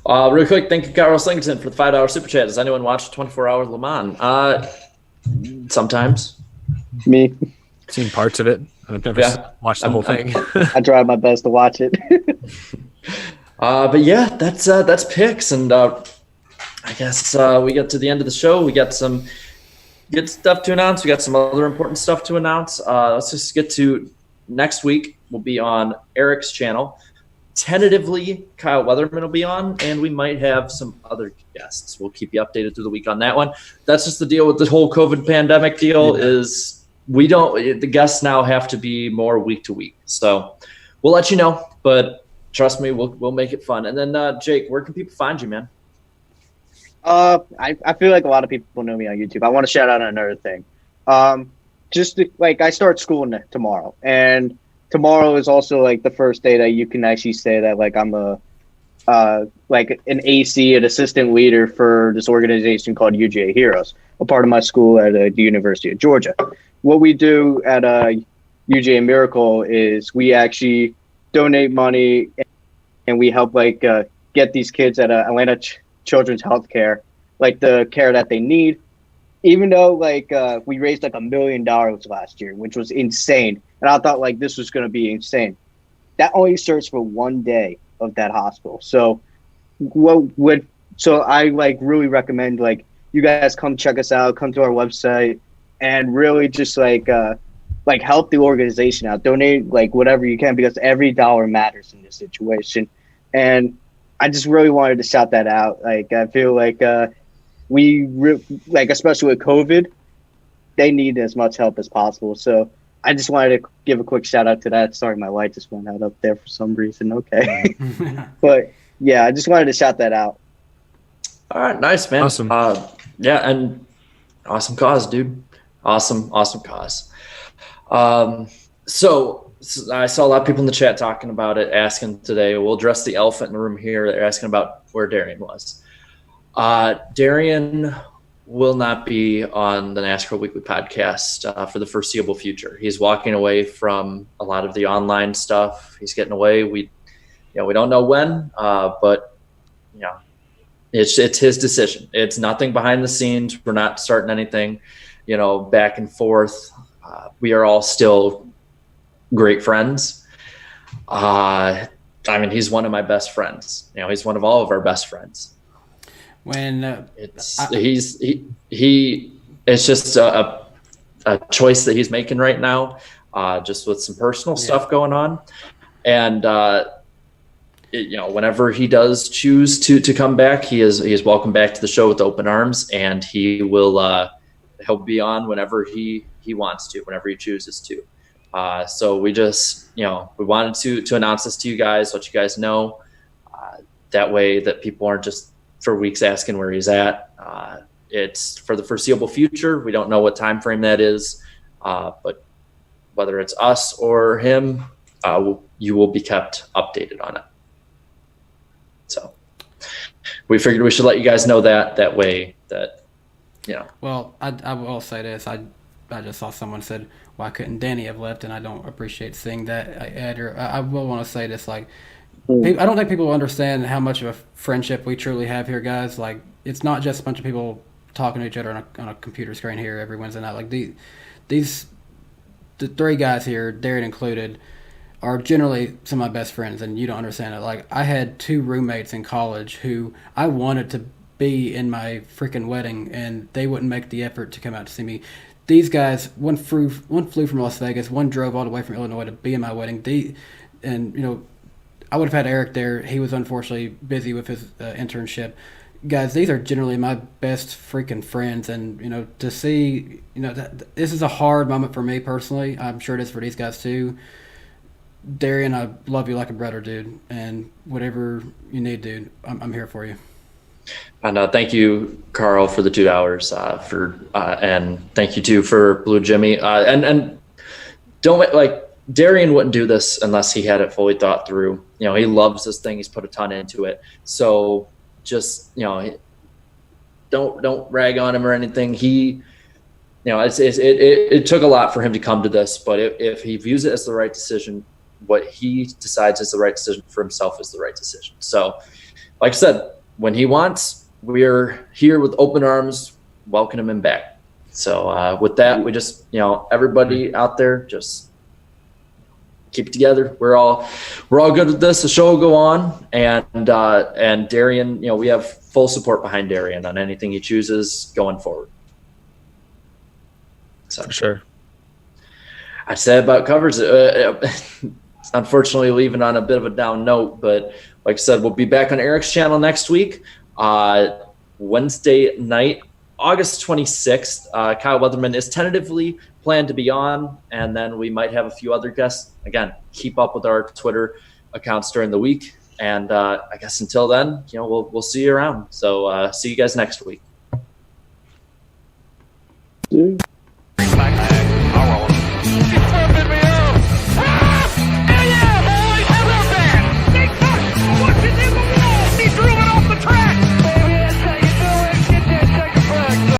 Real quick, thank you, Carl Slington, for the $5 super chat. Does anyone watch 24 Hours Le Mans? Sometimes. Me. I've seen parts of it. I've never watched the whole thing. I try my best to watch it. But yeah, that's picks, and I guess we get to the end of the show. We got some good stuff to announce. We got some other important stuff to announce. Let's just get to next week. We'll be on Eric's channel. Tentatively, Kyle Weatherman will be on, and we might have some other guests. We'll keep you updated through the week on that one. That's just the deal with the whole COVID pandemic deal. Is the guests now have to be more week to week. So we'll let you know, but trust me, we'll make it fun. And then Jake, where can people find you, man? I feel like a lot of people know me on YouTube. I want to shout out another thing. I start school tomorrow, and tomorrow is also like the first day that you can actually say that like I'm like an AC, an assistant leader for this organization called UGA Heroes, a part of my school at the University of Georgia. What we do at UGA Miracle is we actually donate money and we help get these kids at Atlanta Children's Healthcare the care that they need. Even though we raised $1 million last year, which was insane, and I thought this was going to be insane. That only serves for one day of that hospital. So I really recommend you guys come check us out, come to our website, and really just help the organization out. Donate whatever you can, because every dollar matters in this situation. And I just really wanted to shout that out. I feel especially with COVID, they need as much help as possible. So I just wanted to give a quick shout out to that. Sorry, my light just went out up there for some reason. Okay. But yeah, I just wanted to shout that out. All right. Nice, man. Awesome. Yeah. And awesome cause, dude. Awesome cause. So I saw a lot of people in the chat talking about it, asking today. We'll address the elephant in the room here. They're asking about where Darian was. Darian will not be on the NASCAR Weekly podcast for the foreseeable future. He's walking away from a lot of the online stuff. He's getting away. We don't know when, but it's his decision. It's nothing behind the scenes. We're not starting anything, back and forth. We are all still great friends. He's one of my best friends. He's one of all of our best friends. When it's just a choice that he's making right now, just with some personal stuff going on, and whenever he does choose to come back, he is welcome back to the show with open arms, and he'll be on whenever he wants to, whenever he chooses to. So we just we wanted to announce this to you guys, let you guys know, that way that people aren't just for weeks asking where he's at. It's for the foreseeable future. We don't know what time frame that is, but whether it's us or him, you will be kept updated on it. So we figured we should let you guys know that way that, Well, I will say this. I just saw someone said, why couldn't Danny have left? And I don't appreciate seeing that. I will want to say this, I don't think people understand how much of a friendship we truly have here, guys. It's not just a bunch of people talking to each other on a computer screen here every Wednesday night. The three guys here, Darren included, are generally some of my best friends, and you don't understand it. I had two roommates in college who I wanted to be in my freaking wedding, and they wouldn't make the effort to come out to see me. These guys, one flew from Las Vegas, one drove all the way from Illinois to be in my wedding. I would have had Eric there. He was unfortunately busy with his internship. Guys, these are generally my best freaking friends, and to see, this is a hard moment for me personally. I'm sure it is for these guys too. Darian, I love you like a brother, dude, and whatever you need, dude, I'm here for you. And thank you, Carl, for the 2 hours. And thank you too for Blue Jimmy. And don't Darian wouldn't do this unless he had it fully thought through. He loves this thing. He's put a ton into it. So just don't rag on him or anything. He, it took a lot for him to come to this, but if he views it as the right decision, what he decides is the right decision for himself is the right decision. So, like I said, when he wants, we're here with open arms, welcoming him back. So with that, we just, everybody out there, just keep it together. We're all good with this. The show will go on, and Darian, we have full support behind Darian on anything he chooses going forward. So For sure. I'd say about covers. Unfortunately, leaving on a bit of a down note, but like I said, we'll be back on Eric's channel next week, Wednesday night, August 26th. Kyle Weatherman is tentatively planned to be on, and then we might have a few other guests. Again, keep up with our Twitter accounts during the week, and I guess until then, we'll see you around. So see you guys next week. Yeah.